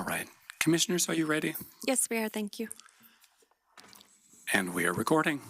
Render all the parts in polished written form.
All right. Commissioners, are you ready? Yes, we are. Thank you. And we are recording.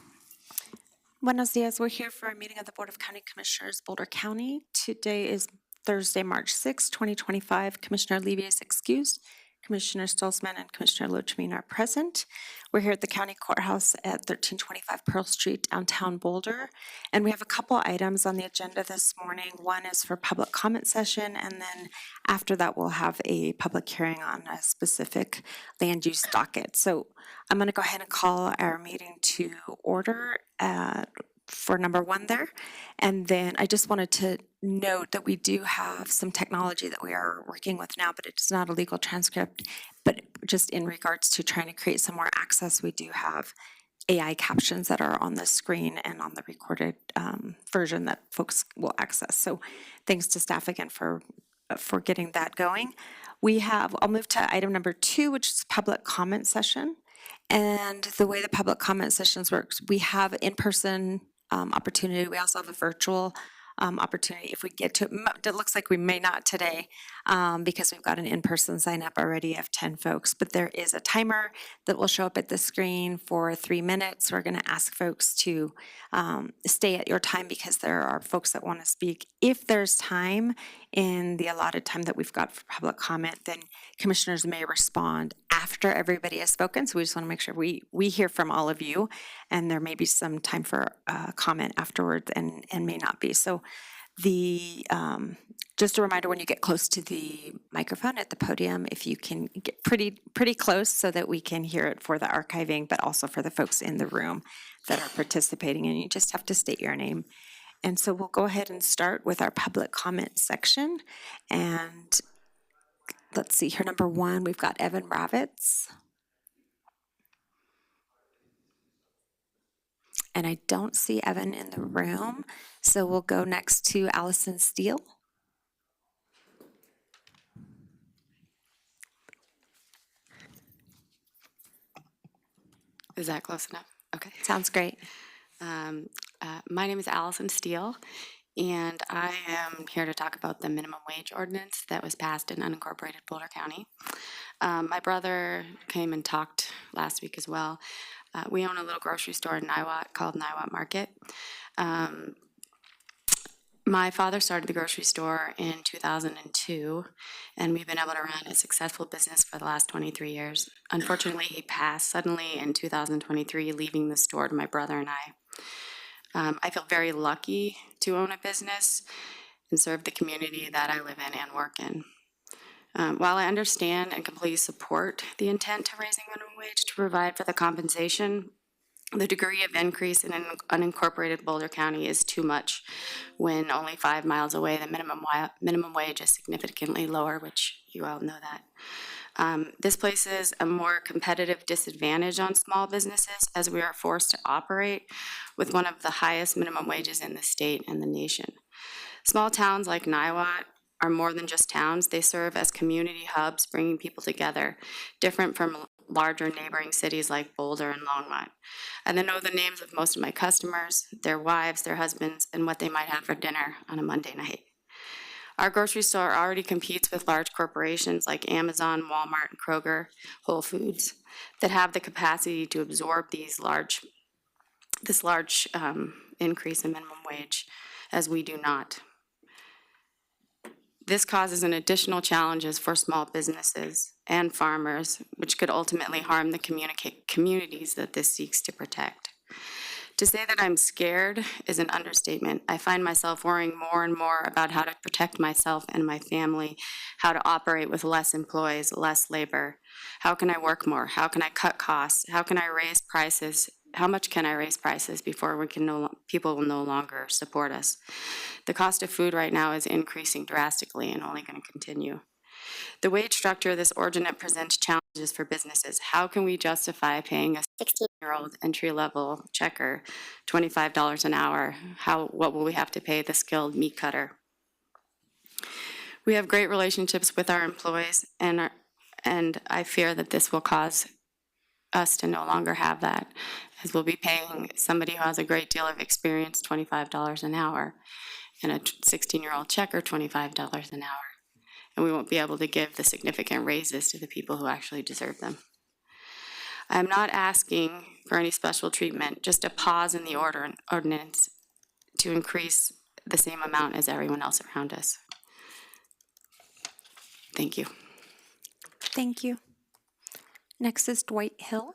Buenos dias. We're here for a meeting of the Board of County Commissioners, Boulder County. Today is Thursday, March 6, 2025. Commissioner Levy is excused. Commissioner Stolzman and Commissioner Lochmin are present. We're here at the County Courthouse at 1325 Pearl Street, downtown Boulder. And we have a couple items on the agenda this morning. One is for public comment session, and then after that, we'll have a public hearing on a specific land use docket. So I'm going to go ahead and call our meeting to order for number one there. And then I just wanted to note that we do have some technology that we are working with now, but it's not a legal transcript. But just in regards to trying to create some more access, we do have AI captions that are on the screen and on the recorded version that folks will access. So thanks to staff again for getting that going. I'll move to item number 2, which is public comment session. And the way the public comment sessions works, we have in-person opportunity. We also have a virtual opportunity if we get to it. It looks like we may not today because we've got an in-person sign up already of 10 folks, but there is a timer that will show up at the screen for 3 minutes. We're going to ask folks to stay at your time because there are folks that want to speak. If there's time in the allotted time that we've got for public comment, then commissioners may respond after everybody has spoken. So we just want to make sure we hear from all of you, and there may be some time for comment afterwards and may not be. So just a reminder, when you get close to the microphone at the podium, if you can get pretty close so that we can hear it for the archiving, but also for the folks in the room that are participating, and you just have to state your name. And so we'll go ahead and start with our public comment section. And let's see here, number 1, we've got Evan Ravitz. And I don't see Evan in the room, so we'll go next to Allison Steele. Is that close enough? Okay. Sounds great. My name is Allison Steele, and I am here to talk about the minimum wage ordinance that was passed in unincorporated Boulder County. My brother came and talked last week as well. We own a little grocery store in Niwot called Niwot Market. My father started the grocery store in 2002, and we've been able to run a successful business for the last 23 years. Unfortunately, he passed suddenly in 2023, leaving the store to my brother and I. I feel very lucky to own a business and serve the community that I live in and work in. While I understand and completely support the intent to raising minimum wage to provide for the compensation, the degree of increase in unincorporated Boulder County is too much when only 5 miles away the minimum wage is significantly lower, which you all know that. This places a more competitive disadvantage on small businesses as we are forced to operate with one of the highest minimum wages in the state and the nation. Small towns like Niwot are more than just towns. They serve as community hubs, bringing people together, different from larger neighboring cities like Boulder and Longmont. And I know the names of most of my customers, their wives, their husbands, and what they might have for dinner on a Monday night. Our grocery store already competes with large corporations like Amazon, Walmart, and Kroger, Whole Foods, that have the capacity to absorb this large increase in minimum wage, as we do not. This causes an additional challenges for small businesses and farmers, which could ultimately harm the communities that this seeks to protect. To say that I'm scared is an understatement. I find myself worrying more and more about how to protect myself and my family, how to operate with less employees, less labor. How can I work more? How can I cut costs? How can I raise prices? How much can I raise prices before people will no longer support us? The cost of food right now is increasing drastically and only going to continue. The wage structure of this ordinance presents challenges for businesses. How can we justify paying a 16-year-old entry-level checker $25 an hour? What will we have to pay the skilled meat cutter? We have great relationships with our employees, and I fear that this will cause us to no longer have that, as we'll be paying somebody who has a great deal of experience $25 an hour and a 16-year-old checker $25 an hour. and we won't be able to give the significant raises to the people who actually deserve them. I'm not asking for any special treatment, just a pause in the ordinance to increase the same amount as everyone else around us. Thank you. Thank you. Next is Dwight Hill.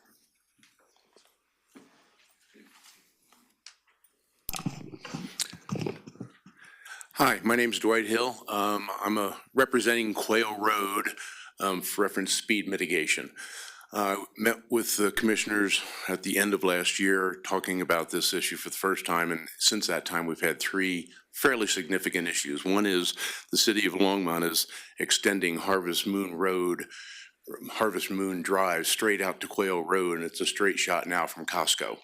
Hi, my name is Dwight Hill. I'm representing Quail Road for reference speed mitigation. Met with the commissioners at the end of last year talking about this issue for the first time, and since that time we've had three fairly significant issues. One is the city of Longmont is extending Harvest Moon Drive straight out to Quail Road, and it's a straight shot now from Costco.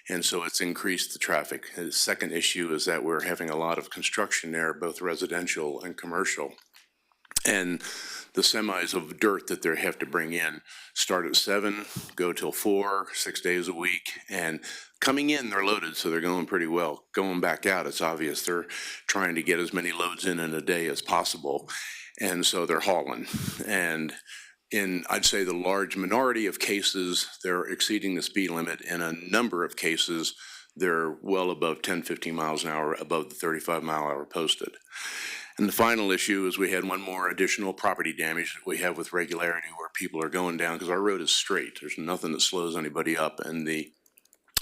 And so it's increased the traffic. The second issue is that we're having a lot of construction there, both residential and commercial. And the semis of dirt that they have to bring in start at 7, go till 4, 6 days a week. And coming in, they're loaded, so they're going pretty well. Going back out, it's obvious they're trying to get as many loads in a day as possible. And so they're hauling. And in, I'd say, the large minority of cases, they're exceeding the speed limit. In a number of cases, they're well above 10, 15 miles an hour, above the 35-mile-an-hour posted. And the final issue is we had one more additional property damage that we have with regularity where people are going down, because our road is straight. There's nothing that slows anybody up. And the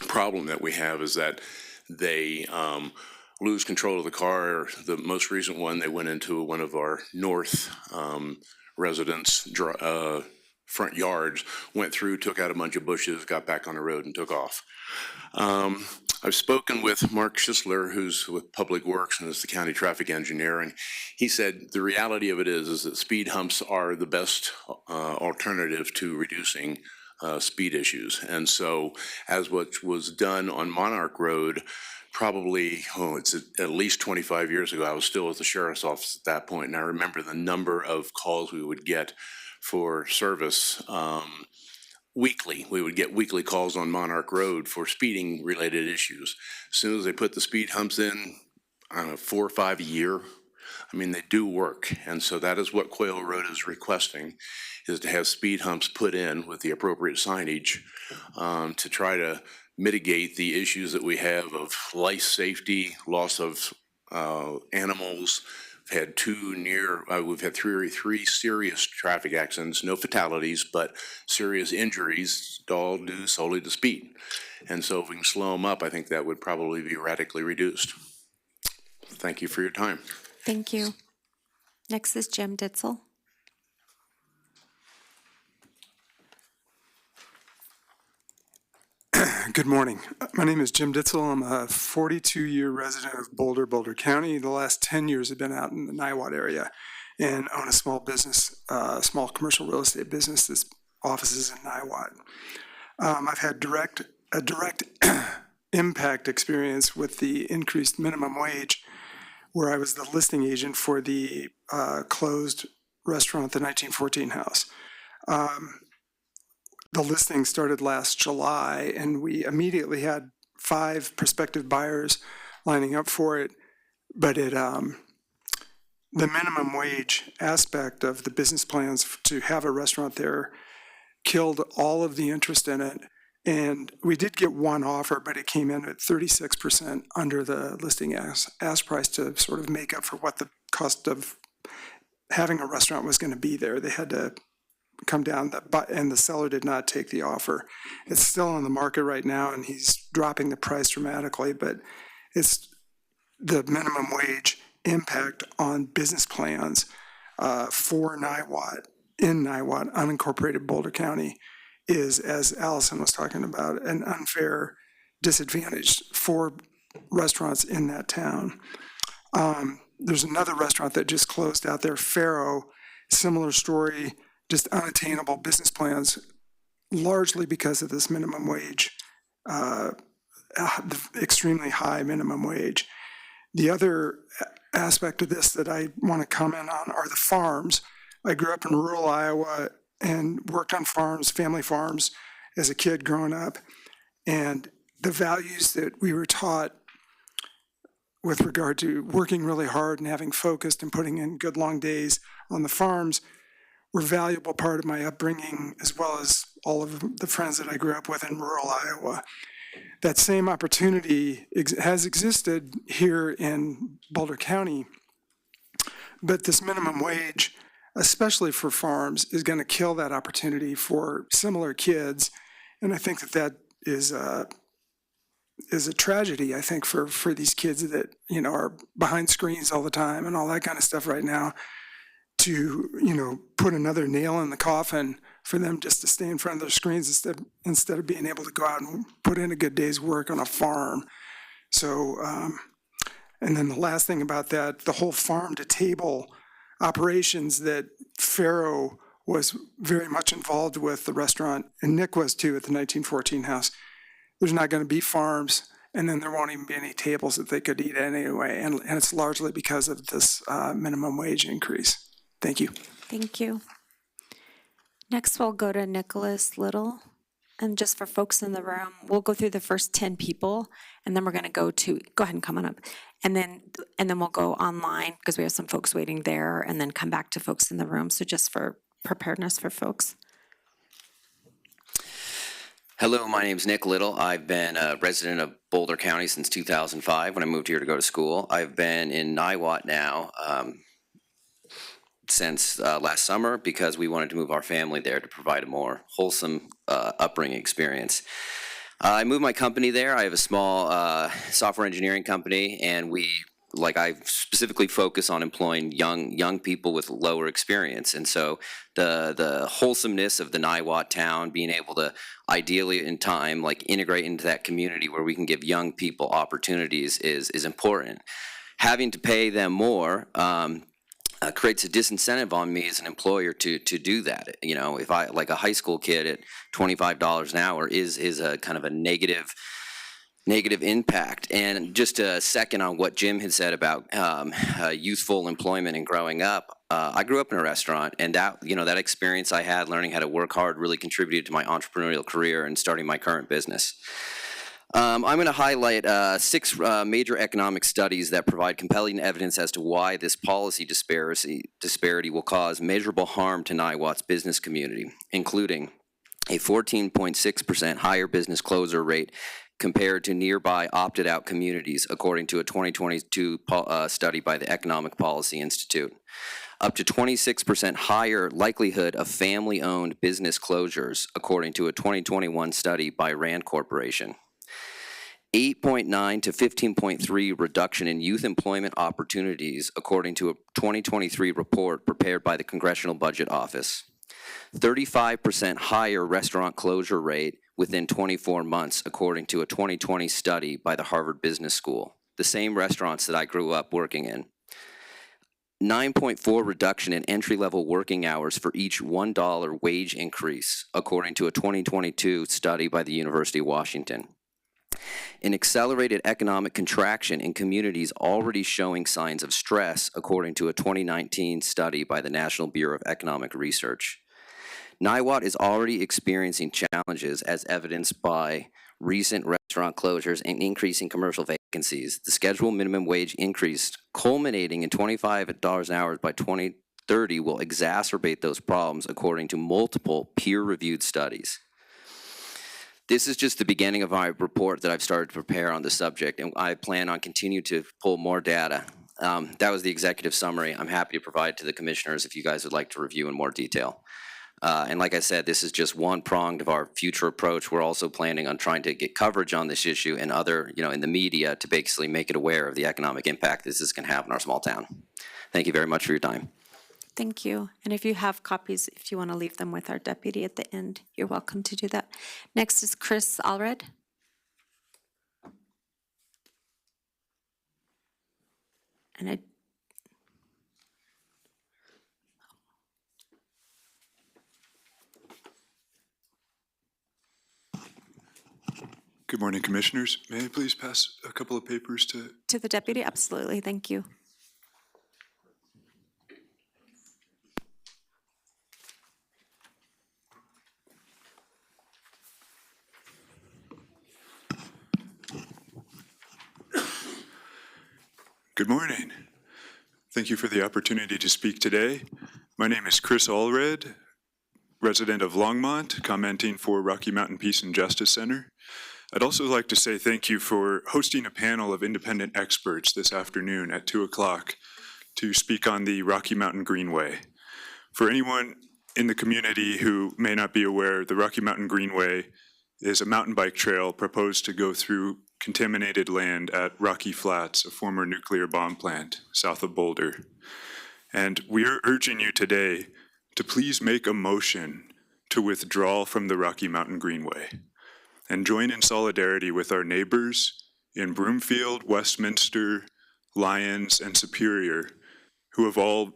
problem that we have is that they lose control of the car. The most recent one, they went into one of our north residents' front yards, went through, took out a bunch of bushes, got back on the road and took off. I've spoken with Mark Schisler, who's with Public Works and is the county traffic engineer, and he said the reality of it is that speed humps are the best alternative to reducing speed issues. And so as what was done on Monarch Road, probably, it's at least 25 years ago, I was still at the sheriff's office at that point, and I remember the number of calls we would get for service weekly. We would get weekly calls on Monarch Road for speeding related issues. As soon as they put the speed humps in, I don't know, 4 or 5 a year, I mean, they do work. And so that is what Quail Road is requesting, is to have speed humps put in with the appropriate signage to try to mitigate the issues that we have of life safety, loss of animals. We've had we've had three serious traffic accidents, no fatalities, but serious injuries, all due solely to speed. And so if we can slow them up, I think that would probably be radically reduced. Thank you for your time. Thank you. Next is Jim Ditzel. Good morning. My name is Jim Ditzel. I'm a 42-year resident of Boulder, Boulder County. The last 10 years have been out in the Niwot area and own a small business, small commercial real estate business. This office is in Niwot. I've had a direct impact experience with the increased minimum wage, where I was the listing agent for the closed restaurant, the 1914 House. The listing started last July, and we immediately had 5 prospective buyers lining up for it. But the minimum wage aspect of the business plans to have a restaurant there killed all of the interest in it. And we did get one offer, but it came in at 36% under the listing ask price to sort of make up for what the cost of having a restaurant was going to be there. They had to come down, and the seller did not take the offer. It's still on the market right now, and he's dropping the price dramatically, but it's the minimum wage impact on business plans for Niwot, in Niwot, unincorporated Boulder County, is, as Allison was talking about, an unfair disadvantage for restaurants in that town. There's another restaurant that just closed out there, Faro, similar story, just unattainable business plans, largely because of this minimum wage, the extremely high minimum wage. The other aspect of this that I want to comment on are the farms. I grew up in rural Iowa and worked on farms, family farms, as a kid growing up. And the values that we were taught with regard to working really hard and having focused and putting in good long days on the farms were a valuable part of my upbringing, as well as all of the friends that I grew up with in rural Iowa. That same opportunity has existed here in Boulder County, but this minimum wage, especially for farms, is going to kill that opportunity for similar kids. And I think that is a tragedy, I think, for these kids that, are behind screens all the time and all that kind of stuff right now, to, put another nail in the coffin for them just to stay in front of their screens instead of being able to go out and put in a good day's work on a farm. So, and then the last thing about that, the whole farm to table operations that Faro was very much involved with, the restaurant, and Nick was too at the 1914 house. There's not going to be farms, and then there won't even be any tables that they could eat at anyway. And it's largely because of this minimum wage increase. Thank you. Thank you. Next, we'll go to Nicholas Little. And just for folks in the room, we'll go through the first 10 people, and then we're going to go ahead and come on up. And then we'll go online because we have some folks waiting there, and then come back to folks in the room. So just for preparedness for folks. Hello, my name is Nick Little. I've been a resident of Boulder County since 2005 when I moved here to go to school. I've been in Niwot now since last summer because we wanted to move our family there to provide a more wholesome upbringing experience. I moved my company there. I have a small software engineering company, and I specifically focus on employing young people with lower experience. And so the wholesomeness of the Niwot town, being able to ideally in time integrate into that community where we can give young people opportunities is important. Having to pay them more creates a disincentive on me as an employer to do that. If I, like a high school kid at $25 an hour is a kind of a negative impact. And just a second on what Jim had said about youthful employment and growing up. I grew up in a restaurant, and that experience I had learning how to work hard really contributed to my entrepreneurial career and starting my current business. I'm going to highlight 6 major economic studies that provide compelling evidence as to why this policy disparity will cause measurable harm to Niwot's business community, including a 14.6% higher business closure rate compared to nearby opted-out communities, according to a 2022 study by the Economic Policy Institute. Up to 26% higher likelihood of family-owned business closures, according to a 2021 study by Rand Corporation. 8.9 to 15.3 reduction in youth employment opportunities, according to a 2023 report prepared by the Congressional Budget Office. 35% higher restaurant closure rate within 24 months, according to a 2020 study by the Harvard Business School, the same restaurants that I grew up working in. 9.4 reduction in entry-level working hours for each $1 wage increase, according to a 2022 study by the University of Washington. An accelerated economic contraction in communities already showing signs of stress, according to a 2019 study by the National Bureau of Economic Research. Niwot is already experiencing challenges as evidenced by recent restaurant closures and increasing commercial vacancies. The scheduled minimum wage increase, culminating in $25 an hour by 2030, will exacerbate those problems, according to multiple peer-reviewed studies. This is just the beginning of my report that I've started to prepare on the subject, and I plan on continuing to pull more data. That was the executive summary. I'm happy to provide to the commissioners if you guys would like to review in more detail. And like I said, this is just one prong of our future approach. We're also planning on trying to get coverage on this issue and other, in the media to basically make it aware of the economic impact this is going to have in our small town. Thank you very much for your time. Thank you. And if you have copies, if you want to leave them with our deputy at the end, you're welcome to do that. Next is Chris Allred. And Good morning, Commissioners. May I please pass a couple of papers to the deputy? Absolutely. Thank you. Good morning. Thank you for the opportunity to speak today. My name is Chris Allred, resident of Longmont, commenting for Rocky Mountain Peace and Justice Center. I'd also like to say thank you for hosting a panel of independent experts this afternoon at 2 o'clock to speak on the Rocky Mountain Greenway. For anyone in the community who may not be aware, the Rocky Mountain Greenway is a mountain bike trail proposed to go through contaminated land at Rocky Flats, a former nuclear bomb plant south of Boulder. And we are urging you today to please make a motion to withdraw from the Rocky Mountain Greenway and join in solidarity with our neighbors in Broomfield, Westminster, Lyons, and Superior, who have all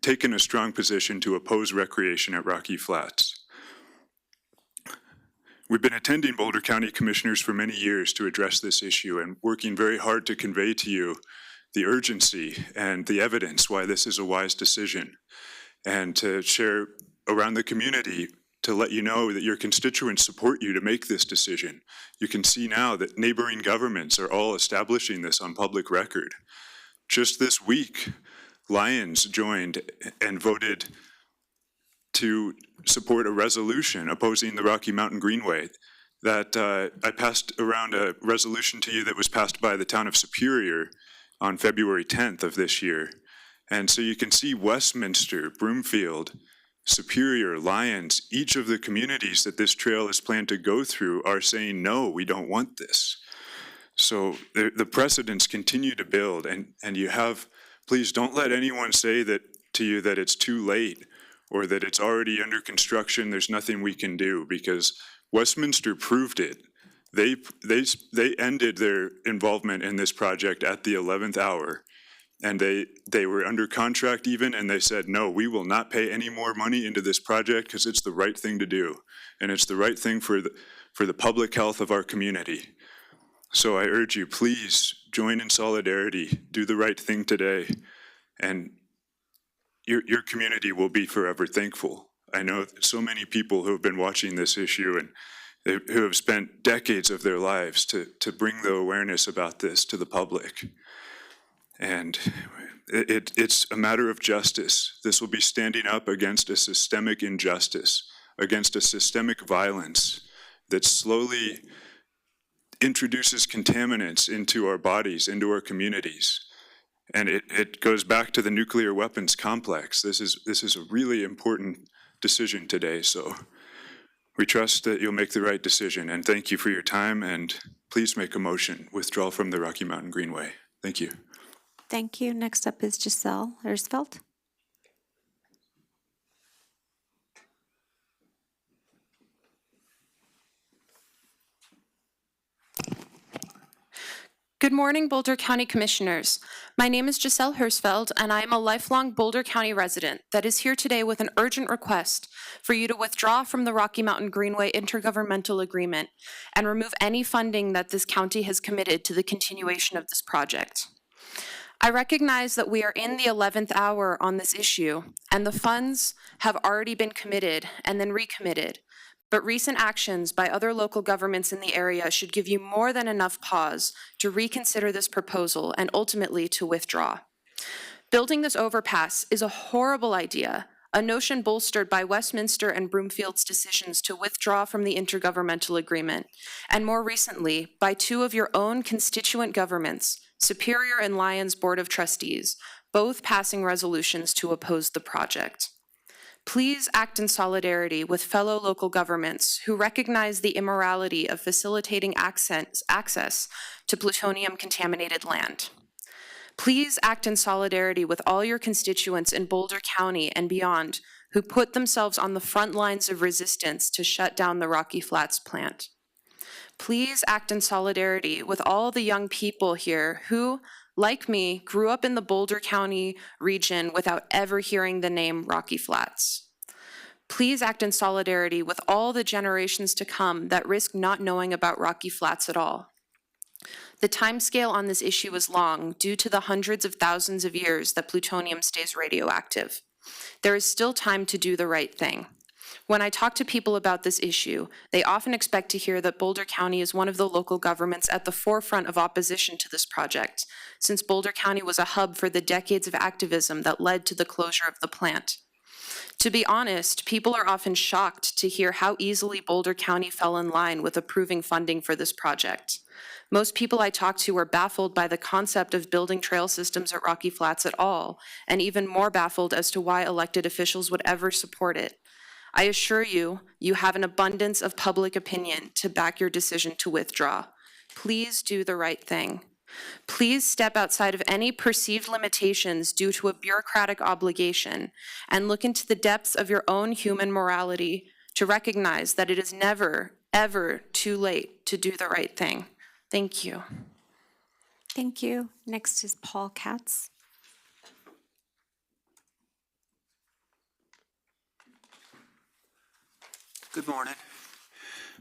taken a strong position to oppose recreation at Rocky Flats. We've been attending Boulder County Commissioners for many years to address this issue and working very hard to convey to you the urgency and the evidence why this is a wise decision, and to share around the community to let you know that your constituents support you to make this decision. You can see now that neighboring governments are all establishing this on public record. Just this week, Lyons joined and voted to support a resolution opposing the Rocky Mountain Greenway. That I passed around a resolution to you that was passed by the town of Superior on February 10th of this year. And so you can see Westminster, Broomfield, Superior, Lyons, each of the communities that this trail is planned to go through are saying, no, we don't want this. So the precedents continue to build, and you have, please don't let anyone say that to you that it's too late or that it's already under construction, there's nothing we can do, because Westminster proved it. They ended their involvement in this project at the 11th hour, and they were under contract even, and they said, no, we will not pay any more money into this project because it's the right thing to do, and it's the right thing for the public health of our community. So I urge you, please join in solidarity, do the right thing today, and your community will be forever thankful. I know so many people who have been watching this issue and who have spent decades of their lives to bring the awareness about this to the public. And it's a matter of justice. This will be standing up against a systemic injustice, against a systemic violence that slowly introduces contaminants into our bodies, into our communities. And it goes back to the nuclear weapons complex. This is a really important decision today, so we trust that you'll make the right decision, and thank you for your time, and please make a motion, withdraw from the Rocky Mountain Greenway. Thank you. Thank you. Next up is Giselle Ersfeld. Good morning, Boulder County Commissioners. My name is Giselle Hersfeld, and I am a lifelong Boulder County resident that is here today with an urgent request for you to withdraw from the Rocky Mountain Greenway Intergovernmental Agreement and remove any funding that this county has committed to the continuation of this project. I recognize that we are in the 11th hour on this issue, and the funds have already been committed and then recommitted. But recent actions by other local governments in the area should give you more than enough pause to reconsider this proposal and ultimately to withdraw. Building this overpass is a horrible idea, a notion bolstered by Westminster and Broomfield's decisions to withdraw from the intergovernmental agreement, and more recently, by two of your own constituent governments, Superior and Lyons Board of Trustees, both passing resolutions to oppose the project. Please act in solidarity with fellow local governments who recognize the immorality of facilitating access to plutonium-contaminated land. Please act in solidarity with all your constituents in Boulder County and beyond who put themselves on the front lines of resistance to shut down the Rocky Flats plant. Please act in solidarity with all the young people here who, like me, grew up in the Boulder County region without ever hearing the name Rocky Flats. Please act in solidarity with all the generations to come that risk not knowing about Rocky Flats at all. The timescale on this issue is long due to the hundreds of thousands of years that plutonium stays radioactive. There is still time to do the right thing. When I talk to people about this issue, they often expect to hear that Boulder County is one of the local governments at the forefront of opposition to this project, since Boulder County was a hub for the decades of activism that led to the closure of the plant. To be honest, people are often shocked to hear how easily Boulder County fell in line with approving funding for this project. Most people I talk to are baffled by the concept of building trail systems at Rocky Flats at all, and even more baffled as to why elected officials would ever support it. I assure you, you have an abundance of public opinion to back your decision to withdraw. Please do the right thing. Please step outside of any perceived limitations due to a bureaucratic obligation and look into the depths of your own human morality to recognize that it is never, ever too late to do the right thing. Thank you. Thank you. Next is Paul Katz. Good morning.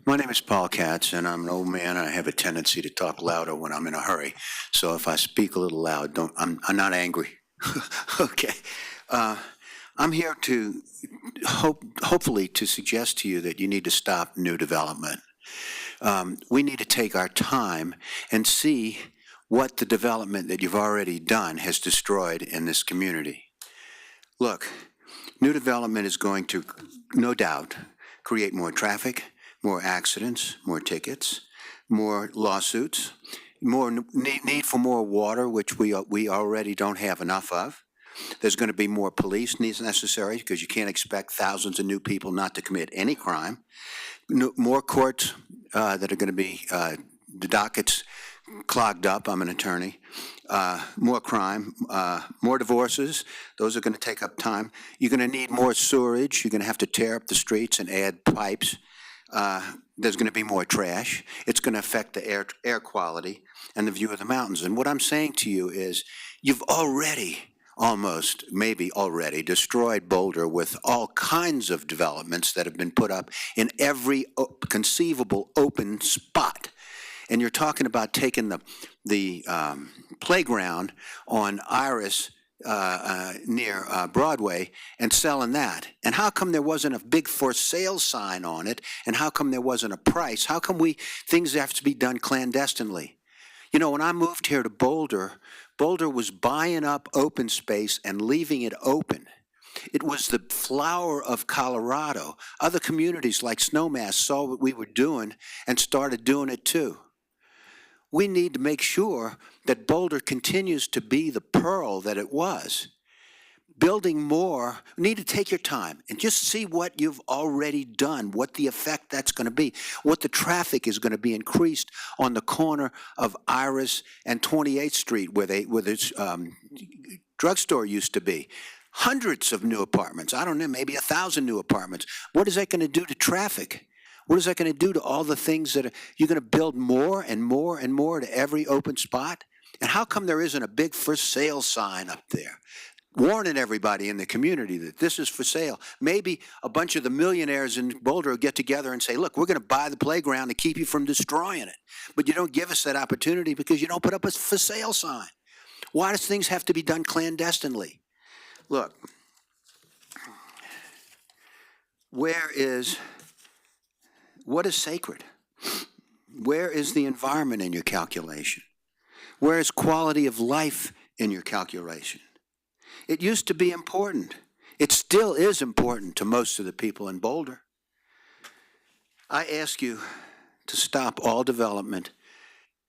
My name is Paul Katz, and I'm an old man, and I have a tendency to talk louder when I'm in a hurry. So if I speak a little loud, I'm not angry. Okay. I'm here to hopefully to suggest to you that you need to stop new development. We need to take our time and see what the development that you've already done has destroyed in this community. Look, new development is going to, no doubt, create more traffic, more accidents, more tickets, more lawsuits, more need for more water, which we already don't have enough of. There's going to be more police needs necessary because you can't expect thousands of new people not to commit any crime. More courts that are going to be, the dockets clogged up. I'm an attorney. More crime, more divorces. Those are going to take up time. You're going to need more sewerage. You're going to have to tear up the streets and add pipes. There's going to be more trash. It's going to affect the air quality and the view of the mountains. And what I'm saying to you is you've already maybe already destroyed Boulder with all kinds of developments that have been put up in every conceivable open spot. And you're talking about taking the playground on Iris near Broadway and selling that. And how come there wasn't a big for sale sign on it? And how come there wasn't a price? How come things have to be done clandestinely? You know, when I moved here to Boulder, Boulder was buying up open space and leaving it open. It was the flower of Colorado. Other communities like Snowmass saw what we were doing and started doing it too. We need to make sure that Boulder continues to be the pearl that it was. Building more, you need to take your time and just see what you've already done, what the effect that's going to be, what the traffic is going to be increased on the corner of Iris and 28th Street where this drugstore used to be. Hundreds of new apartments, I don't know, maybe 1,000 new apartments. What is that going to do to traffic? What is that going to do to all the things that you're going to build more and more and more to every open spot? And how come there isn't a big for sale sign up there warning everybody in the community that this is for sale? Maybe a bunch of the millionaires in Boulder get together and say, look, we're going to buy the playground to keep you from destroying it. But you don't give us that opportunity because you don't put up a for sale sign. Why does things have to be done clandestinely? Look, what is sacred? Where is the environment in your calculation? Where is quality of life in your calculation? It used to be important. It still is important to most of the people in Boulder. I ask you to stop all development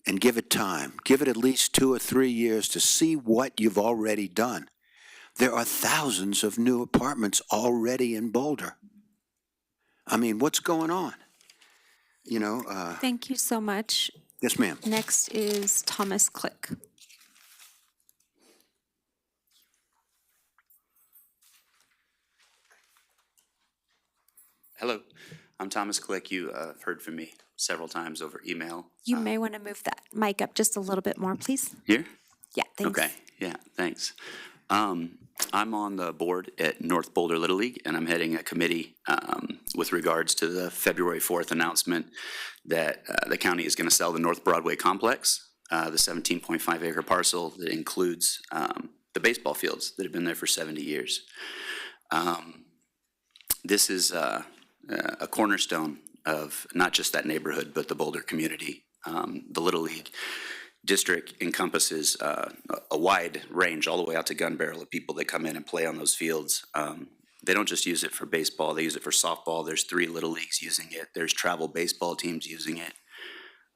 and give it time. Give it at least 2 or 3 years to see what you've already done. There are thousands of new apartments already in Boulder. I mean, what's going on? You know. Thank you so much. Yes, ma'am. Next is Thomas Click. Hello, I'm Thomas Click. You have heard from me several times over email. You may want to move that mic up just a little bit more, please. Here? Yeah, thanks. Okay, yeah, thanks. I'm on the board at North Boulder Little League, and I'm heading a committee with regards to the February 4th announcement that the county is going to sell the North Broadway complex, the 17.5 acre parcel that includes the baseball fields that have been there for 70 years. This is a cornerstone of not just that neighborhood, but the Boulder community. The Little League district encompasses a wide range, all the way out to Gun Barrel, of people that come in and play on those fields. They don't just use it for baseball, they use it for softball. There's 3 Little Leagues using it. There's travel baseball teams using it.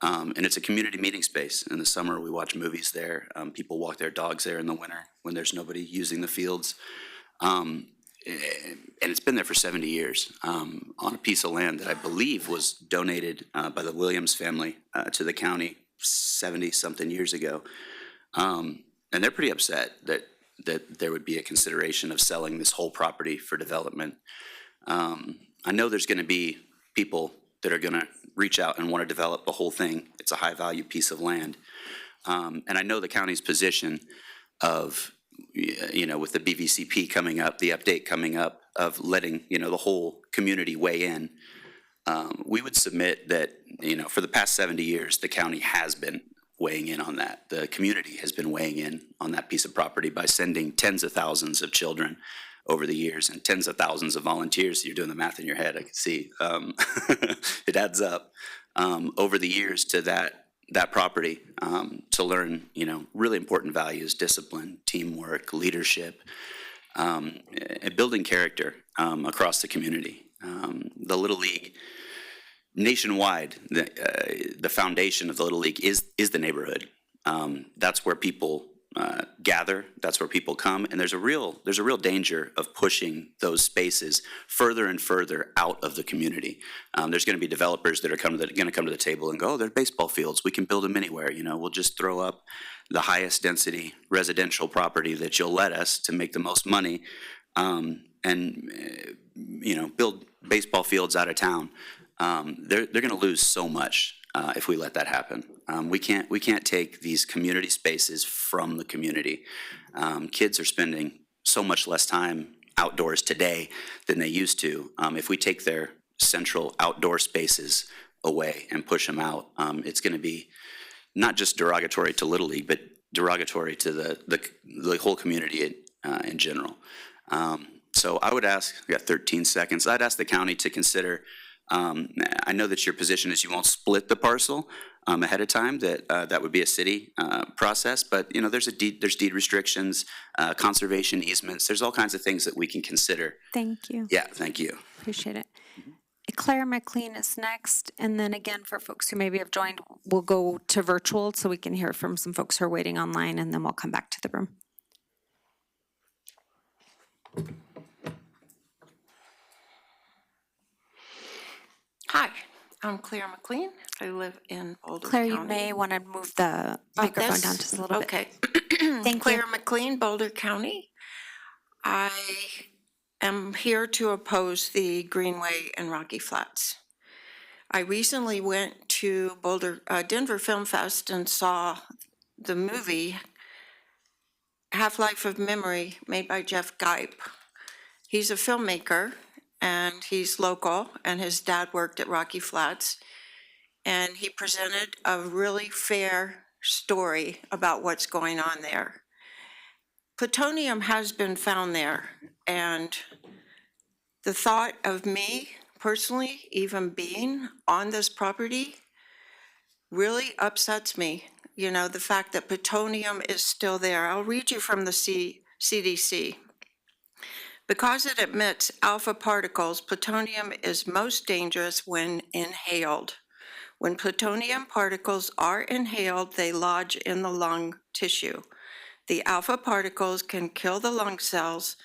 And it's a community meeting space. In the summer, we watch movies there. People walk their dogs there in the winter when there's nobody using the fields. And it's been there for 70 years on a piece of land that I believe was donated by the Williams family to the county 70-something years ago. And they're pretty upset that there would be a consideration of selling this whole property for development. I know there's going to be people that are going to reach out and want to develop the whole thing. It's a high-value piece of land. And I know the county's position of, with the BVCP coming up, the update coming up, of letting, the whole community weigh in. We would submit that, for the past 70 years, the county has been weighing in on that. The community has been weighing in on that piece of property by sending tens of thousands of children over the years and tens of thousands of volunteers. You're doing the math in your head, I can see. It adds up over the years to that property to learn, really important values: discipline, teamwork, leadership, and building character across the community. The Little League, nationwide, the foundation of the Little League is the neighborhood. That's where people gather. That's where people come, and there's a real danger of pushing those spaces further and further out of the community. There's going to be developers that are going to come to the table and go, "Oh, they're baseball fields. We can build them anywhere. We'll just throw up the highest density residential property that you'll let us to make the most money, and build baseball fields out of town." They're going to lose so much if we let that happen. We can't take these community spaces from the community. Kids are spending so much less time outdoors today than they used to. If we take their central outdoor spaces away and push them out, it's going to be not just derogatory to Little League, but derogatory to the whole community in general. So I would ask, we got 13 seconds, I'd ask the county to consider, I know that your position is you won't split the parcel ahead of time, that would be a city process, but there's deed restrictions, conservation easements, there's all kinds of things that we can consider. Thank you. Yeah, thank you. Appreciate it. Claire McLean is next, and then again, for folks who maybe have joined, we'll go to virtual so we can hear from some folks who are waiting online, and then we'll come back to the room. Hi, I'm Claire McLean. I live in Boulder Claire, County. you may want to move the microphone down just a little bit. Okay. Thank Claire you. McLean, Boulder County. I am here to oppose the Greenway and Rocky Flats. I recently went to Denver Film Fest and saw the movie Half-Life of Memory made by Jeff Gipe. He's a filmmaker, and he's local, and his dad worked at Rocky Flats, and he presented a really fair story about what's going on there. Plutonium has been found there, and the thought of me personally even being on this property really upsets me. The fact that plutonium is still there. I'll read you from the CDC. Because it emits alpha particles, plutonium is most dangerous when inhaled. When plutonium particles are inhaled, they lodge in the lung tissue. The alpha particles can kill the lung cells,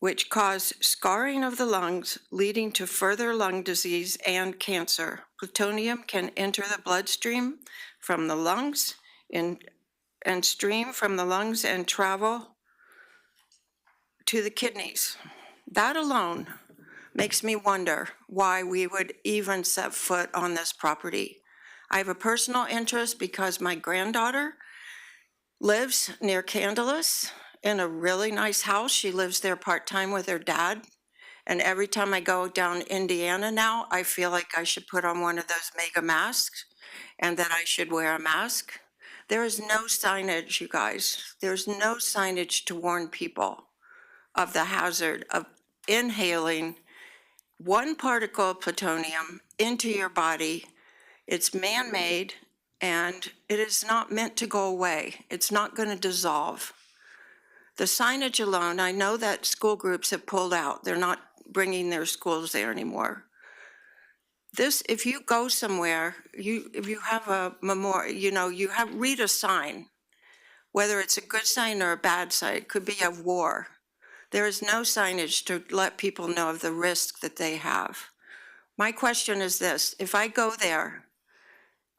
which cause scarring of the lungs, leading to further lung disease and cancer. Plutonium can enter the bloodstream from the lungs and stream from the lungs and travel to the kidneys. That alone makes me wonder why we would even set foot on this property. I have a personal interest because my granddaughter lives near Candleless in a really nice house. She lives there part-time with her dad. And every time I go down Indiana now, I feel like I should put on one of those mega masks and that I should wear a mask. There is no signage, you guys. There's no signage to warn people of the hazard of inhaling one particle of plutonium into your body. It's man-made, and it is not meant to go away. It's not going to dissolve. The signage alone, I know that school groups have pulled out. They're not bringing their schools there anymore. This, if you go somewhere, if you have a memorial, read a sign, whether it's a good sign or a bad sign. It could be of war. There is no signage to let people know of the risk that they have. My question is this: if I go there,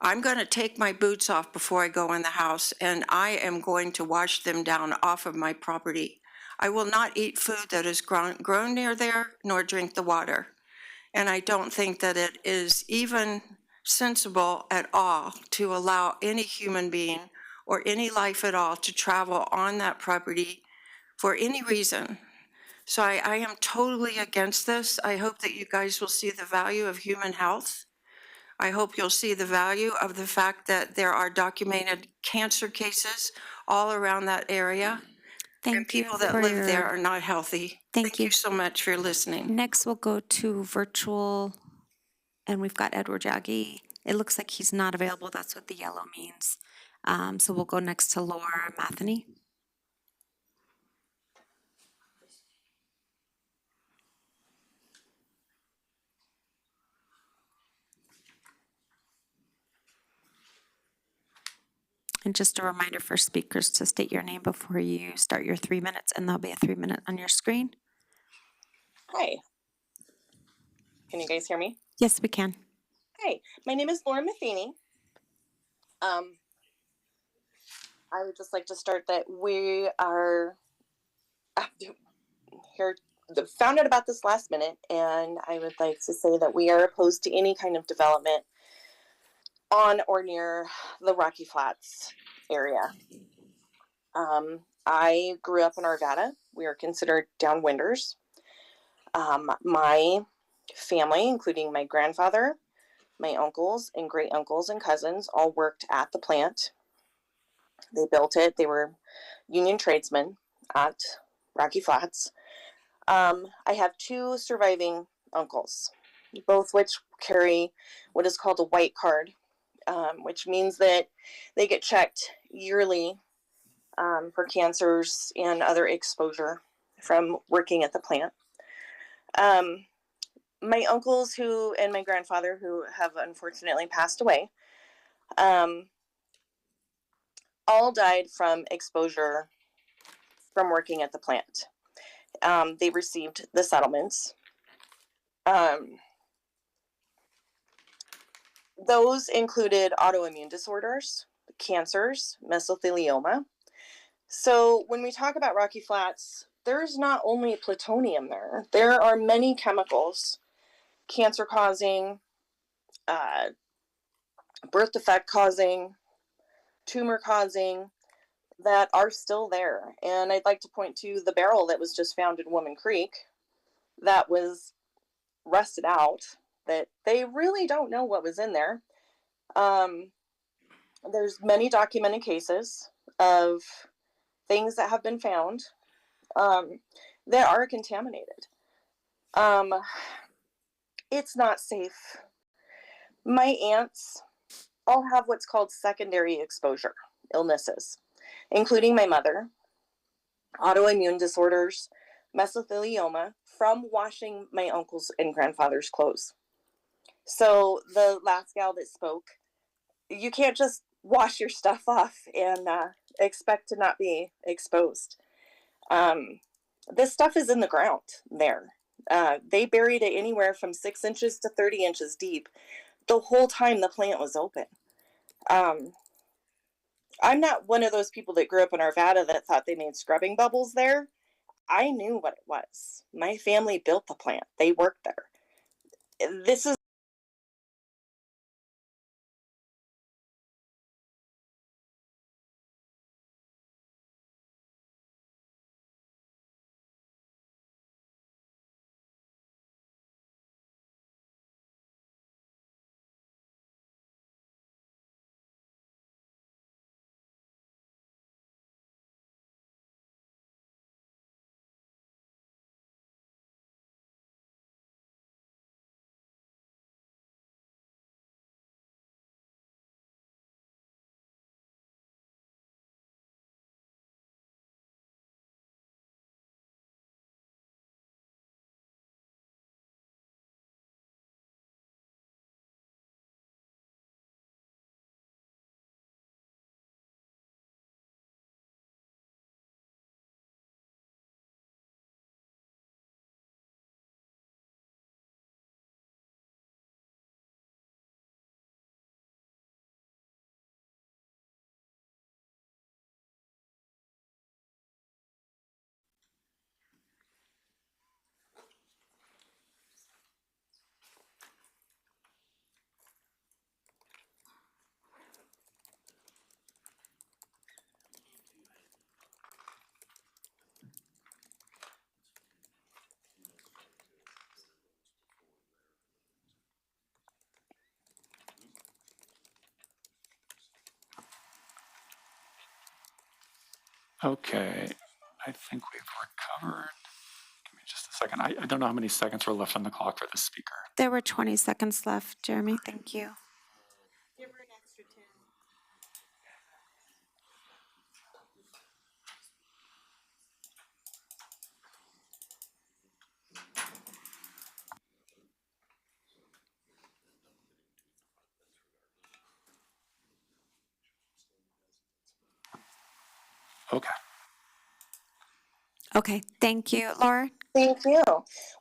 I'm going to take my boots off before I go in the house, and I am going to wash them down off of my property. I will not eat food that is grown near there, nor drink the water. And I don't think that it is even sensible at all to allow any human being or any life at all to travel on that property for any reason. So I am totally against this. I hope that you guys will see the value of human health. I hope you'll see the value of the fact that there are documented cancer cases all around that area. And Thank you people that for live there your, are not healthy. Thank you. You so much for listening. Next, we'll go to virtual, and we've got Edward Jaggi. It looks like he's not available. That's what the yellow means. So we'll go next to Laura Matheny. And just a reminder for speakers to state your name before you start your 3 minutes, and there'll be a 3 minute on your screen. Hi. Can you guys hear me? Yes, we can. Hi, my name is Laura Matheny. I would just like to start that we are here, found out about this last minute, and I would like to say that we are opposed to any kind of development on or near the Rocky Flats area. I grew up in Arvada. We are considered downwinders. My family, including my grandfather, my uncles and great uncles and cousins, all worked at the plant. They built it. They were union tradesmen at Rocky Flats. I have 2 surviving uncles, both which carry what is called a white card, which means that they get checked yearly for cancers and other exposure from working at the plant. My uncles and my grandfather, who have unfortunately passed away, all died from exposure from working at the plant. They received the settlements. Those included autoimmune disorders, cancers, mesothelioma. So when we talk about Rocky Flats, there's not only plutonium there. There are many chemicals, cancer-causing, birth defect-causing, tumor-causing, that are still there. And I'd like to point to the barrel that was just found in Woman Creek that was rusted out, that they really don't know what was in there. There's many documented cases of things that have been found that are contaminated. It's not safe. My aunts all have what's called secondary exposure illnesses, including my mother, autoimmune disorders, mesothelioma, from washing my uncle's and grandfather's clothes. So the last gal that spoke, you can't just wash your stuff off and expect to not be exposed. This stuff is in the ground there. They buried it anywhere from 6 inches to 30 inches deep the whole time the plant was open. I'm not one of those people that grew up in Arvada that thought they made scrubbing bubbles there. I knew what it was. My family built the plant. They worked there. This is Okay, I think we've recovered. Give me just a second. I don't know how many seconds were left on the clock for the speaker. There were 20 seconds left, Jeremy. Thank you. Give her an extra 10. Okay. Okay, thank you. Laura? Thank you.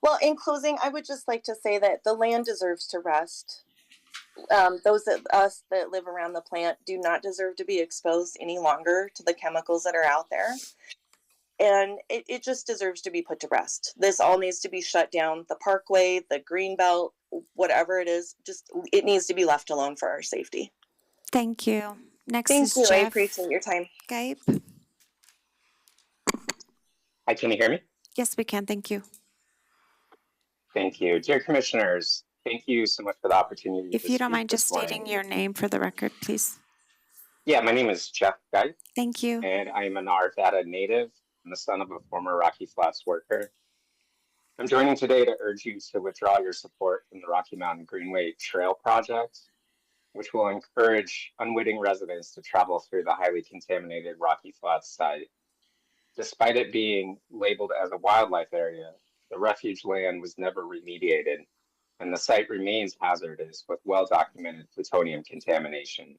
Well, in closing, I would just like to say that the land deserves to rest. Those that us that live around the plant do not deserve to be exposed any longer to the chemicals that are out there. And it just deserves to be put to rest. This all needs to be shut down. The parkway, the green belt, whatever it is, just it needs to be left alone for our safety. Thank you. Next Thank is you. I Jeff appreciate your time. Gabe. Hi, can you hear me? Yes, we can. Thank you. Thank you. Dear Commissioners, thank you so much for the opportunity If to you don't speak mind just this stating morning. your name for the record, please. Yeah, my name is Jeff Guy, Thank you. and I am an Arvada native and the son of a former Rocky Flats worker. I'm joining today to urge you to withdraw your support from the Rocky Mountain Greenway Trail project, which will encourage unwitting residents to travel through the highly contaminated Rocky Flats site. Despite it being labeled as a wildlife area, the refuge land was never remediated, and the site remains hazardous with well-documented plutonium contamination.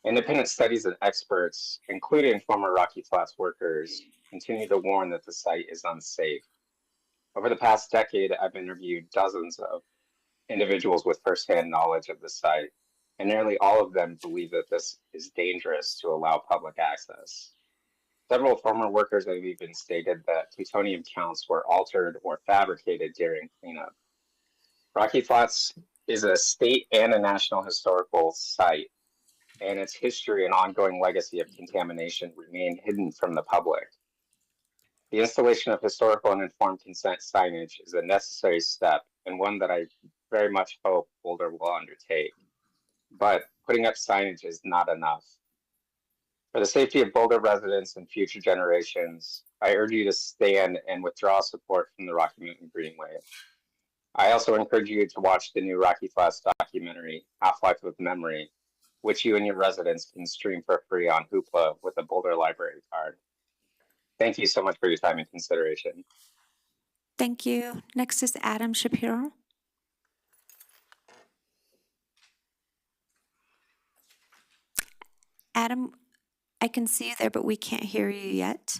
Independent studies and experts, including former Rocky Flats workers, continue to warn that the site is unsafe. Over the past decade, I've interviewed dozens of individuals with firsthand knowledge of the site, and nearly all of them believe that this is dangerous to allow public access. Several former workers have even stated that plutonium counts were altered or fabricated during cleanup. Rocky Flats is a state and a national historical site, and its history and ongoing legacy of contamination remain hidden from the public. The installation of historical and informed consent signage is a necessary step and one that I very much hope Boulder will undertake. But putting up signage is not enough. For the safety of Boulder residents and future generations, I urge you to stand and withdraw support from the Rocky Mountain Greenway. I also encourage you to watch the new Rocky Flats documentary, Half-Life of Memory, which you and your residents can stream for free on Hoopla with a Boulder Library card. Thank you so much for your time and consideration. Thank you. Next is Adam Shapiro. Adam, I can see you there, but we can't hear you yet.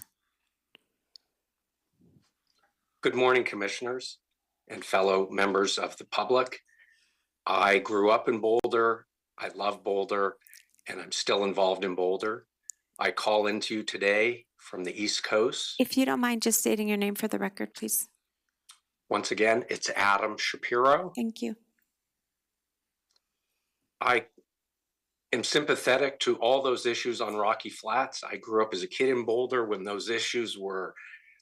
Good morning, commissioners and fellow members of the public. I grew up in Boulder. I love Boulder, and I'm still involved in Boulder. I call into you today from the East Coast. If you don't mind just stating your name for the record, please. Once again, it's Adam Shapiro. Thank you. I am sympathetic to all those issues on Rocky Flats. I grew up as a kid in Boulder when those issues were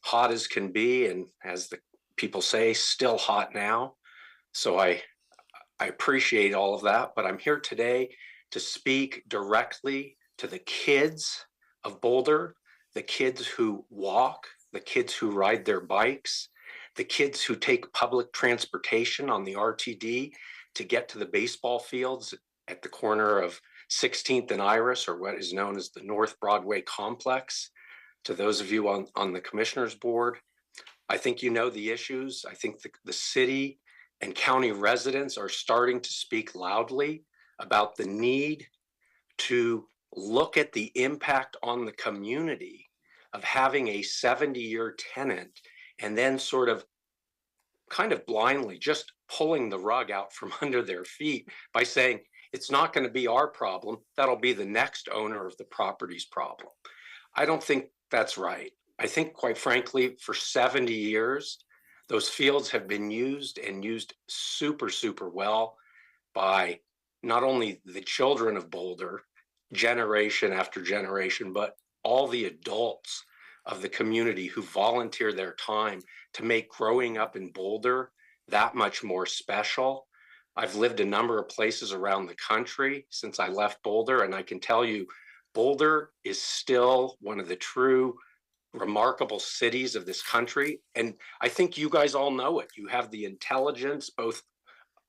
hot as can be, and as the people say, still hot now. So I appreciate all of that, but I'm here today to speak directly to the kids of Boulder, the kids who walk, the kids who ride their bikes, the kids who take public transportation on the RTD to get to the baseball fields at the corner of 16th and Iris, or what is known as the North Broadway Complex. To those of you on the Commissioners Board, I think you know the issues. I think the city and county residents are starting to speak loudly about the need to look at the impact on the community of having a 70-year tenant and then sort of kind of blindly just pulling the rug out from under their feet by saying, it's not going to be our problem, that'll be the next owner of the property's problem. I don't think that's right. I think, quite frankly, for 70 years, those fields have been used and used super, super well by not only the children of Boulder, generation after generation, but all the adults of the community who volunteer their time to make growing up in Boulder that much more special. I've lived a number of places around the country since I left Boulder, and I can tell you Boulder is still one of the true remarkable cities of this country. And I think you guys all know it. You have the intelligence, both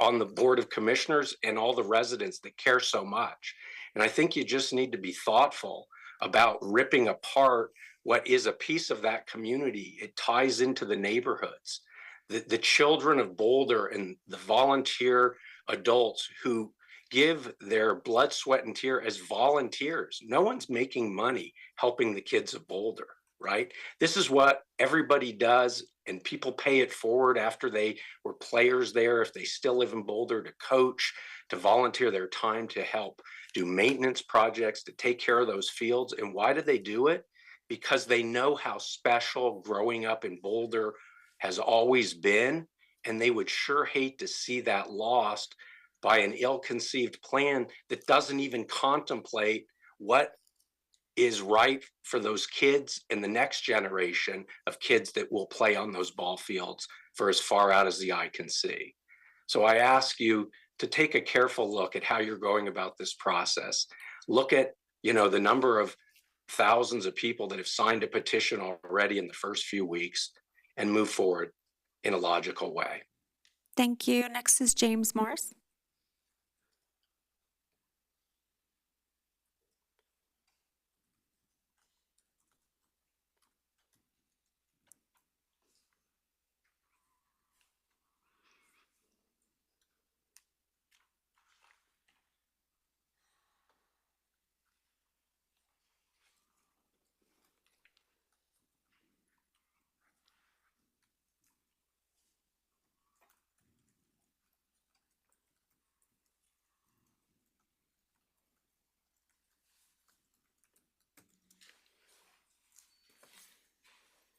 on the Board of Commissioners and all the residents that care so much. And I think you just need to be thoughtful about ripping apart what is a piece of that community. It ties into the neighborhoods. The children of Boulder and the volunteer adults who give their blood, sweat, and tear as volunteers. No one's making money helping the kids of Boulder, right? This is what everybody does, and people pay it forward after they were players there, if they still live in Boulder, to coach, to volunteer their time to help do maintenance projects, to take care of those fields. And why do they do it? Because they know how special growing up in Boulder has always been, and they would sure hate to see that lost by an ill-conceived plan that doesn't even contemplate what is right for those kids and the next generation of kids that will play on those ball fields for as far out as the eye can see. So I ask you to take a careful look at how you're going about this process. Look at, the number of thousands of people that have signed a petition already in the first few weeks, and move forward in a logical way. Thank you. Next is James Morris.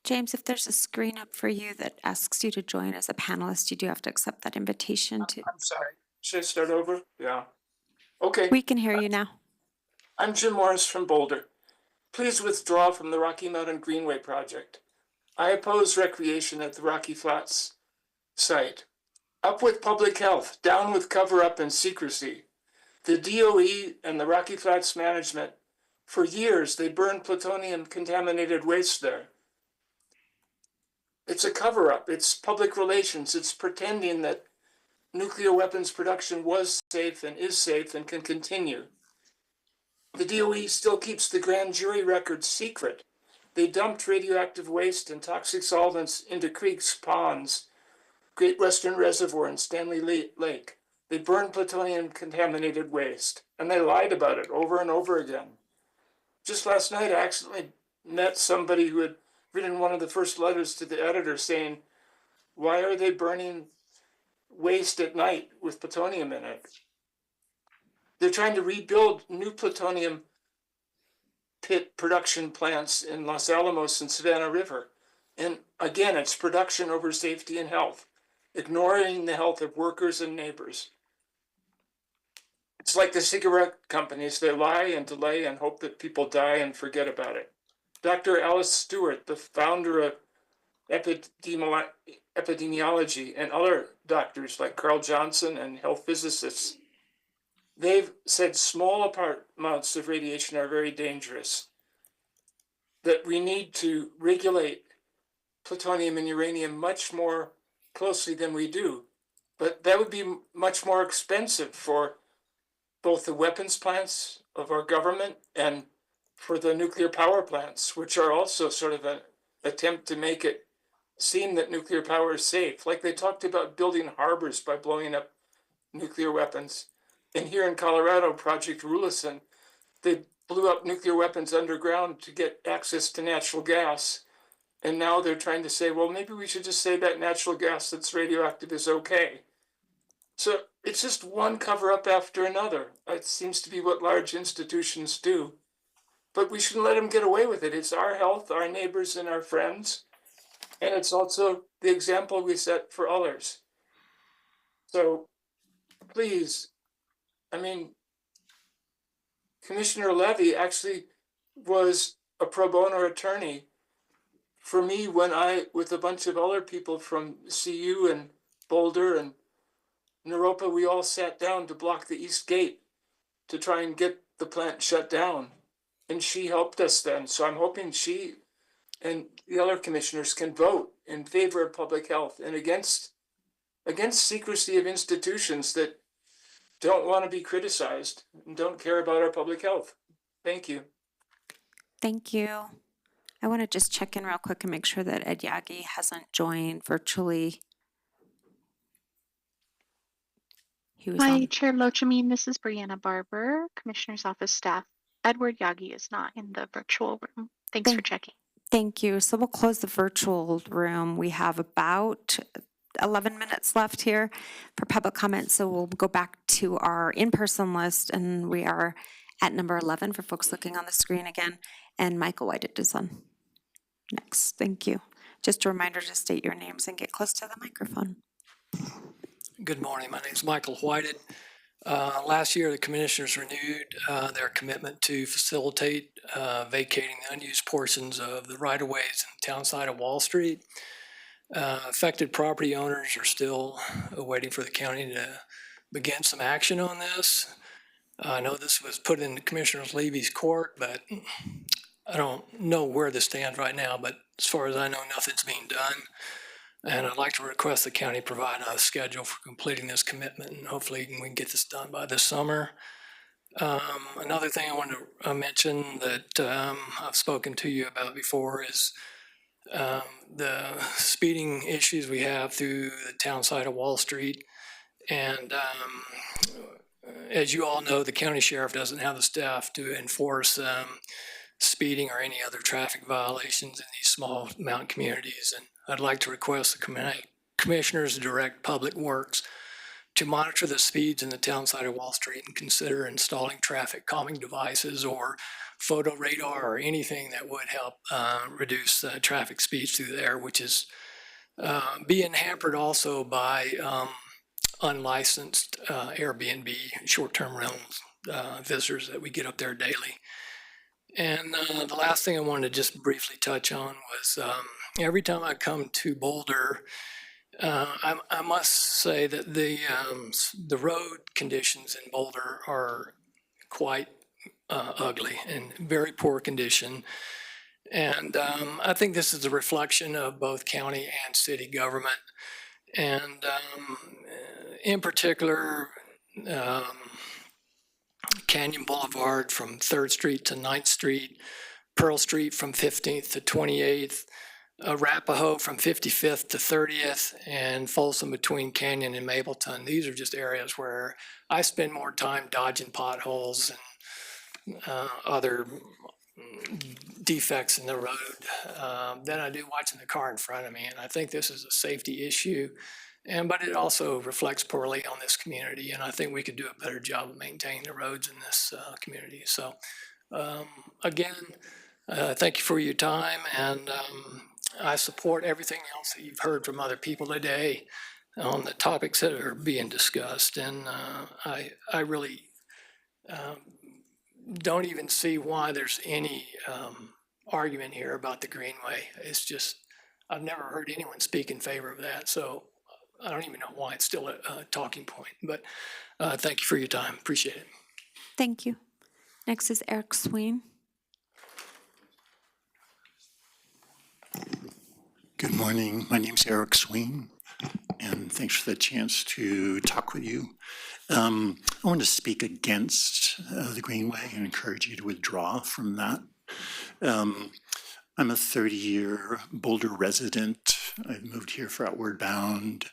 James, if there's a screen up for you that asks you to join as a panelist, you do have to accept that invitation to. I'm sorry. Should I start over? Yeah. Okay. We can hear you now. I'm Jim Morris from Boulder. Please withdraw from the Rocky Mountain Greenway project. I oppose recreation at the Rocky Flats site. Up with public health, down with cover-up and secrecy. The DOE and the Rocky Flats management, for years, they burned plutonium-contaminated waste there. It's a cover-up. It's public relations. It's pretending that nuclear weapons production was safe and is safe and can continue. The DOE still keeps the grand jury records secret. They dumped radioactive waste and toxic solvents into creeks, ponds, Great Western Reservoir, and Stanley Lake. They burned plutonium-contaminated waste, and they lied about it over and over again. Just last night, I accidentally met somebody who had written one of the first letters to the editor saying, why are they burning waste at night with plutonium in it? They're trying to rebuild new plutonium pit production plants in Los Alamos and Savannah River. And again, it's production over safety and health, ignoring the health of workers and neighbors. It's like the cigarette companies. They lie and delay and hope that people die and forget about it. Dr. Alice Stewart, the founder of epidemiology, and other doctors like Carl Johnson and health physicists, they've said small amounts of radiation are very dangerous, that we need to regulate plutonium and uranium much more closely than we do. But that would be much more expensive for both the weapons plants of our government and for the nuclear power plants, which are also sort of an attempt to make it seem that nuclear power is safe. Like they talked about building harbors by blowing up nuclear weapons. And here in Colorado, Project Rulison, they blew up nuclear weapons underground to get access to natural gas. And now they're trying to say, well, maybe we should just say that natural gas that's radioactive is okay. So it's just one cover-up after another. It seems to be what large institutions do. But we shouldn't let them get away with it. It's our health, our neighbors, and our friends. And it's also the example we set for others. So please, Commissioner Levy actually was a pro bono attorney for me when I, with a bunch of other people from CU and Boulder and Naropa, we all sat down to block the East Gate to try and get the plant shut down. and she helped us then. So I'm hoping she and the other commissioners can vote in favor of public health and against secrecy of institutions that don't want to be criticized and don't care about our public health. Thank you. Thank you. I want to just check in real quick and make sure that Ed Yagi hasn't joined virtually. He was Hi, on. Chair Lochamin. This is Brianna Barber, Commissioner's Office staff. Edward Yagi is not in the virtual room. Thanks for checking. Thank you. So we'll close the virtual room. We have about 11 minutes left here for public comment. So we'll go back to our in-person list, and we are at number 11 for folks looking on the screen again. And Michael Whited is on next. Thank you. Just a reminder to state your names and get close to the microphone. Good morning. My name is Michael Whited. Last year, the commissioners renewed their commitment to facilitate vacating the unused portions of the right-of-ways in the town side of Wall Street. Affected property owners are still waiting for the county to begin some action on this. I know this was put in Commissioner Levy's court, but I don't know where this stands right now. But as far as I know, nothing's being done. And I'd like to request the county provide a schedule for completing this commitment, and hopefully we can get this done by this summer. Another thing I wanted to mention that I've spoken to you about before is the speeding issues we have through the town side of Wall Street. And as you all know, the county sheriff doesn't have the staff to enforce speeding or any other traffic violations in these small mountain communities. And I'd like to request the commissioners direct Public Works to monitor the speeds in the town side of Wall Street and consider installing traffic calming devices or photo radar or anything that would help reduce traffic speeds through there, which is being hampered also by unlicensed Airbnb short-term rentals visitors that we get up there daily. And the last thing I wanted to just briefly touch on was every time I come to Boulder, I must say that the road conditions in Boulder are quite ugly and very poor condition. And I think this is a reflection of both county and city government. And in particular, Canyon Boulevard from 3rd Street to 9th Street, Pearl Street from 15th to 28th, Arapahoe from 55th to 30th, and Folsom between Canyon and Mapleton. These are just areas where I spend more time dodging potholes and other defects in the road than I do watching the car in front of me. And I think this is a safety issue. But it also reflects poorly on this community, and I think we could do a better job of maintaining the roads in this community. So, again, thank you for your time, and I support everything else that you've heard from other people today on the topics that are being discussed. And I really don't even see why there's any argument here about the Greenway. It's just, I've never heard anyone speak in favor of that. So I don't even know why it's still a talking point, but thank you for your time. Appreciate it. Thank you. Next is Eric Sween. Good morning. My name's Eric Sween, and thanks for the chance to talk with you. I want to speak against the Greenway and encourage you to withdraw from that. I'm a 30-year Boulder resident. I've moved here for Outward Bound.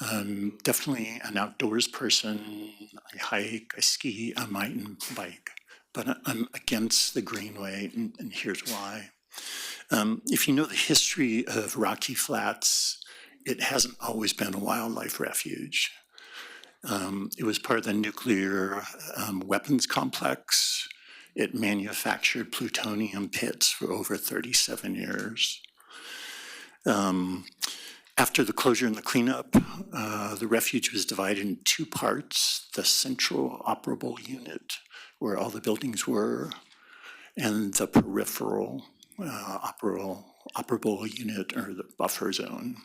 I'm definitely an outdoors person. I hike, I ski, I mountain bike, but I'm against the Greenway, and here's why. If you know the history of Rocky Flats, it hasn't always been a wildlife refuge. It was part of the nuclear weapons complex. It manufactured plutonium pits for over 37 years. After the closure and the cleanup, the refuge was divided in two parts: the central operable unit, where all the buildings were, and the peripheral operable unit, or the buffer zone.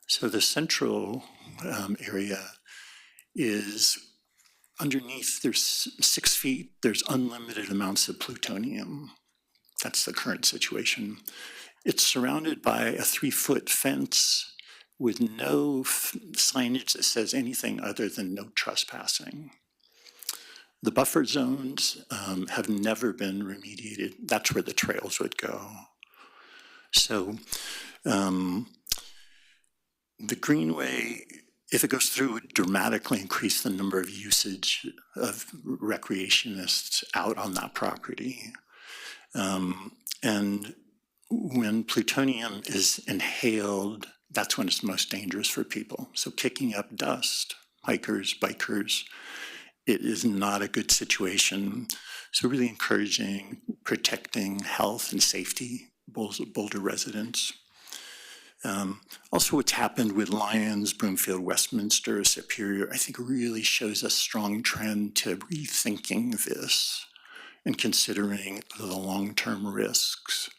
So the central area is underneath, there's 6 feet, there's unlimited amounts of plutonium. That's the current situation. It's surrounded by a 3-foot fence with no signage that says anything other than no trespassing. The buffer zones have never been remediated. That's where the trails would go. So the greenway, if it goes through, would dramatically increase the number of usage of recreationists out on that property. And when plutonium is inhaled, that's when it's most dangerous for people. So kicking up dust, hikers, bikers, it is not a good situation. So really encouraging, protecting health and safety, Boulder residents. Also what's happened with Lyons, Broomfield, Westminster, Superior, I think really shows a strong trend to rethinking this and considering the long-term risks.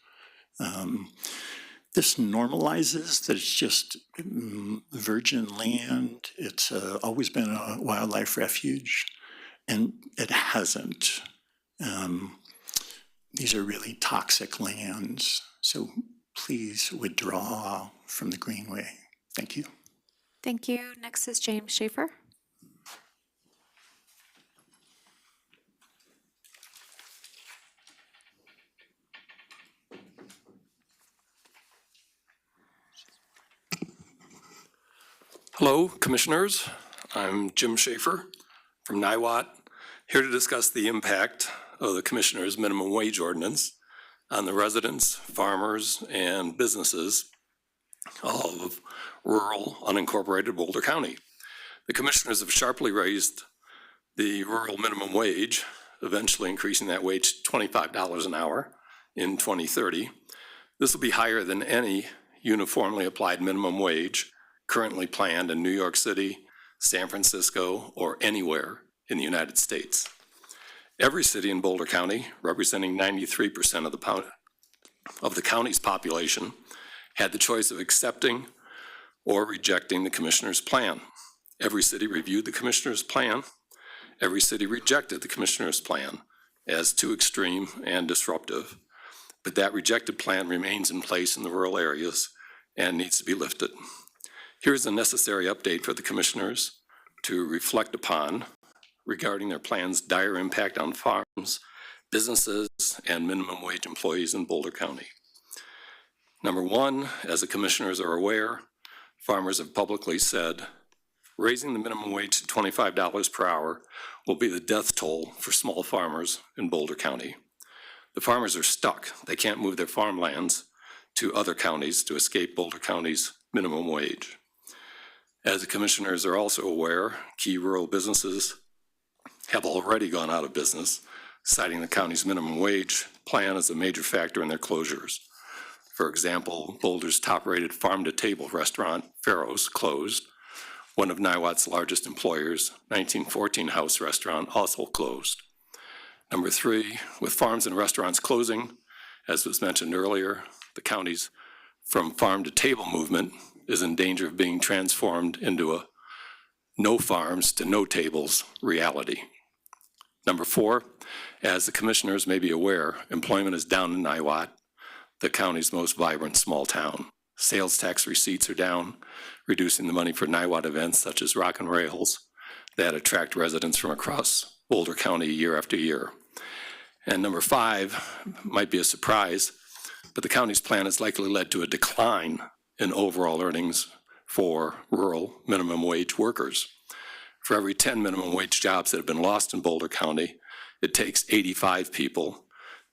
This normalizes that it's just virgin land. It's always been a wildlife refuge, and it hasn't. These are really toxic lands, so please withdraw from the Greenway. Thank you. Thank you. Next is James Schaefer. Hello, Commissioners. I'm Jim Schaefer from Niwot, here to discuss the impact of the Commissioner's minimum wage ordinance on the residents, farmers, and businesses of rural, unincorporated Boulder County. The Commissioners have sharply raised the rural minimum wage, eventually increasing that wage to $25 an hour in 2030. This will be higher than any uniformly applied minimum wage currently planned in New York City, San Francisco, or anywhere in the United States. Every city in Boulder County, representing 93% of the county's population, had the choice of accepting or rejecting the Commissioner's plan. Every city reviewed the Commissioner's plan. Every city rejected the Commissioner's plan as too extreme and disruptive. But that rejected plan remains in place in the rural areas and needs to be lifted. Here's a necessary update for the Commissioners to reflect upon regarding their plan's dire impact on farms, businesses, and minimum wage employees in Boulder County. Number one, as the Commissioners are aware, farmers have publicly said raising the minimum wage to $25 per hour will be the death toll for small farmers in Boulder County. The farmers are stuck. They can't move their farmlands to other counties to escape Boulder County's minimum wage. As the Commissioners are also aware, key rural businesses have already gone out of business, citing the county's minimum wage plan as a major factor in their closures. For example, Boulder's top-rated farm-to-table restaurant, Pharaoh's, closed. One of Niwot's largest employers, 1914 House Restaurant, also closed. Number three, with farms and restaurants closing, as was mentioned earlier, the county's from farm to table movement is in danger of being transformed into a no farms to no tables reality. Number four, as the Commissioners may be aware, employment is down in Niwot, the county's most vibrant small town. Sales tax receipts are down, reducing the money for Niwot events such as Rock and Rails that attract residents from across Boulder County year after year. And number five might be a surprise, but the county's plan has likely led to a decline in overall earnings for rural minimum wage workers. For every 10 minimum wage jobs that have been lost in Boulder County, it takes 85 people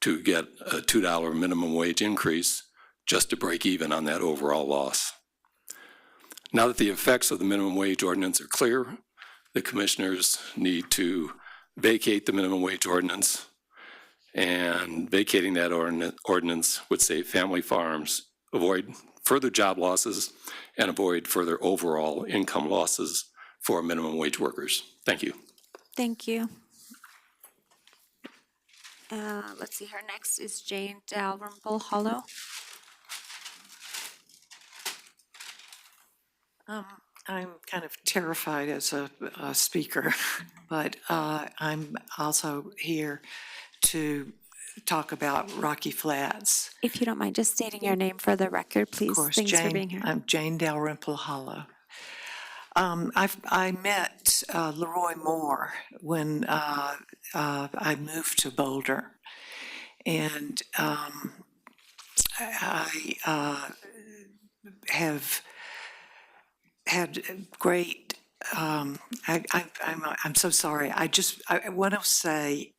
to get a $2 minimum wage increase just to break even on that overall loss. Now that the effects of the minimum wage ordinance are clear, the Commissioners need to vacate the minimum wage ordinance, and vacating that ordinance would save family farms, avoid further job losses, and avoid further overall income losses for minimum wage workers. Thank you. Thank you. Let's see, her next is Jane Dalrymple Hollow. I'm kind of terrified as a speaker, but I'm also here to talk about Rocky Flats. If you don't mind just stating your name for the record, please. Of course, Thanks for Jane. being here. I'm Jane Dalrymple Hollow. I met Leroy Moore when I moved to Boulder, and I have had great. I'm so sorry. I want to say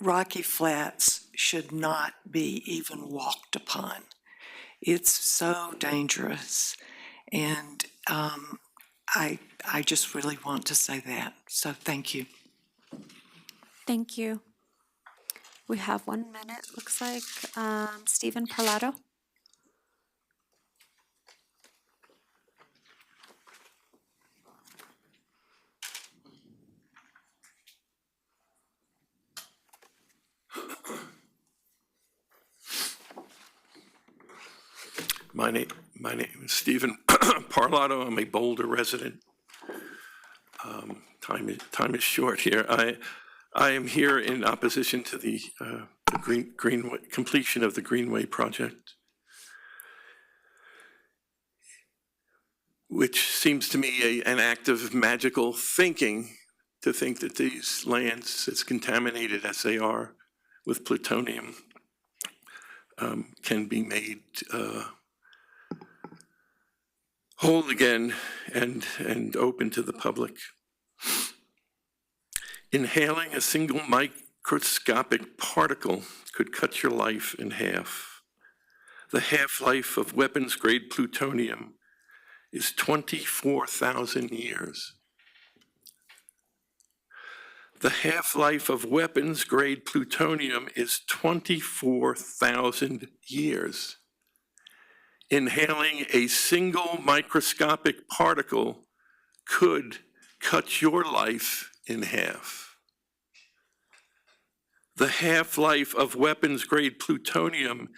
Rocky Flats should not be even walked upon. It's so dangerous, and I just really want to say that. So thank you. Thank you. We have 1 minute, looks like. Stephen Parlato. My name is Stephen Parlato. I'm a Boulder resident. Time is short here. I am here in opposition to the Greenway completion of the Greenway project, which seems to me an act of magical thinking to think that these lands, as contaminated as they are with plutonium, can be made whole again and open to the public. Inhaling a single microscopic particle could cut your life in half. The half-life of weapons-grade plutonium is 24,000 years. The half-life of weapons-grade plutonium is 24,000 years. Inhaling a single microscopic particle could cut your life in half. The half-life of weapons-grade plutonium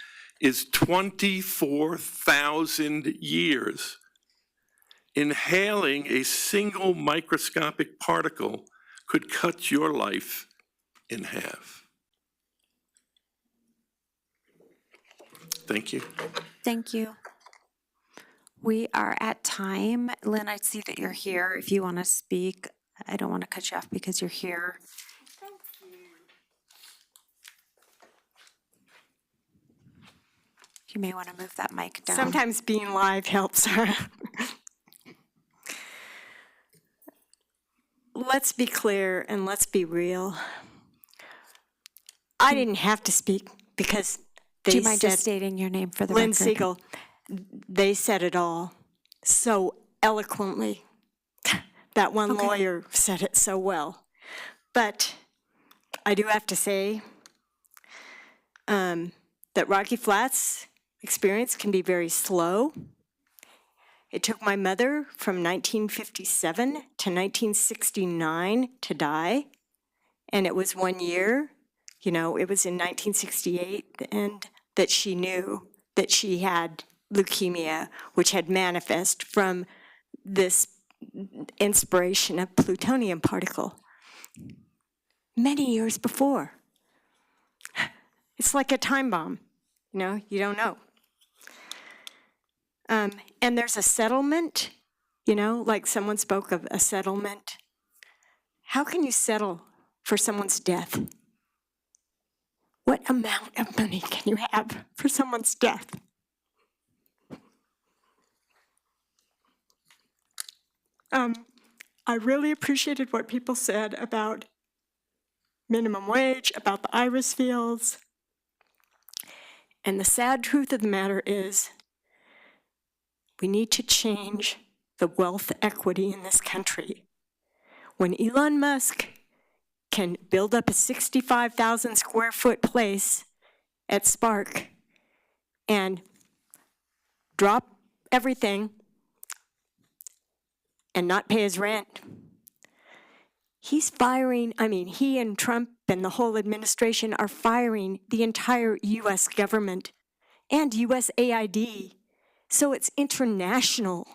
is 24,000 years. Inhaling a single microscopic particle could cut your life in half. Thank you. Thank you. We are at time. Lynn, I see that you're here. If you want to speak, I don't want to cut you off because you're here. You may want to move that mic down. Sometimes being live helps. Let's be clear and let's be real. I didn't have to speak because they Do you mind said, just stating your name for the Lynn record? Siegel, they said it all so eloquently. That one lawyer said it so well. But I do have to say that Rocky Flats experience can be very slow. It took my mother from 1957 to 1969 to die, and it was 1 year. You know, it was in 1968 and that she knew that she had leukemia, which had manifest from this inspiration of plutonium particle many years before. It's like a time bomb, you know, you don't know. And there's a settlement, you know, like someone spoke of a settlement. How can you settle for someone's death? What amount of money can you have for someone's death? I really appreciated what people said about minimum wage, about the iris fields. And the sad truth of the matter is we need to change the wealth equity in this country. When Elon Musk can build up a 65,000 square foot place at Spark and drop everything and not pay his rent, he's firing, he and Trump and the whole administration are firing the entire U.S. government and USAID. So it's international.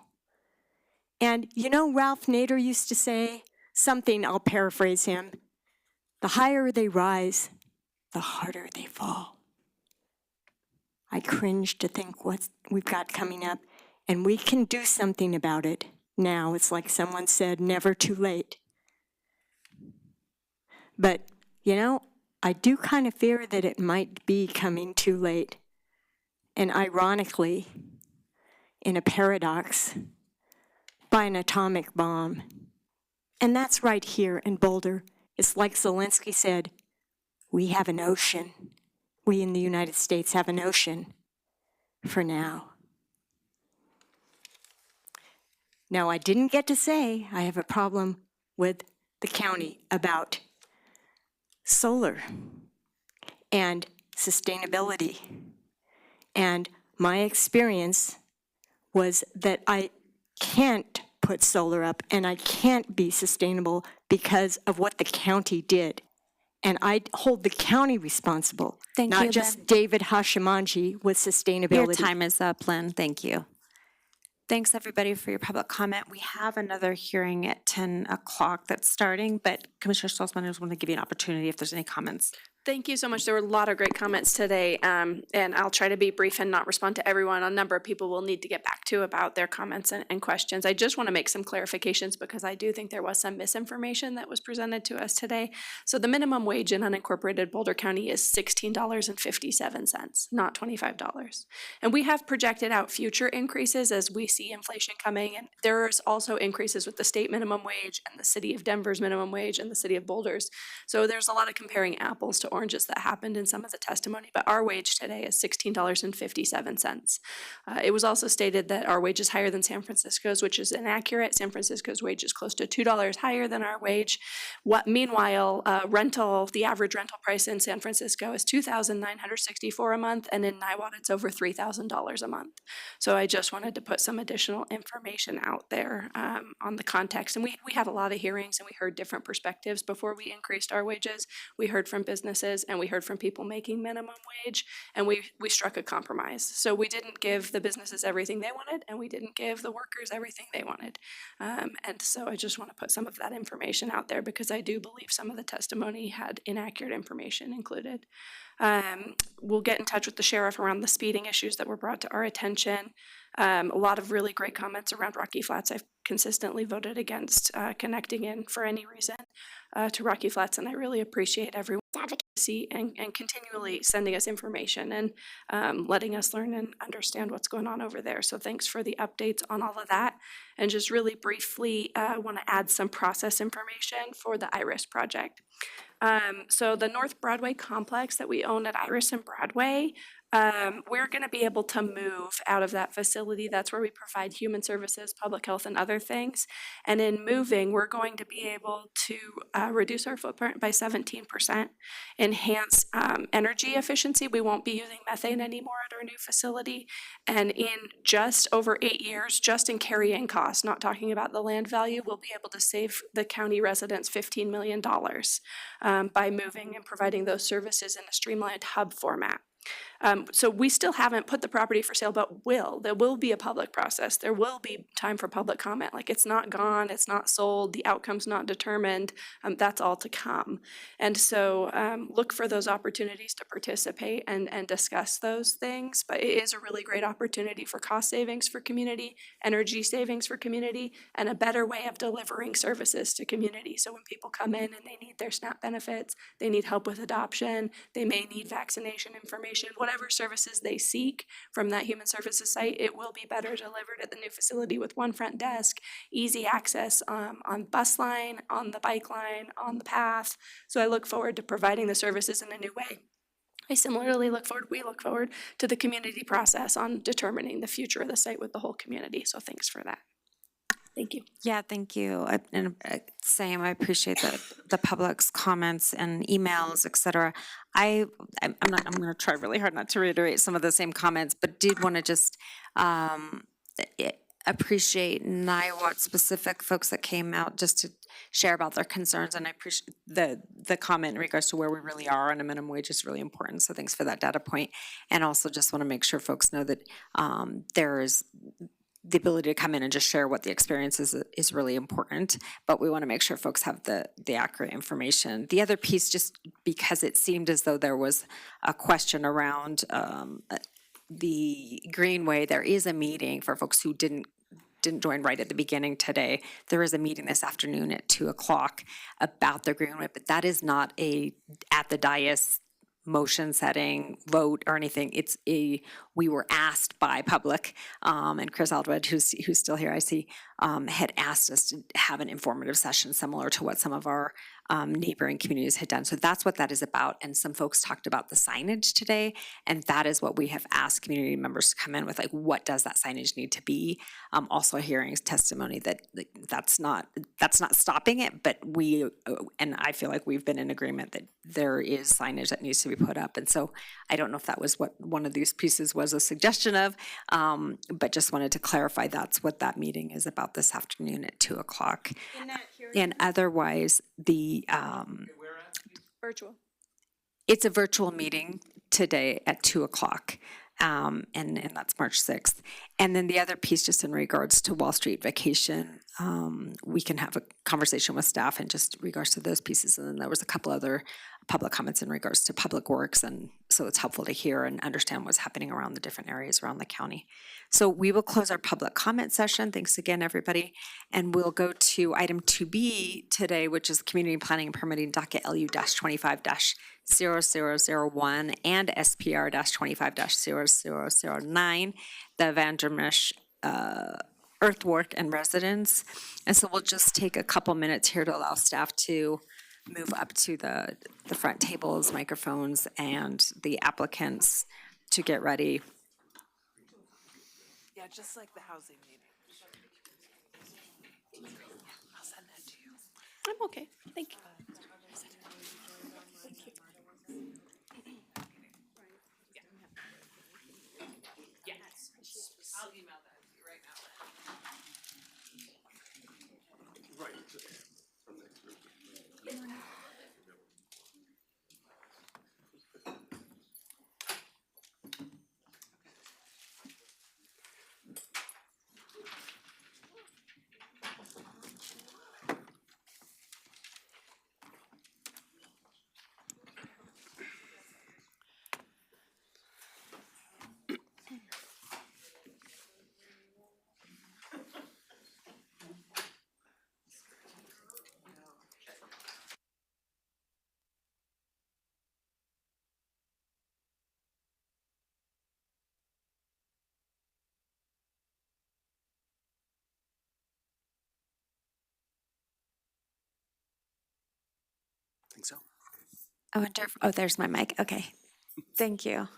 And you know, Ralph Nader used to say something, I'll paraphrase him, the higher they rise, the harder they fall. I cringe to think what we've got coming up, and we can do something about it now. It's like someone said, never too late. But, you know, I do kind of fear that it might be coming too late. And ironically, in a paradox, by an atomic bomb. And that's right here in Boulder. It's like Zelensky said, we have an ocean. We in the United States have an ocean for now. Now, I didn't get to say I have a problem with the county about solar and sustainability. And my experience was that I can't put solar up and I can't be sustainable because of what the county did. And I hold the county responsible, not just David Hashimanji with sustainability. Your time is up, Lynn. Thank you. Thanks, everybody, for your public comment. We have another hearing at 10 o'clock that's starting, but Commissioner Stolzmann, I just want to give you an opportunity if there's any comments. Thank you so much. There were a lot of great comments today, and I'll try to be brief and not respond to everyone. A number of people will need to get back to about their comments and questions. I just want to make some clarifications because I do think there was some misinformation that was presented to us today. So the minimum wage in unincorporated Boulder County is $16.57, not $25. And we have projected out future increases as we see inflation coming. And there's also increases with the state minimum wage and the city of Denver's minimum wage and the city of Boulder's. So there's a lot of comparing apples to oranges that happened in some of the testimony, but our wage today is $16.57. It was also stated that our wage is higher than San Francisco's, which is inaccurate. San Francisco's wage is close to $2 higher than our wage. Meanwhile, the average rental price in San Francisco is $2,964 a month, and in Niwot it's over $3,000 a month. So I just wanted to put some additional information out there on the context. And we had a lot of hearings and we heard different perspectives before we increased our wages. We heard from businesses and we heard from people making minimum wage, and we struck a compromise. So we didn't give the businesses everything they wanted, and we didn't give the workers everything they wanted. And so I just want to put some of that information out there because I do believe some of the testimony had inaccurate information included. We'll get in touch with the sheriff around the speeding issues that were brought to our attention. A lot of really great comments around Rocky Flats. I've consistently voted against connecting in for any reason to Rocky Flats, and I really appreciate everyone's advocacy and continually sending us information and letting us learn and understand what's going on over there. So thanks for the updates on all of that. And just really briefly, want to add some process information for the IRIS project. So the North Broadway complex that we own at Iris and Broadway, we're going to be able to move out of that facility. That's where we provide human services, public health, and other things. And in moving, we're going to be able to reduce our footprint by 17%, enhance energy efficiency. We won't be using methane anymore at our new facility. And in just over 8 years, just in carrying costs, not talking about the land value, we'll be able to save the county residents $15 million by moving and providing those services in a streamlined hub format. So we still haven't put the property for sale, but there will be a public process. There will be time for public comment. Like, it's not gone, it's not sold, the outcome's not determined. That's all to come. And so look for those opportunities to participate and discuss those things. But it is a really great opportunity for cost savings for community, energy savings for community, and a better way of delivering services to community. So when people come in and they need their SNAP benefits, they need help with adoption, they may need vaccination information, whatever services they seek from that human services site, it will be better delivered at the new facility with one front desk, easy access on bus line, on the bike line, on the path. So I look forward to providing the services in a new way. We look forward to the community process on determining the future of the site with the whole community. So thanks for that. Thank you. Yeah, thank you. Same, I appreciate the public's comments and emails, et cetera. I'm going to try really hard not to reiterate some of the same comments, but did want to just appreciate Niwot specific folks that came out just to share about their concerns, and I appreciate the comment in regards to where we really are on a minimum wage is really important. So thanks for that data point. And also just want to make sure folks know that the ability to come in and just share what the experience is really important, but we want to make sure folks have the accurate information. The other piece, just because it seemed as though there was a question around the Greenway, there is a meeting for folks who didn't join right at the beginning today. There is a meeting this afternoon at 2:00 about the Greenway, but that is not a at the dais motion setting vote or anything. It's we were asked by public, and Chris Aldred, who's still here, I see, had asked us to have an informative session similar to what some of our neighboring communities had done. So that's what that is about. And some folks talked about the signage today, and that is what we have asked community members to come in with, like, what does that signage need to be? Also hearing testimony that that's not stopping it, but we, and I feel like we've been in agreement that there is signage that needs to be put up. And so I don't know if that was what one of these pieces was a suggestion of, but just wanted to clarify that's what that meeting is about this afternoon at 2:00. And otherwise, the Virtual. it's a virtual meeting today at 2:00. And that's March 6th. And then the other piece, just in regards to Wall Street vacation, we can have a conversation with staff in just regards to those pieces. And then there was a couple other public comments in regards to public works. And so it's helpful to hear and understand what's happening around the different areas around the county. So we will close our public comment session. Thanks again, everybody. And we'll go to item 2B today, which is Community Planning and Permitting Docket LU-25-0001 and SPR-25-0009, the Vandermesh earthwork and residence. And so we'll just take a couple minutes here to allow staff to move up to the front tables, microphones, and the applicants to get ready. Yeah, just like the housing meeting. I'll send that to you. I'm okay. Thank you. I'll email that to you right now. I think so. I wonder if, oh, there's my mic. Okay. Thank you.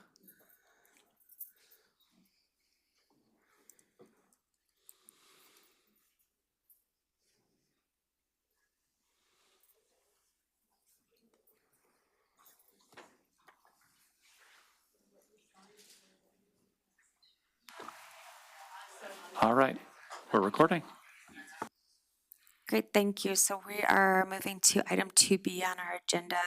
All right, we're recording. Great, thank you. So we are moving to item 2B on our agenda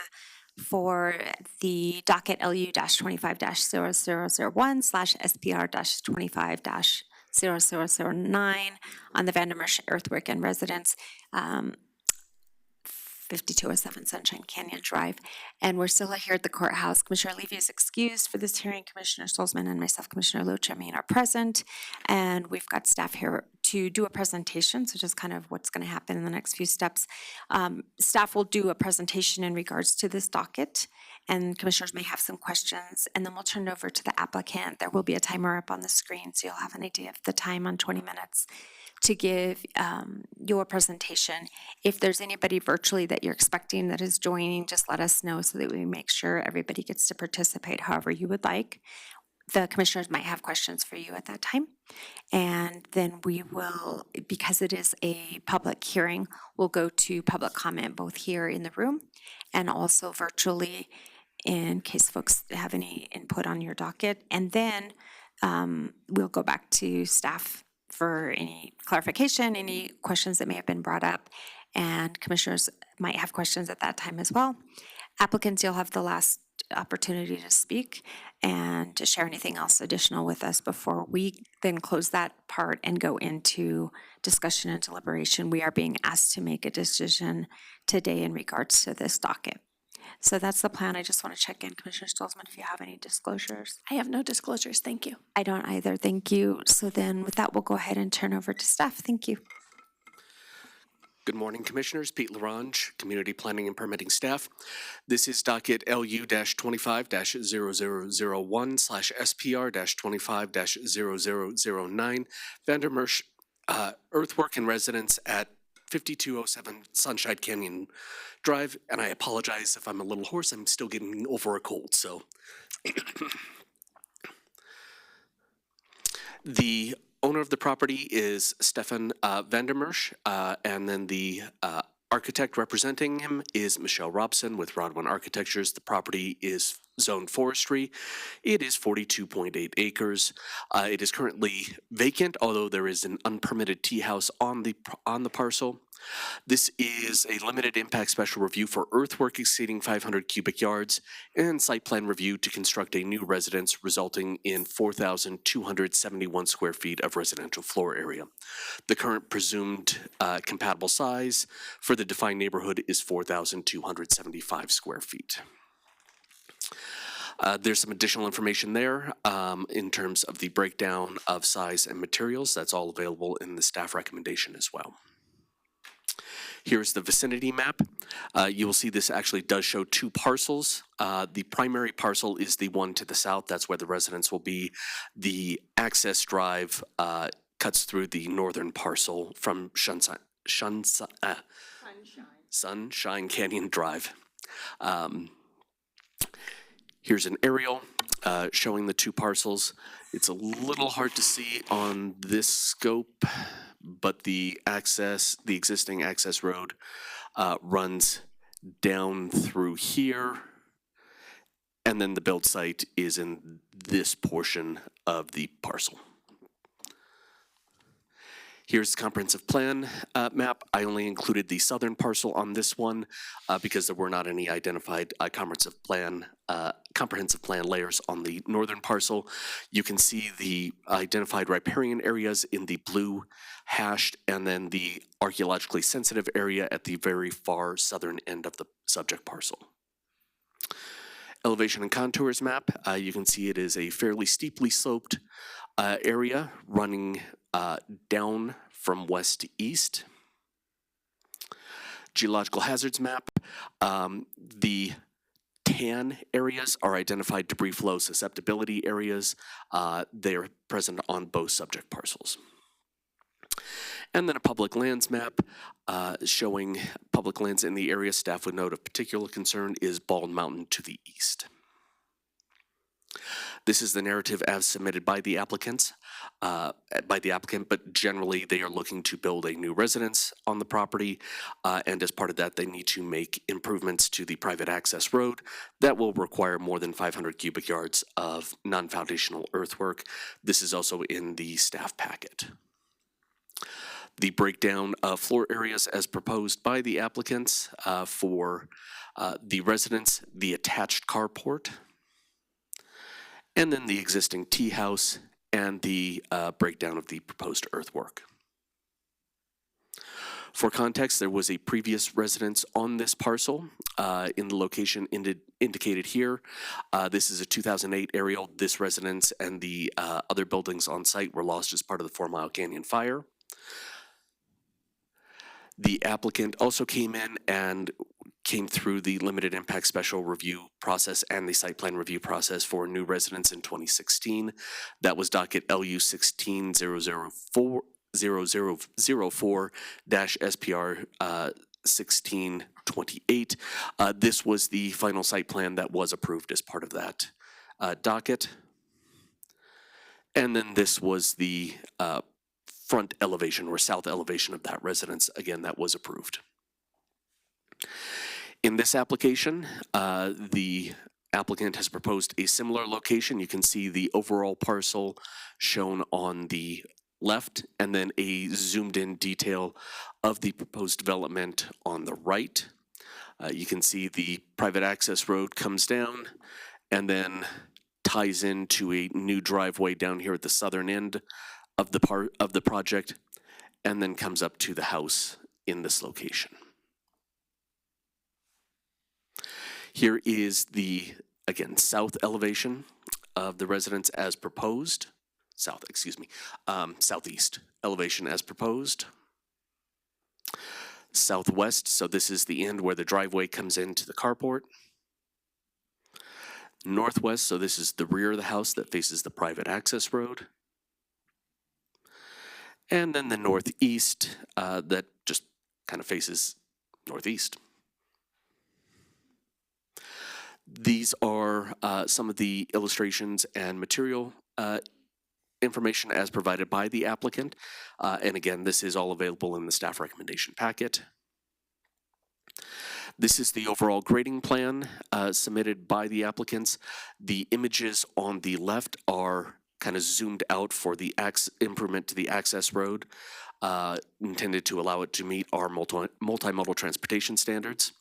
for the docket LU-25-0001/SPR-25-0009 on the Vandermesh earthwork and residence, 5207 Sunshine Canyon Drive. And we're still here at the courthouse. Commissioner Levy is excused for this hearing. Commissioner Stolzman and myself, Commissioner Lochamin, are present. And we've got staff here to do a presentation, so just kind of what's going to happen in the next few steps. Staff will do a presentation in regards to this docket, and commissioners may have some questions, and then we'll turn it over to the applicant. There will be a timer up on the screen, so you'll have an idea of the time on 20 minutes to give your presentation. If there's anybody virtually that you're expecting that is joining, just let us know so that we make sure everybody gets to participate however you would like. The commissioners might have questions for you at that time. And then we will, because it is a public hearing, we'll go to public comment both here in the room and also virtually in case folks have any input on your docket. And then we'll go back to staff for any clarification, any questions that may have been brought up. And commissioners might have questions at that time as well. Applicants, you'll have the last opportunity to speak. and to share anything else additional with us before we then close that part and go into discussion and deliberation. We are being asked to make a decision today in regards to this docket. So that's the plan. I just want to check in, Commissioner Stolzman, if you have any disclosures. I have no disclosures. Thank you. I don't either. Thank you. So then with that, we'll go ahead and turn over to staff. Thank you. Good morning, Commissioners. Pete Larange, Community Planning and Permitting Staff. This is docket LU-25-0001/SPR-25-0009, Vandermeersch Earthwork and Residence at 5207 Sunshine Canyon Drive. And I apologize if I'm a little hoarse. I'm still getting over a cold, so. The owner of the property is Stefan Vandermeersch, and then the architect representing him is Michelle Robson with Rodwin Architectures. The property is zoned forestry. It is 42.8 acres. It is currently vacant, although there is an unpermitted tea house on the parcel. This is a limited impact special review for earthwork exceeding 500 cubic yards and site plan review to construct a new residence resulting in 4,271 square feet of residential floor area. The current presumed compatible size for the defined neighborhood is 4,275 square feet. There's some additional information there in terms of the breakdown of size and materials. That's all available in the staff recommendation as well. Here's the vicinity map. You will see this actually does show two parcels. The primary parcel is the one to the south. That's where the residence will be. The access drive cuts through the northern parcel from Sunshine Canyon Drive. Here's an aerial showing the two parcels. It's a little hard to see on this scope, but the existing access road runs down through here, and then the build site is in this portion of the parcel. Here's the comprehensive plan map. I only included the southern parcel on this one because there were not any identified comprehensive plan layers on the northern parcel. You can see the identified riparian areas in the blue hashed, and then the archaeologically sensitive area at the very far southern end of the subject parcel. Elevation and contours map. You can see it is a fairly steeply sloped area running down from west to east. Geological hazards map. The tan areas are identified debris flow susceptibility areas. They are present on both subject parcels. And then a public lands map showing public lands in the area. Staff would note of particular concern is Bald Mountain to the east. This is the narrative as submitted by the applicant, but generally they are looking to build a new residence on the property, and as part of that, they need to make improvements to the private access road that will require more than 500 cubic yards of non-foundational earthwork. This is also in the staff packet. The breakdown of floor areas as proposed by the applicants for the residence, the attached carport, and then the existing tea house and the breakdown of the proposed earthwork. For context, there was a previous residence on this parcel in the location indicated here. This is a 2008 aerial. This residence and the other buildings on site were lost as part of the 4 Mile Canyon fire. The applicant also came in and came through the limited impact special review process and the site plan review process for new residents in 2016. That was docket LU 16-0004-SPR 1628. This was the final site plan that was approved as part of that docket. And then this was the front elevation or south elevation of that residence. Again, that was approved. In this application, the applicant has proposed a similar location. You can see the overall parcel shown on the left, and then a zoomed in detail of the proposed development on the right. You can see the private access road comes down and then ties into a new driveway down here at the southern end of the project, and then comes up to the house in this location. Here is the, again, south elevation of the residence as proposed. Southeast elevation as proposed. Southwest, so this is the end where the driveway comes into the carport. Northwest, so this is the rear of the house that faces the private access road. And then the northeast that just kind of faces northeast. These are some of the illustrations and material information as provided by the applicant. And again, this is all available in the staff recommendation packet. This is the overall grading plan submitted by the applicants. The images on the left are kind of zoomed out for the improvement to the access road, intended to allow it to meet our multimodal transportation standards.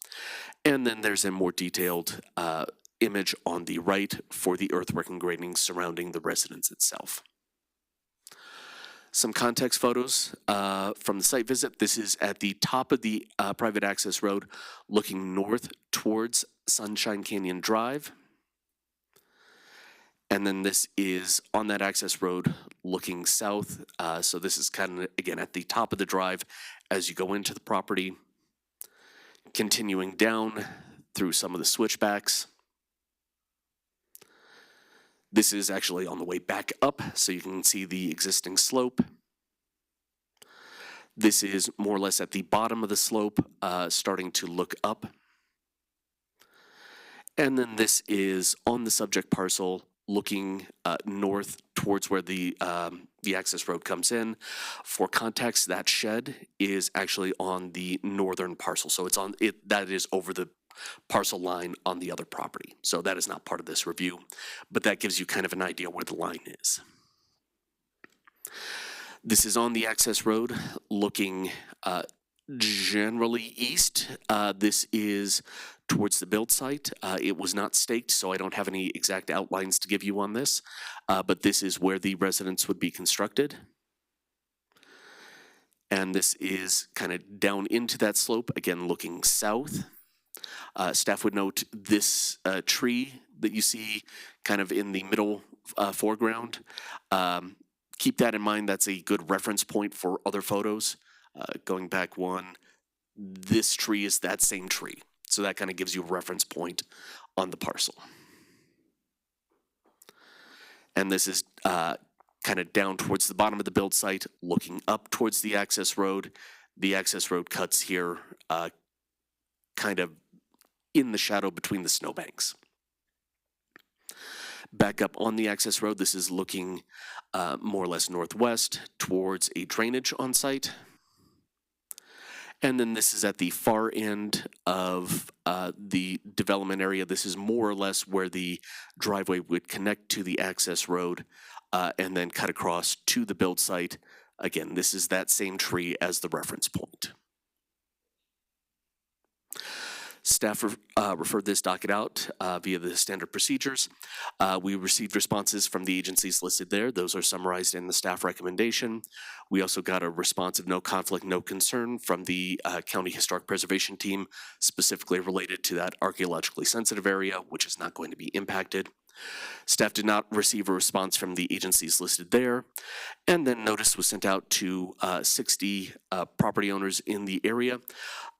And then there's a more detailed image on the right for the earthwork and grading surrounding the residence itself. Some context photos from the site visit. This is at the top of the private access road looking north towards Sunshine Canyon Drive. And then this is on that access road looking south. So this is kind of, again, at the top of the drive as you go into the property, continuing down through some of the switchbacks. This is actually on the way back up, so you can see the existing slope. This is more or less at the bottom of the slope, starting to look up. And then this is on the subject parcel, looking north towards where the access road comes in. For context, that shed is actually on the northern parcel, so it's on it. That is over the parcel line on the other property. So that is not part of this review, but that gives you kind of an idea where the line is. This is on the access road looking generally east. This is towards the build site. It was not staked, so I don't have any exact outlines to give you on this, but this is where the residence would be constructed. And this is kind of down into that slope, again looking south. Staff would note this tree that you see kind of in the middle foreground. Keep that in mind. That's a good reference point for other photos. Going back one, this tree is that same tree. So that kind of gives you a reference point on the parcel. And this is kind of down towards the bottom of the build site, looking up towards the access road. The access road cuts here kind of in the shadow between the snowbanks. Back up on the access road, this is looking more or less northwest towards a drainage on site. And then this is at the far end of the development area. This is more or less where the driveway would connect to the access road and then cut across to the build site. Again, this is that same tree as the reference point. Staff referred this docket out via the standard procedures. We received responses from the agencies listed there. Those are summarized in the staff recommendation. We also got a response of no conflict, no concern from the County Historic Preservation Team, specifically related to that archaeologically sensitive area, which is not going to be impacted. Staff did not receive a response from the agencies listed there. And then notice was sent out to 60 property owners in the area.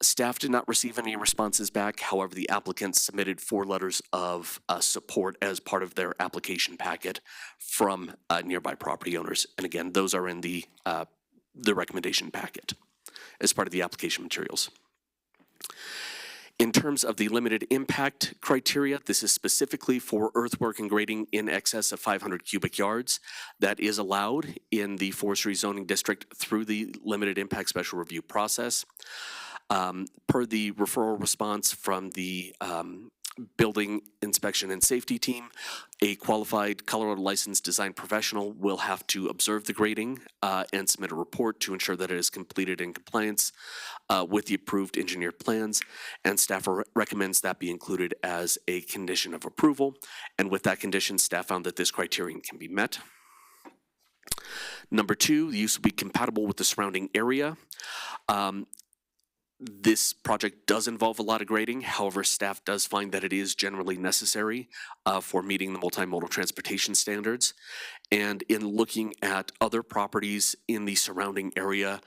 Staff did not receive any responses back. However, the applicants submitted 4 letters of support as part of their application packet from nearby property owners. And again, those are in the recommendation packet as part of the application materials. In terms of the limited impact criteria, this is specifically for earthwork and grading in excess of 500 cubic yards. That is allowed in the forestry zoning district through the limited impact special review process. Per the referral response from the building inspection and safety team. A qualified Colorado licensed design professional will have to observe the grading and submit a report to ensure that it is completed in compliance with the approved engineered plans, and staff recommends that be included as a condition of approval. And with that condition, staff found that this criterion can be met. Number two, the use will be compatible with the surrounding area. This project does involve a lot of grading. However, staff does find that it is generally necessary for meeting the multimodal transportation standards. And in looking at other properties in the surrounding area,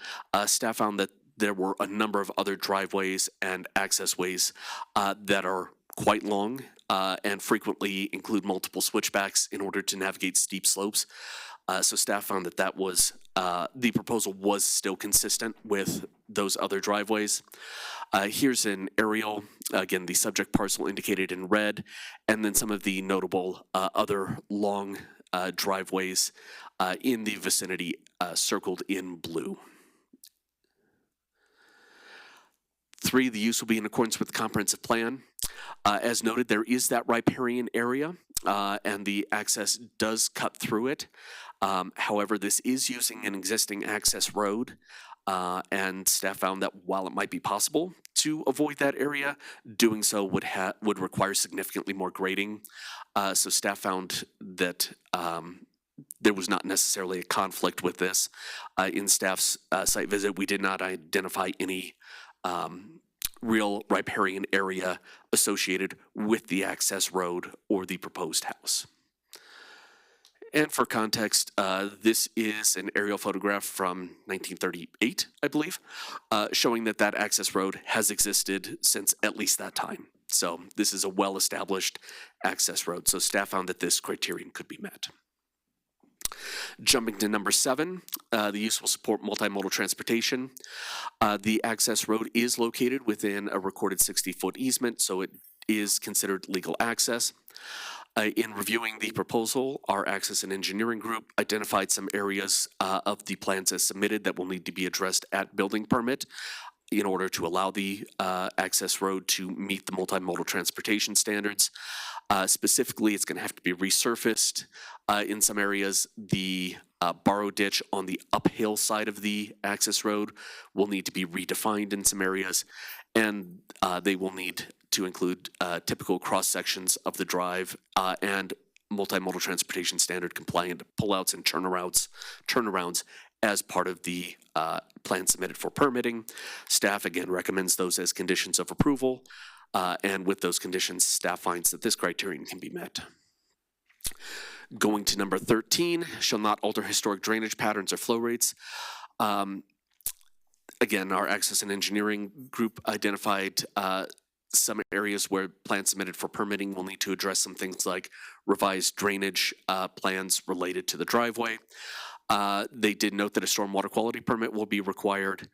staff found that there were a number of other driveways and access ways that are quite long and frequently include multiple switchbacks in order to navigate steep slopes. So staff found that that was, the proposal was still consistent with those other driveways. Here's an aerial, again, the subject parcel indicated in red, and then some of the notable other long driveways in the vicinity circled in blue. 3, the use will be in accordance with the comprehensive plan. As noted, there is that riparian area, and the access does cut through it. However, this is using an existing access road, and staff found that while it might be possible to avoid that area, doing so would require significantly more grading. So staff found that there was not necessarily a conflict with this. In staff's site visit, we did not identify any real riparian area associated with the access road or the proposed house. And for context, this is an aerial photograph from 1938, I believe, showing that that access road has existed since at least that time. So this is a well-established access road. So staff found that this criterion could be met. Jumping to number 7, the use will support multimodal transportation. The access road is located within a recorded 60-foot easement, so it is considered legal access. In reviewing the proposal, our access and engineering group identified some areas of the plans as submitted that will need to be addressed at building permit in order to allow the access road to meet the multimodal transportation standards. Specifically, it's going to have to be resurfaced. In some areas, the borrow ditch on the uphill side of the access road will need to be redefined in some areas, and they will need to include typical cross sections of the drive and multimodal transportation standard compliant pullouts and turnarounds as part of the plan submitted for permitting. Staff again recommends those as conditions of approval, and with those conditions, staff finds that this criterion can be met. Going to number 13, shall not alter historic drainage patterns or flow rates. Again, our access and engineering group identified some areas where plans submitted for permitting will need to address some things like revised drainage plans related to the driveway. They did note that a stormwater quality permit will be required.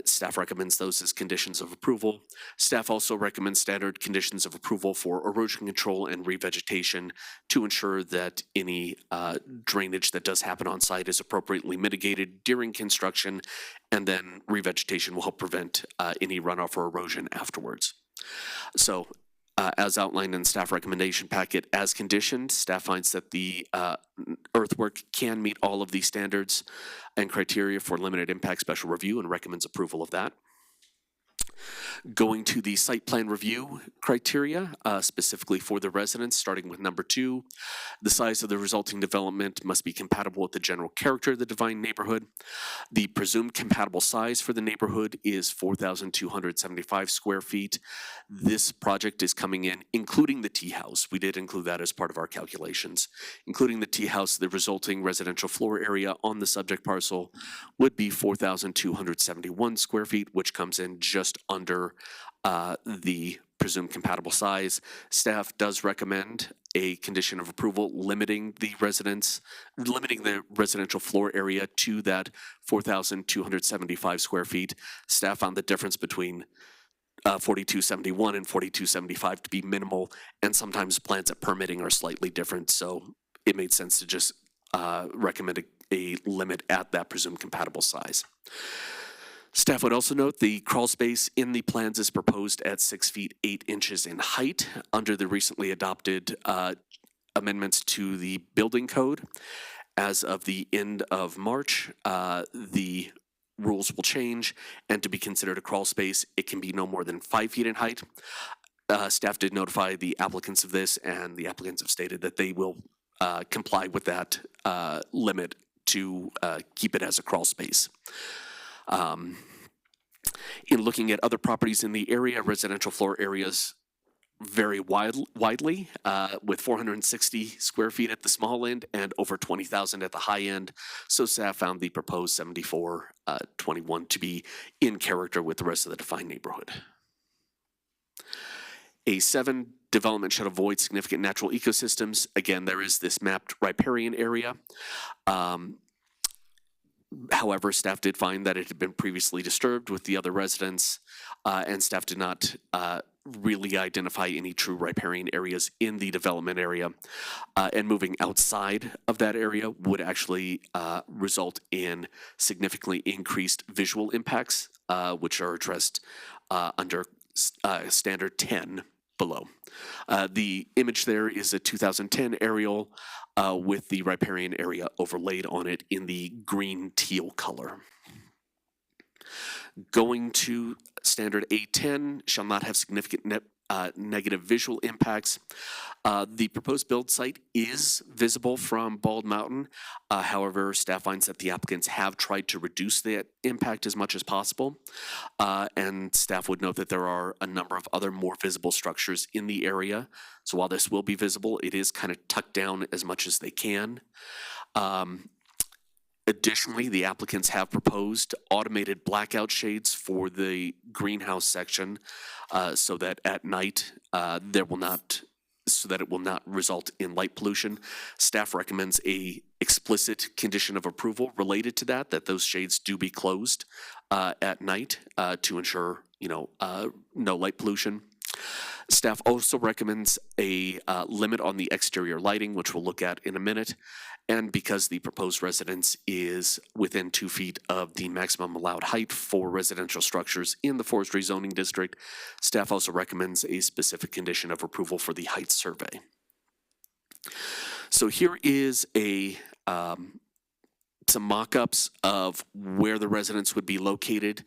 Staff recommends those as conditions of approval. Staff also recommends standard conditions of approval for erosion control and revegetation to ensure that any drainage that does happen on site is appropriately mitigated during construction, and then revegetation will help prevent any runoff or erosion afterwards. So, as outlined in the staff recommendation packet, as conditioned, staff finds that the earthwork can meet all of these standards and criteria for limited impact special review and recommends approval of that. Going to the site plan review criteria, specifically for the residents, starting with number 2, the size of the resulting development must be compatible with the general character of the defined neighborhood. The presumed compatible size for the neighborhood is 4,275 square feet. This project is coming in, including the tea house. We did include that as part of our calculations. Including the tea house, the resulting residential floor area on the subject parcel would be 4,271 square feet, which comes in just under the presumed compatible size. Staff does recommend a condition of approval limiting the residential floor area to that 4,275 square feet. Staff found the difference between 4271 and 4275 to be minimal, and sometimes plans at permitting are slightly different, so it made sense to just recommend a limit at that presumed compatible size. Staff would also note the crawl space in the plans is proposed at 6 feet 8 inches in height under the recently adopted amendments to the building code. As of the end of March, the rules will change, and to be considered a crawl space, it can be no more than 5 feet in height. Staff did notify the applicants of this, and the applicants have stated that they will comply with that limit to keep it as a crawl space. In looking at other properties in the area, residential floor areas vary widely, with 460 square feet at the small end and over 20,000 at the high end. So staff found the proposed 7421 to be in character with the rest of the defined neighborhood. A7 development should avoid significant natural ecosystems. Again, there is this mapped riparian area. However, staff did find that it had been previously disturbed with the other residents, and staff did not really identify any true riparian areas in the development area. And moving outside of that area would actually result in significantly increased visual impacts, which are addressed under standard 10 below. The image there is a 2010 aerial with the riparian area overlaid on it in the green teal color. Going to standard A10 shall not have significant negative visual impacts. The proposed build site is visible from Bald Mountain. However, staff finds that the applicants have tried to reduce that impact as much as possible. And staff would note that there are a number of other more visible structures in the area. So while this will be visible, it is kind of tucked down as much as they can. Additionally, the applicants have proposed automated blackout shades for the greenhouse section so that at night it will not result in light pollution. Staff recommends a explicit condition of approval related to that those shades do be closed at night to ensure, no light pollution. Staff also recommends a limit on the exterior lighting, which we'll look at in a minute. And because the proposed residence is within 2 feet of the maximum allowed height for residential structures in the forestry zoning district, staff also recommends a specific condition of approval for the height survey. So here is some mock-ups of where the residence would be located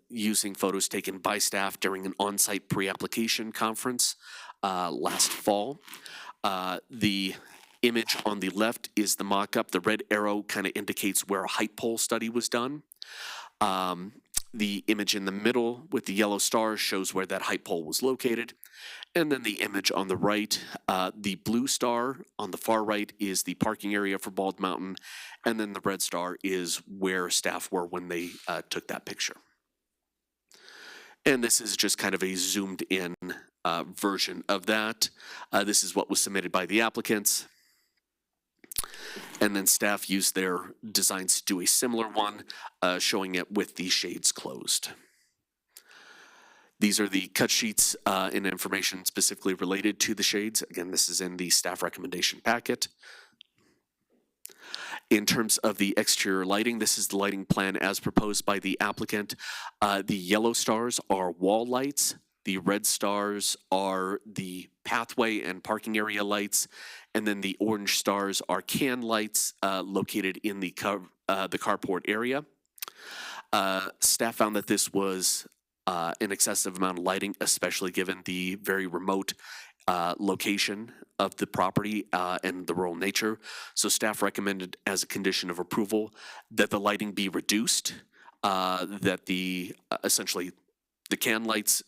using photos taken by staff during an on-site pre-application conference last fall. The image on the left is the mock-up. The red arrow kind of indicates where a height pole study was done. The image in the middle with the yellow star shows where that height pole was located. And then the image on the right, the blue star on the far right is the parking area for Bald Mountain. And then the red star is where staff were when they took that picture. And this is just kind of a zoomed in version of that. This is what was submitted by the applicants. And then staff used their designs to do a similar one, showing it with the shades closed. These are the cut sheets and information specifically related to the shades. Again, this is in the staff recommendation packet. In terms of the exterior lighting, this is the lighting plan as proposed by the applicant. The yellow stars are wall lights. The red stars are the pathway and parking area lights. And then the orange stars are can lights located in the carport area. Staff found that this was an excessive amount of lighting, especially given the very remote location of the property and the rural nature. So staff recommended as a condition of approval that the lighting be reduced, that essentially the can lights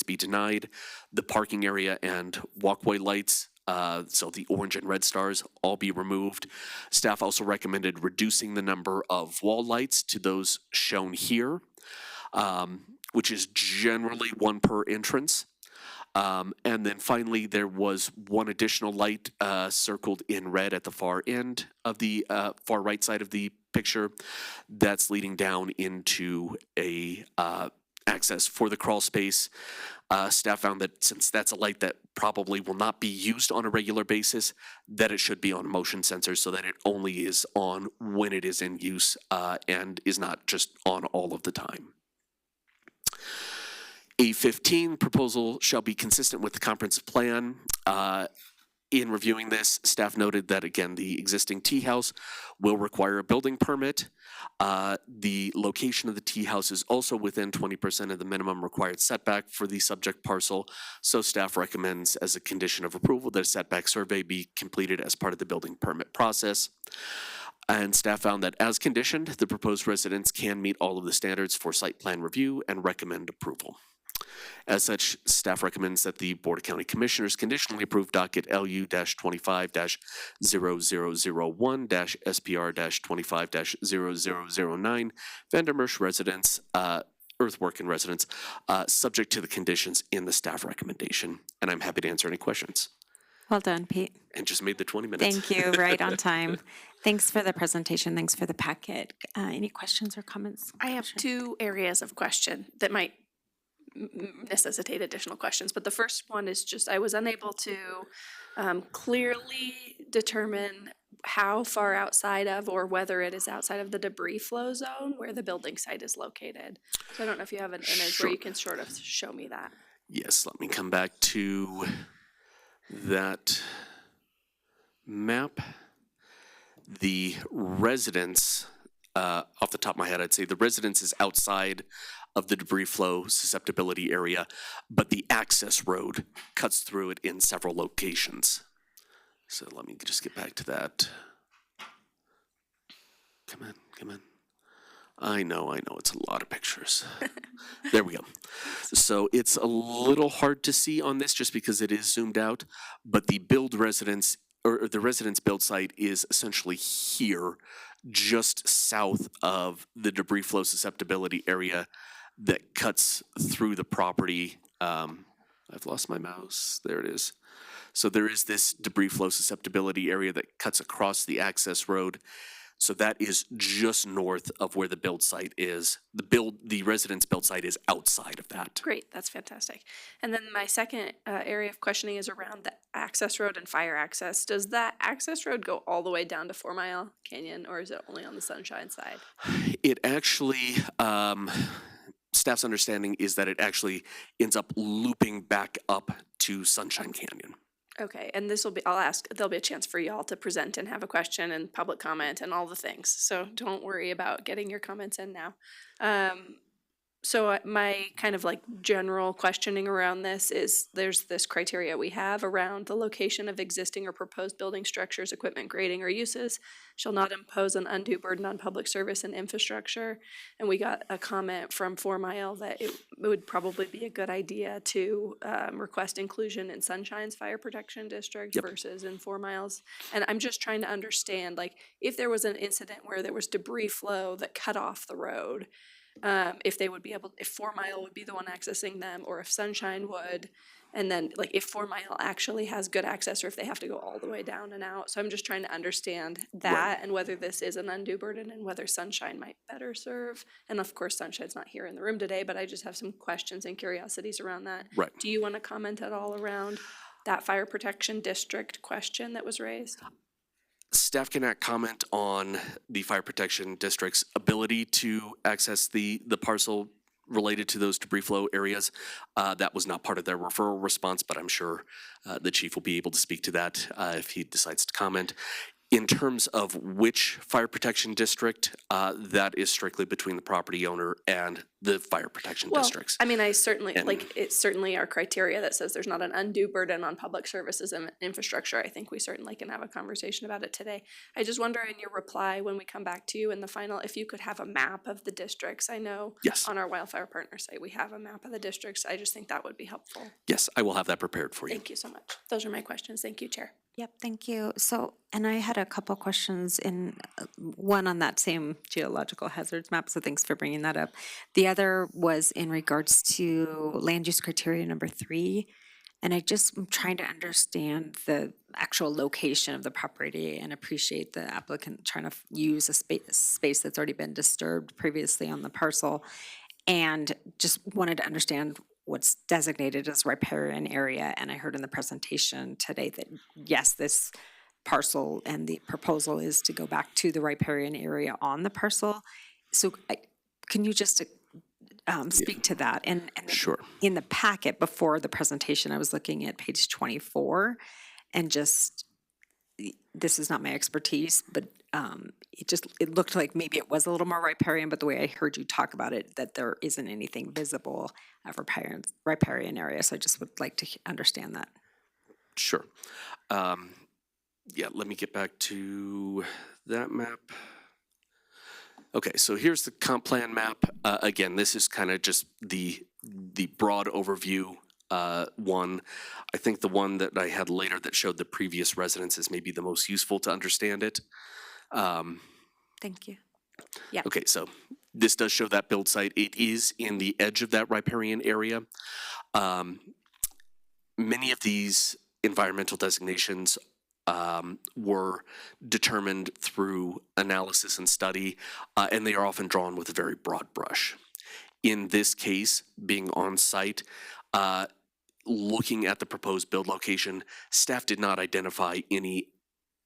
be denied, the parking area and walkway lights, so the orange and red stars, all be removed. Staff also recommended reducing the number of wall lights to those shown here, which is generally one per entrance. And then finally, there was one additional light circled in red at the far end of the far right side of the picture that's leading down into a access for the crawl space. Staff found that since that's a light that probably will not be used on a regular basis, that it should be on motion sensors so that it only is on when it is in use and is not just on all of the time. A15 proposal shall be consistent with the comprehensive plan. In reviewing this, staff noted that, again, the existing tea house will require a building permit. The location of the tea house is also within 20% of the minimum required setback for the subject parcel, so staff recommends as a condition of approval that a setback survey be completed as part of the building permit process. And staff found that as conditioned, the proposed residence can meet all of the standards for site plan review and recommend approval. As such, staff recommends that the Board of County Commissioners conditionally approve docket LU-25-0001-SPR-25-0009 Vandermeersch residence, earthwork in residence, subject to the conditions in the staff recommendation. And I'm happy to answer any questions. Well done, Pete. And just made the 20 minutes. Thank you, right on time. Thanks for the presentation. Thanks for the packet. Any questions or comments? I have two areas of question that might necessitate additional questions, but the first one is just I was unable to clearly determine how far outside of or whether it is outside of the debris flow zone where the building site is located. So I don't know if you have an image where you can sort of show me that. Yes, let me come back to that map. The residence, off the top of my head, I'd say the residence is outside of the debris flow susceptibility area, but the access road cuts through it in several locations. So let me just get back to that. Come on, come on. I know, it's a lot of pictures. There we go. So it's a little hard to see on this just because it is zoomed out, but the build residence, or the residence build site is essentially here, just south of the debris flow susceptibility area that cuts through the property. I've lost my mouse. There it is. So there is this debris flow susceptibility area that cuts across the access road. So that is just north of where the build site is. The residence build site is outside of that. Great, that's fantastic. And then my second area of questioning is around the access road and fire access. Does that access road go all the way down to 4 Mile Canyon, or is it only on the Sunshine side? It actually, staff's understanding is that it actually ends up looping back up to Sunshine Canyon. Okay, and this will be, there'll be a chance for y'all to present and have a question and public comment and all the things. So don't worry about getting your comments in now. So my kind of like general questioning around this is there's this criteria we have around the location of existing or proposed building structures, equipment, grading, or uses shall not impose an undue burden on public service and infrastructure. And we got a comment from 4 Mile that it would probably be a good idea to request inclusion in Sunshine's fire protection district versus in 4 Miles. And I'm just trying to understand, like, if there was an incident where there was debris flow that cut off the road, if they would be able, if 4 Mile would be the one accessing them, or if Sunshine would, and then like if 4 Mile actually has good access, or if they have to go all the way down and out. So I'm just trying to understand that and whether this is an undue burden and whether Sunshine might better serve. And of course, Sunshine's not here in the room today, but I just have some questions and curiosities around that. Right. Do you want to comment at all around that fire protection district question that was raised? Staff cannot comment on the fire protection district's ability to access the parcel related to those debris flow areas. That was not part of their referral response, but I'm sure the chief will be able to speak to that if he decides to comment. In terms of which fire protection district, that is strictly between the property owner and the fire protection districts. I mean, I certainly, it's certainly our criteria that says there's not an undue burden on public services and infrastructure. I think we certainly can have a conversation about it today. I just wonder in your reply, when we come back to you in the final, if you could have a map of the districts. I know on our Wildfire Partner site, we have a map of the districts. I just think that would be helpful. Yes, I will have that prepared for you. Thank you so much. Those are my questions. Thank you, Chair. Yep, thank you. So, and I had a couple questions in one on that same geological hazards map, so thanks for bringing that up. The other was in regards to land use criteria number 3, and I just am trying to understand the actual location of the property and appreciate the applicant trying to use a space that's already been disturbed previously on the parcel, and just wanted to understand what's designated as riparian area. And I heard in the presentation today that, yes, this parcel and the proposal is to go back to the riparian area on the parcel. So can you just speak to that? And Sure. in the packet before the presentation, I was looking at page 24 and just, this is not my expertise, but it looked like maybe it was a little more riparian, but the way I heard you talk about it, that there isn't anything visible of riparian area. So I just would like to understand that. Sure. Yeah, let me get back to that map. Okay, so here's the comp plan map. Again, this is kind of just the broad overview one. I think the one that I had later that showed the previous residences may be the most useful to understand it. Thank you. Yeah. Okay, so this does show that build site. It is in the edge of that riparian area. Many of these environmental designations were determined through analysis and study, and they are often drawn with a very broad brush. In this case, being on site, looking at the proposed build location, staff did not identify any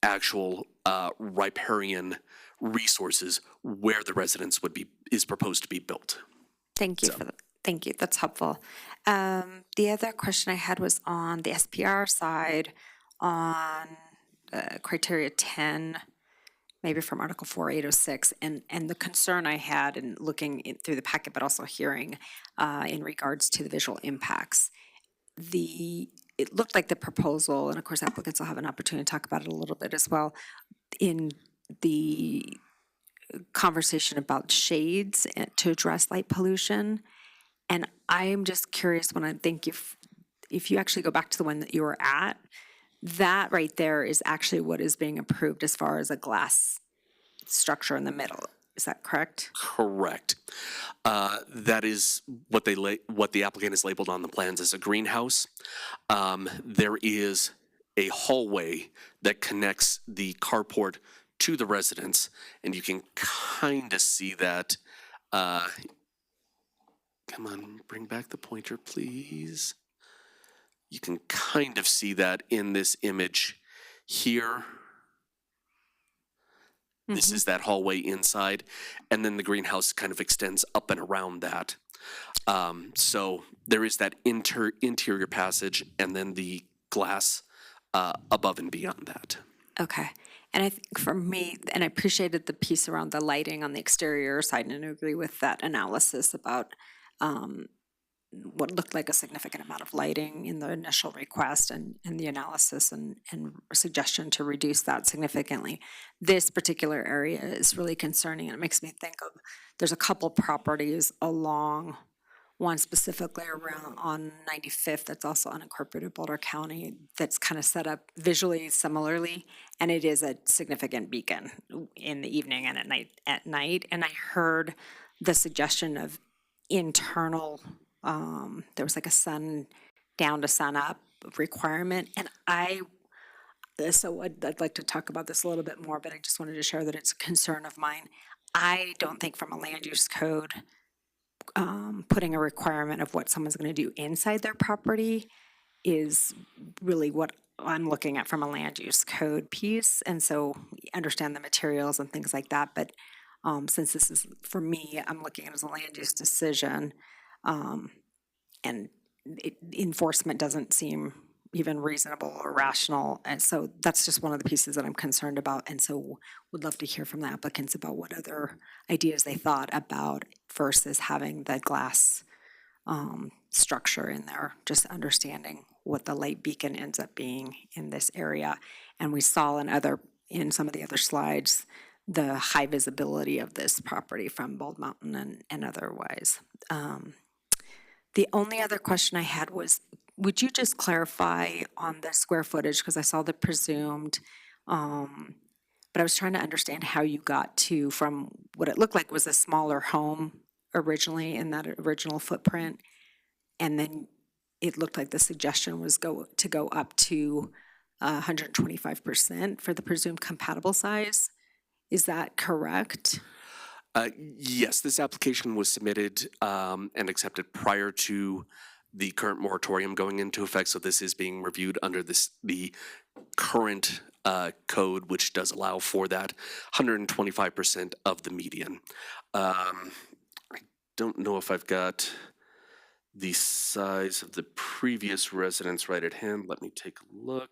actual riparian resources where the residence is proposed to be built. Thank you for that. Thank you. That's helpful. The other question I had was on the SPR side on criteria 10, maybe from Article 4806, and the concern I had in looking through the packet, but also hearing in regards to the visual impacts. It looked like the proposal, and of course applicants will have an opportunity to talk about it a little bit as well, in the conversation about shades to address light pollution. And I am just curious when I think if you actually go back to the one that you were at, that right there is actually what is being approved as far as a glass structure in the middle. Is that correct? Correct. That is what the applicant has labeled on the plans as a greenhouse. There is a hallway that connects the carport to the residence, and you can kind of see that. Come on, bring back the pointer, please. You can kind of see that in this image here. This is that hallway inside, and then the greenhouse kind of extends up and around that. So there is that interior passage, and then the glass above and beyond that. Okay. And I think for me, and I appreciated the piece around the lighting on the exterior side, and I agree with that analysis about what looked like a significant amount of lighting in the initial request and the analysis and suggestion to reduce that significantly. This particular area is really concerning, and it makes me think of, there's a couple properties along one specifically around on 95th that's also unincorporated Boulder County that's kind of set up visually similarly, and it is a significant beacon in the evening and at night. And I heard the suggestion of internal, there was like a sun down to sun up requirement, and so I'd like to talk about this a little bit more, but I just wanted to share that it's a concern of mine. I don't think from a land use code, putting a requirement of what someone's going to do inside their property is really what I'm looking at from a land use code piece. And so understand the materials and things like that. But since this is, for me, I'm looking at it as a land use decision, and enforcement doesn't seem even reasonable or rational. And so that's just one of the pieces that I'm concerned about. And so would love to hear from the applicants about what other ideas they thought about versus having the glass structure in there, just understanding what the light beacon ends up being in this area. And we saw in some of the other slides, the high visibility of this property from Bald Mountain and otherwise. The only other question I had was, would you just clarify on the square footage, because I saw the presumed, but I was trying to understand how you got to from what it looked like was a smaller home originally in that original footprint, and then it looked like the suggestion was to go up to 125% for the presumed compatible size. Is that correct? Yes, this application was submitted and accepted prior to the current moratorium going into effect. So this is being reviewed under the current code, which does allow for that 125% of the median. I don't know if I've got the size of the previous residence right at hand. Let me take a look.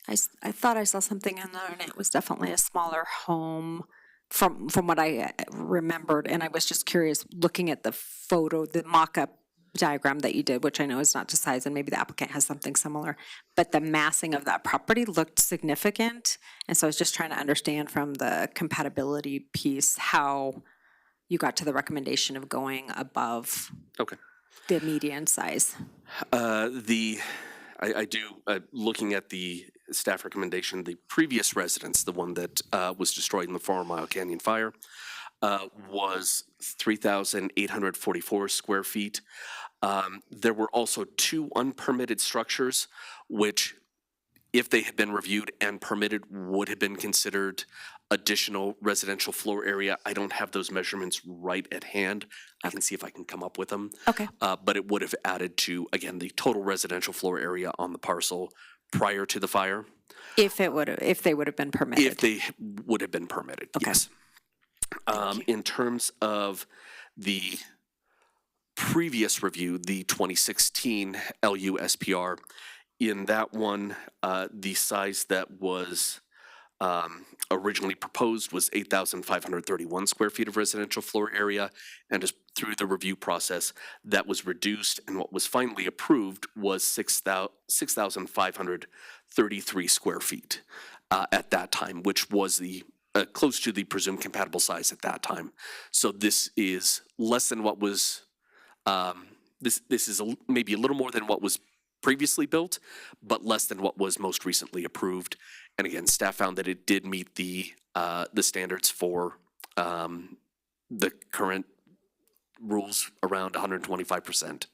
I thought I saw something in there, and it was definitely a smaller home from what I remembered. And I was just curious, looking at the photo, the mock-up diagram that you did, which I know is not to size, and maybe the applicant has something similar, but the massing of that property looked significant. And so I was just trying to understand from the compatibility piece how you got to the recommendation of going above the median size. I do, looking at the staff recommendation, the previous residence, the one that was destroyed in the 4 Mile Canyon fire, was 3,844 square feet. There were also 2 unpermitted structures, which, if they had been reviewed and permitted, would have been considered additional residential floor area. I don't have those measurements right at hand. I can see if I can come up with them. Okay. But it would have added to, again, the total residential floor area on the parcel prior to the fire. If they would have been permitted. If they would have been permitted, yes. In terms of the previous review, the 2016 LUSPR, in that one, the size that was originally proposed was 8,531 square feet of residential floor area, and as through the review process, that was reduced, and what was finally approved was 6,533 square feet at that time, which was the close to the presumed compatible size at that time. So this is less than what was. This is maybe a little more than what was previously built, but less than what was most recently approved. And again, staff found that it did meet the standards for the current rules around 125%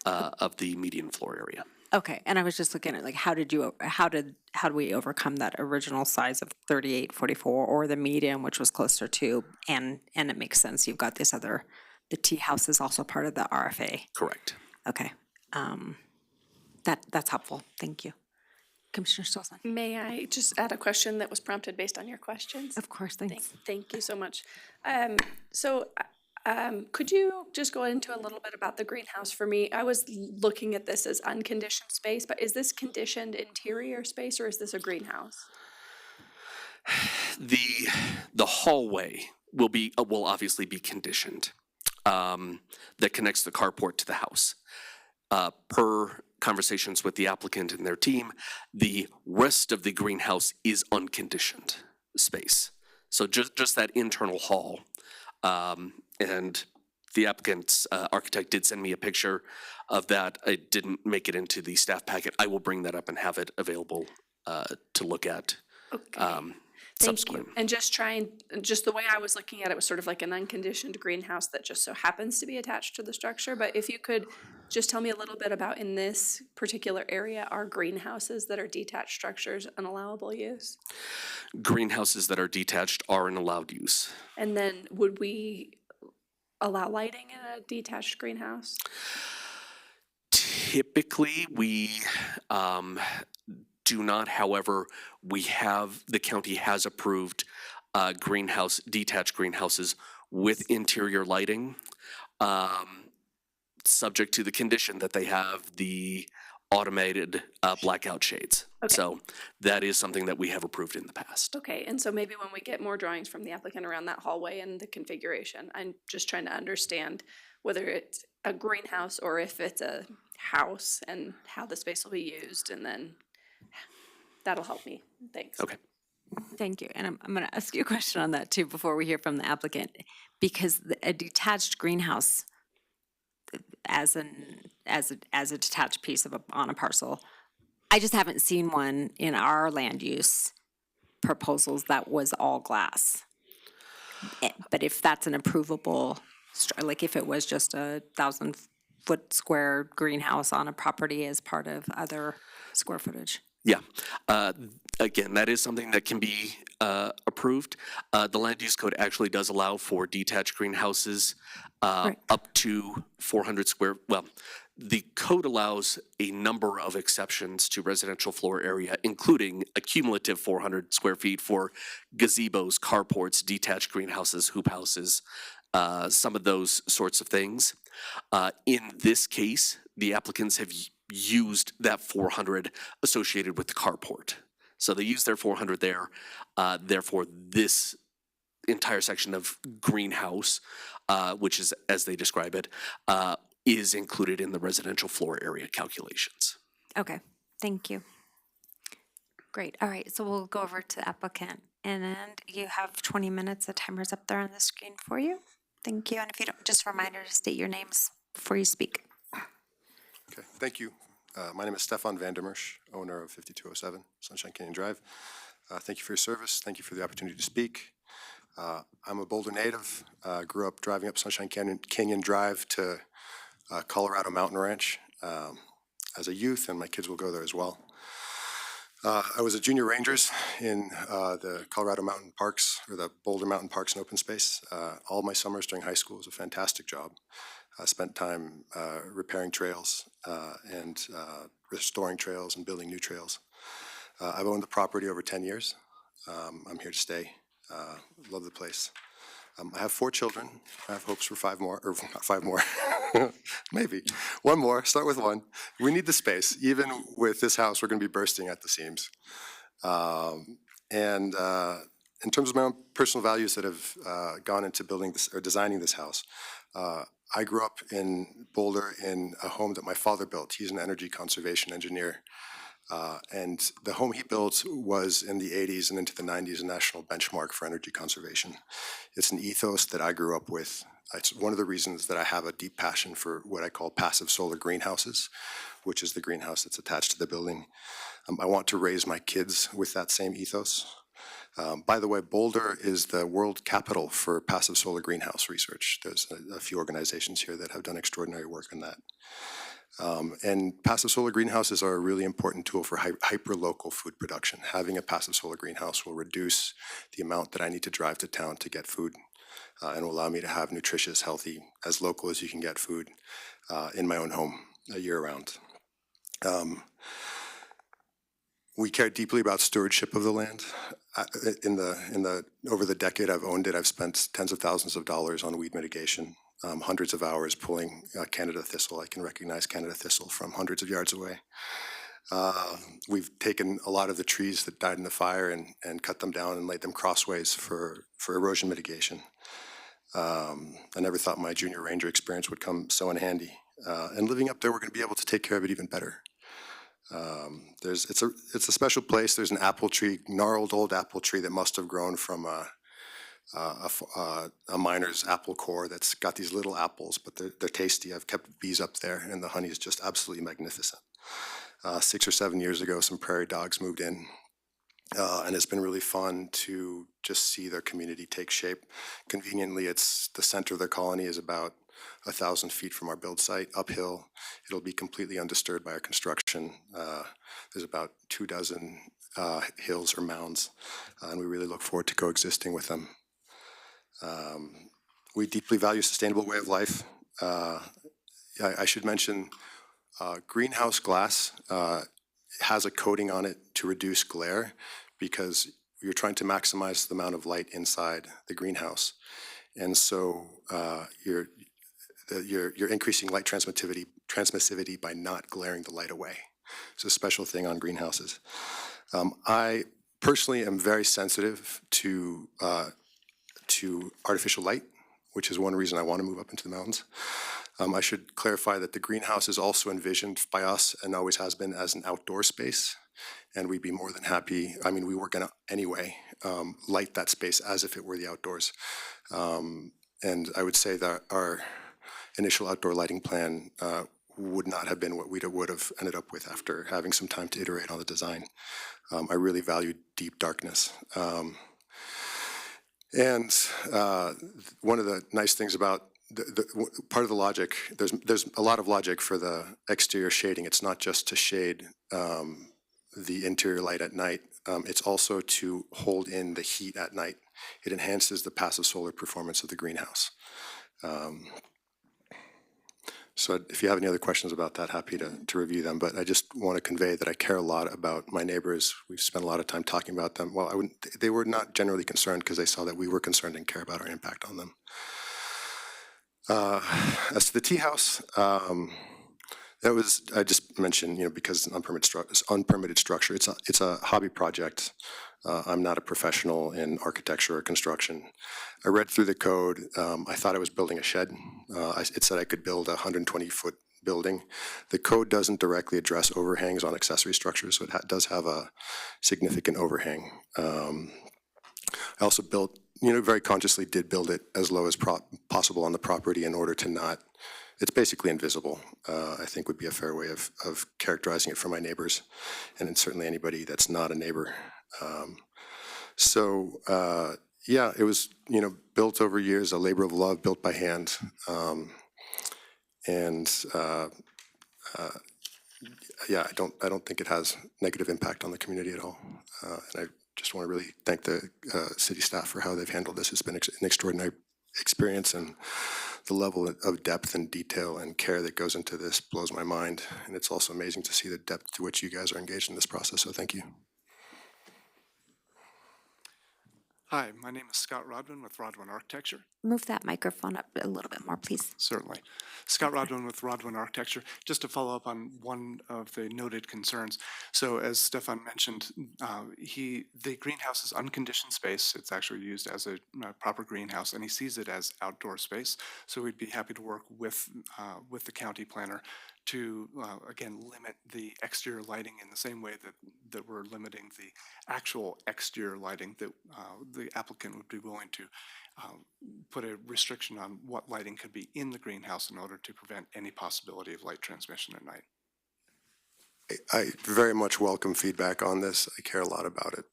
of the median floor area. Okay, and I was just looking at like how do we overcome that original size of 3844 or the median, which was closer to, and it makes sense. You've got this other, the tea house is also part of the RFA. Correct. Okay, that's helpful. Thank you. Commissioner Stolzman. May I just add a question that was prompted based on your questions? Of course, thanks. Thank you so much. Could you just go into a little bit about the greenhouse for me? I was looking at this as unconditioned space, but is this conditioned interior space or is this a greenhouse? The hallway will obviously be conditioned. That connects the carport to the house. Per conversations with the applicant and their team, the rest of the greenhouse is unconditioned space. So just that internal hall. And the applicant's architect did send me a picture of that. I didn't make it into the staff packet. I will bring that up and have it available to look at. Subsequent. And just the way I was looking at it was sort of like an unconditioned greenhouse that just so happens to be attached to the structure. But if you could just tell me a little bit about, in this particular area, are greenhouses that are detached structures an allowable use? Greenhouses that are detached are an allowed use. And then would we allow lighting in a detached greenhouse? Typically, we do not. However, the county has approved detached greenhouses with interior lighting, subject to the condition that they have the automated blackout shades. Okay. So that is something that we have approved in the past. Okay, and so maybe when we get more drawings from the applicant around that hallway and the configuration, I'm just trying to understand whether it's a greenhouse or if it's a house and how the space will be used, and then that'll help me. Thanks. Okay. Thank you. And I'm going to ask you a question on that too before we hear from the applicant, because a detached greenhouse as a detached piece on a parcel, I just haven't seen one in our land use proposals that was all glass. But if that's an approvable, like if it was just a 1,000-foot square greenhouse on a property as part of other square footage. Yeah. Again, that is something that can be approved. The land use code actually does allow for detached greenhouses up to 400 square, well, the code allows a number of exceptions to residential floor area, including a cumulative 400 square feet for gazebos, carports, detached greenhouses, hoop houses, some of those sorts of things. In this case, the applicants have used that 400 associated with the carport. So they use their 400 there. Therefore, this entire section of greenhouse, which is as they describe it, is included in the residential floor area calculations. Okay, thank you. Great. All right, so we'll go over to the applicant. And you have 20 minutes. The timer's up there on the screen for you. Thank you. And if you don't, just a reminder to state your names before you speak. Okay, thank you. My name is Stefan Vandermersch, owner of 5207 Sunshine Canyon Drive. Thank you for your service. Thank you for the opportunity to speak. I'm a Boulder native. Grew up driving up Sunshine Canyon Drive to Colorado Mountain Ranch as a youth, and my kids will go there as well. I was a junior rangers in the Colorado Mountain Parks, or the Boulder Mountain Parks and Open Space. All my summers during high school. It was a fantastic job. I spent time repairing trails and restoring trails and building new trails. I've owned the property over 10 years. I'm here to stay. Love the place. I have 4 children. I have hopes for 5 more, or not 5 more, maybe. 1 more, start with 1. We need the space. Even with this house, we're gonna be bursting at the seams. In terms of my own personal values that have gone into building this, or designing this house, I grew up in Boulder in a home that my father built. He's an energy conservation engineer. And the home he built was in the 80s and into the 90s a national benchmark for energy conservation. It's an ethos that I grew up with. It's one of the reasons that I have a deep passion for what I call passive solar greenhouses, which is the greenhouse that's attached to the building. I want to raise my kids with that same ethos. By the way, Boulder is the world capital for passive solar greenhouse research. There's a few organizations here that have done extraordinary work on that. And passive solar greenhouses are a really important tool for hyper-local food production. Having a passive solar greenhouse will reduce the amount that I need to drive to town to get food and will allow me to have nutritious, healthy, as local as you can get food in my own home year-round. We care deeply about stewardship of the land. Over the decade I've owned it, I've spent tens of thousands of dollars on weed mitigation. Hundreds of hours pulling Canada thistle. I can recognize Canada thistle from hundreds of yards away. We've taken a lot of the trees that died in the fire and cut them down and laid them crossways for erosion mitigation. I never thought my junior ranger experience would come so in handy. And living up there, we're going to be able to take care of it even better. It's a special place. There's an apple tree, gnarled old apple tree that must have grown from a miner's apple core that's got these little apples, but they're tasty. I've kept bees up there, and the honey is just absolutely magnificent. 6 or 7 years ago, some prairie dogs moved in, and it's been really fun to just see their community take shape. Conveniently, it's the center of their colony is about 1,000 feet from our build site, uphill. It'll be completely undisturbed by our construction. There's about 24 hills or mounds, and we really look forward to coexisting with them. We deeply value sustainable way of life. I should mention greenhouse glass has a coating on it to reduce glare because you're trying to maximize the amount of light inside the greenhouse. And so you're increasing light transmissivity by not glaring the light away. It's a special thing on greenhouses. I personally am very sensitive to artificial light, which is one reason I want to move up into the mountains. I should clarify that the greenhouse is also envisioned by us and always has been as an outdoor space. And we'd be more than happy, I mean, we were gonna anyway light that space as if it were the outdoors. And I would say that our initial outdoor lighting plan would not have been what we would have ended up with after having some time to iterate on the design. I really value deep darkness. And one of the nice things about part of the logic, there's a lot of logic for the exterior shading. It's not just to shade the interior light at night, It's also to hold in the heat at night. It enhances the passive solar performance of the greenhouse. So if you have any other questions about that, happy to review them. But I just want to convey that I care a lot about my neighbors. We've spent a lot of time talking about them. Well, they were not generally concerned because they saw that we were concerned and care about our impact on them. As to the tea house, that was, I just mentioned, because it's unpermitted structure. It's a hobby project. I'm not a professional in architecture or construction. I read through the code. I thought I was building a shed. It said I could build a 120-foot building. The code doesn't directly address overhangs on accessory structures, so it does have a significant overhang. I also built, very consciously did build it as low as possible on the property in order to not, it's basically invisible, I think would be a fair way of characterizing it for my neighbors, and then certainly anybody that's not a neighbor. Yeah, it was, built over years, a labor of love, built by hand. Yeah, I don't think it has negative impact on the community at all. And I just want to really thank the city staff for how they've handled this. It's been an extraordinary experience, and the level of depth and detail and care that goes into this blows my mind. And it's also amazing to see the depth to which you guys are engaged in this process, so thank you. Hi, my name is Scott Rodwin with Rodwin Architecture. Move that microphone up a little bit more, please. Certainly. Scott Rodwin with Rodwin Architecture. Just to follow up on one of the noted concerns. So as Stefan mentioned, the greenhouse is unconditioned space. It's actually used as a proper greenhouse, and he sees it as outdoor space. So we'd be happy to work with the county planner to, again, limit the exterior lighting in the same way that we're limiting the actual exterior lighting, that the applicant would be willing to put a restriction on what lighting could be in the greenhouse in order to prevent any possibility of light transmission at night. I very much welcome feedback on this. I care a lot about it.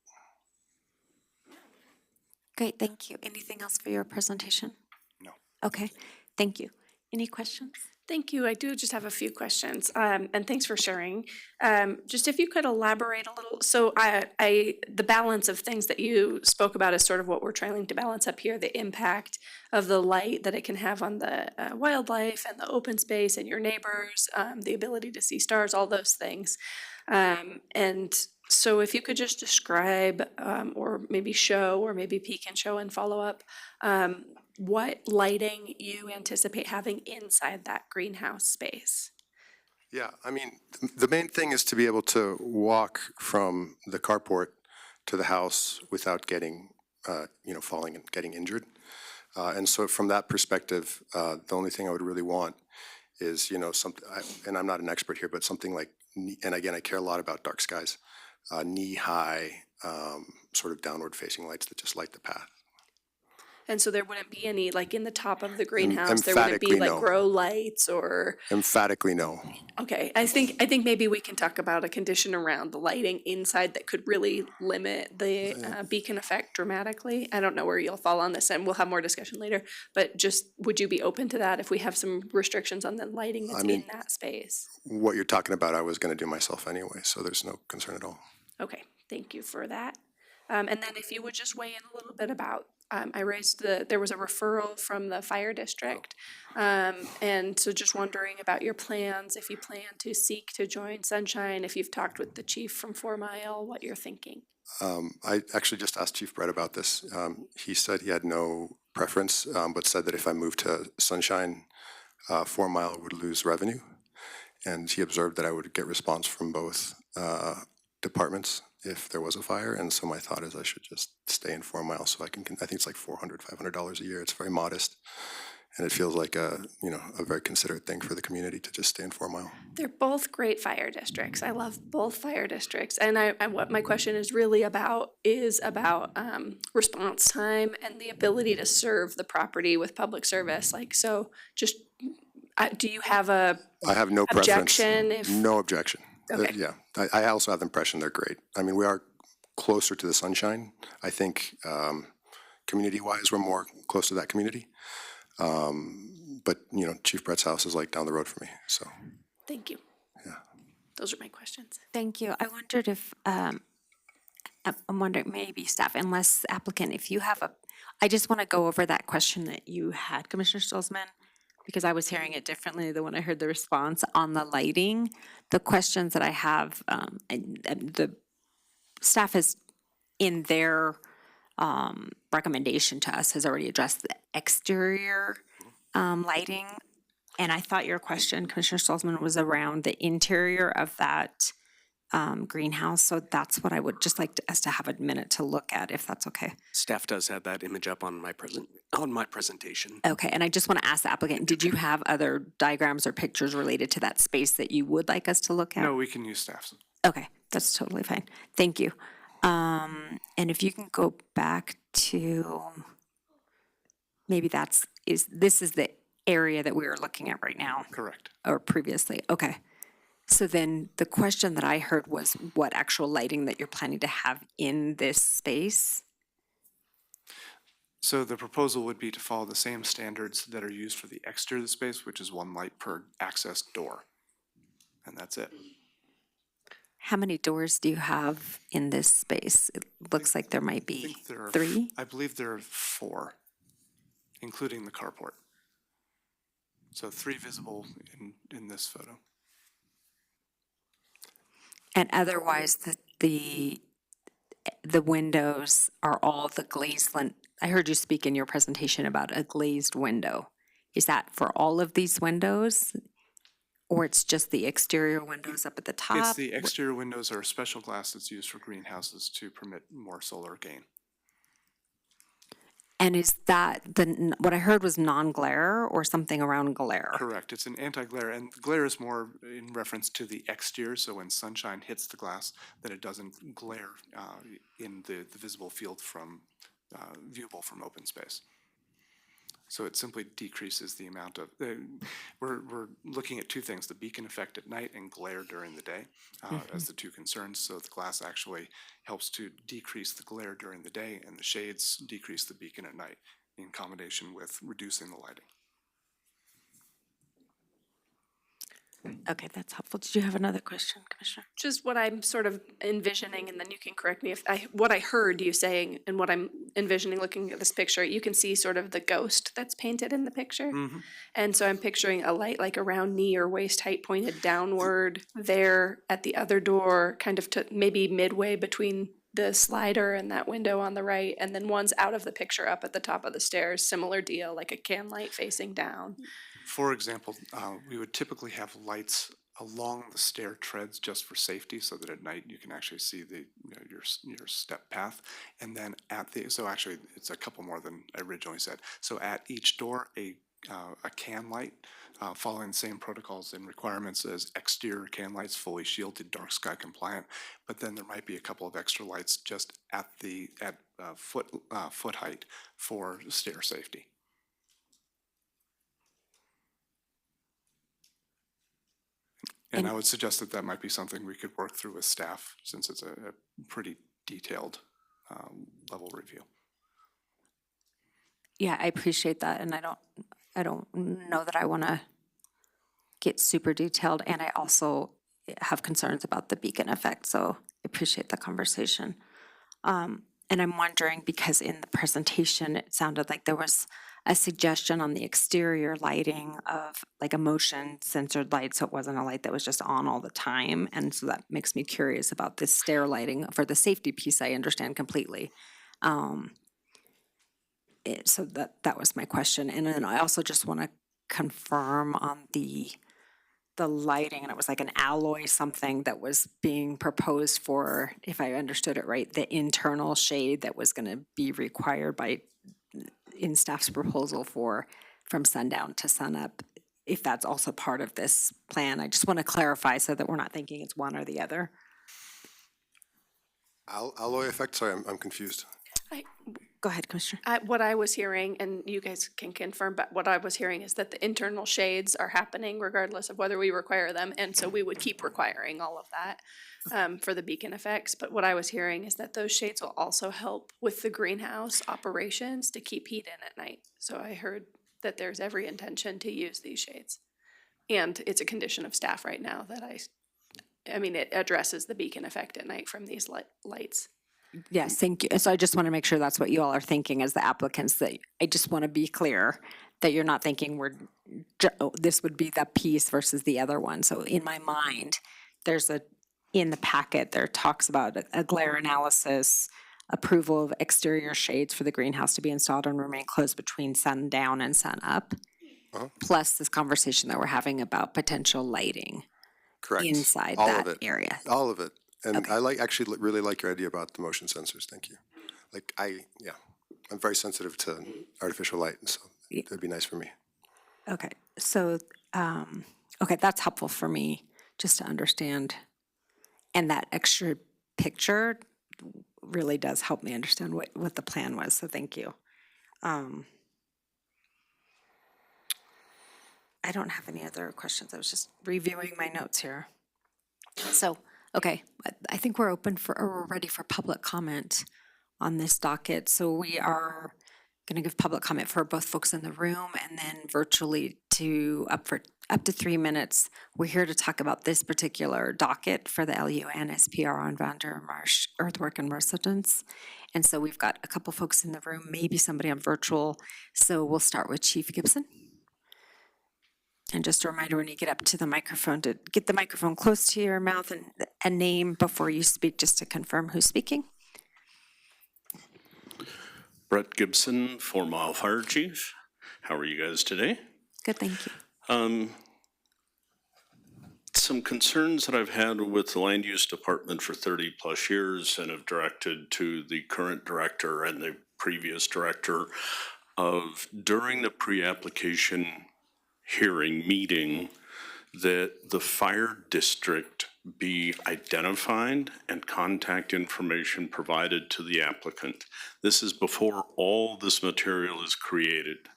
Great, thank you. Anything else for your presentation? No. Okay, thank you. Any questions? Thank you. I do just have a few questions, and thanks for sharing. Just if you could elaborate a little. So the balance of things that you spoke about is sort of what we're trying to balance up here, the impact of the light that it can have on the wildlife and the open space and your neighbors, the ability to see stars, all those things. And so if you could just describe or maybe show, or maybe peek and show and follow up, what lighting you anticipate having inside that greenhouse space. Yeah, I mean, the main thing is to be able to walk from the carport to the house without getting, falling and getting injured. And so from that perspective, the only thing I would really want is, something, and I'm not an expert here, but something like, and again, I care a lot about dark skies, knee-high, sort of downward-facing lights that just light the path. And so there wouldn't be any, like in the top of the greenhouse, there wouldn't be like no. grow lights or? Emphatically no. Okay, I think maybe we can talk about a condition around the lighting inside that could really limit the beacon effect dramatically. I don't know where you'll fall on this, and we'll have more discussion later, but just, would you be open to that if we have some restrictions on the lighting that's in that space? What you're talking about, I was going to do myself anyway, so there's no concern at all. Okay, thank you for that. And then if you would just weigh in a little bit about, there was a referral from the fire district. And so just wondering about your plans, if you plan to seek to join Sunshine, if you've talked with the chief from 4 Mile, what you're thinking. I actually just asked Chief Brett about this. He said he had no preference, but said that if I moved to Sunshine, 4 Mile would lose revenue. And he observed that I would get response from both departments if there was a fire, and so my thought is I should just stay in 4 Mile so I think it's like $400, $500 a year. It's very modest, and it feels like a very considerate thing for the community to just stay in 4 Mile. They're both great fire districts. I love both fire districts, and what my question is really about response time and the ability to serve the property with public service. Like, so just, do you have a? I have no objection preference. No objection. Okay. Yeah, I also have the impression they're great. I mean, we are closer to the Sunshine. I think community-wise, we're more close to that community. But, Chief Brett's house is like down the road for me, so. Thank you. Yeah. Those are my questions. Thank you. I wondered if I'm wondering, maybe staff, unless applicant, if you have I just want to go over that question that you had, Commissioner Stolzman, because I was hearing it differently than when I heard the response on the lighting. The questions that I have, and the staff has, in their recommendation to us, has already addressed the exterior lighting. And I thought your question, Commissioner Stolzman, was around the interior of that greenhouse. So that's what I would just like us to have a minute to look at, if that's okay. Staff does have that image up on my presentation. Okay, and I just want to ask the applicant, did you have other diagrams or pictures related to that space that you would like us to look at? No, we can use staff's. Okay, that's totally fine. Thank you. And if you can go back to, maybe this is the area that we are looking at right now. Correct. Or previously, okay. So then the question that I heard was what actual lighting that you're planning to have in this space? So the proposal would be to follow the same standards that are used for the exterior of the space, which is one light per access door. And that's it. How many doors do you have in this space? It looks like there might be three. I believe there are 4, including the carport. So 3 visible in this photo. And otherwise, the windows are all the glazed. I heard you speak in your presentation about a glazed window. Is that for all of these windows? Or it's just the exterior windows up at the top? It's the exterior windows are special glass that's used for greenhouses to permit more solar gain. And is that what I heard was non-glare or something around glare? Correct. It's an anti-glare, and glare is more in reference to the exterior, so when sunshine hits the glass, that it doesn't glare in the visible field from viewable from open space. So it simply decreases the amount of, we're looking at 2 things, the beacon effect at night and glare during the day as the 2 concerns. So the glass actually helps to decrease the glare during the day, and the shades decrease the beacon at night in combination with reducing the lighting. Okay, that's helpful. Did you have another question, Commissioner? Just what I'm sort of envisioning, and then you can correct me if what I heard you saying and what I'm envisioning looking at this picture, you can see sort of the ghost that's painted in the picture. Mm-hmm. And so I'm picturing a light like around knee or waist height pointed downward there at the other door, kind of to maybe midway between the slider and that window on the right, and then one's out of the picture up at the top of the stairs, similar deal, like a can light facing down. For example, we would typically have lights along the stair treads just for safety, so that at night you can actually see your step path. And then so actually it's a couple more than I originally said. So at each door, a can light, following the same protocols and requirements as exterior can lights, fully shielded, dark sky compliant. But then there might be a couple of extra lights just at foot height for stair safety. And I would suggest that might be something we could work through with staff, since it's a pretty detailed level review. Yeah, I appreciate that, and I don't know that I want to get super detailed, and I also have concerns about the beacon effect, so I appreciate the conversation. And I'm wondering, because in the presentation, it sounded like there was a suggestion on the exterior lighting of like a motion censored light, so it wasn't a light that was just on all the time. And so that makes me curious about this stair lighting. For the safety piece, I understand completely. So that was my question. And then I also just want to confirm on the lighting, and it was like an alloy something that was being proposed for, if I understood it right, the internal shade that was going to be required in staff's proposal from sundown to sunup, if that's also part of this plan. I just want to clarify so that we're not thinking it's one or the other. Alloy effect? Sorry, I'm confused. Go ahead, Commissioner. What I was hearing, and you guys can confirm, but what I was hearing is that the internal shades are happening regardless of whether we require them, and so we would keep requiring all of that for the beacon effects. But what I was hearing is that those shades will also help with the greenhouse operations to keep heat in at night. So I heard that there's every intention to use these shades. And it's a condition of staff right now that I mean, it addresses the beacon effect at night from these lights. Yes, thank you. So I just want to make sure that's what you all are thinking as the applicants, that I just want to be clear that you're not thinking this would be the piece versus the other one. So in my mind, in the packet, there talks about a glare analysis, approval of exterior shades for the greenhouse to be installed and remain closed between sundown and sun up, plus this conversation that we're having about potential lighting inside All that of it. area. All of it. And I really like your idea about the motion sensors. Thank you. I'm very sensitive to artificial light, so it'd be nice for me. Okay, so, okay, that's helpful for me just to understand. And that extra picture really does help me understand what the plan was, so thank you. I don't have any other questions. I was just reviewing my notes here. So, okay, I think we're we're ready for public comment on this docket. So we are going to give public comment for both folks in the room and then virtually up to 3 minutes. We're here to talk about this particular docket for the LU and SPR on Vandermarsh earthwork and residence. And so we've got a couple folks in the room, maybe somebody on virtual. So we'll start with Chief Gibson. And just a reminder, when you get up to the microphone, to get the microphone close to your mouth and a name before you speak, just to confirm who's speaking. Brett Gibson, 4 Mile Fire Chief. How are you guys today? Good, thank you. Some concerns that I've had with the land use department for 30 plus years and have directed to the current director and the previous director of during the pre-application hearing meeting that the fire district be identified and contact information provided to the applicant. This is before all this material is created,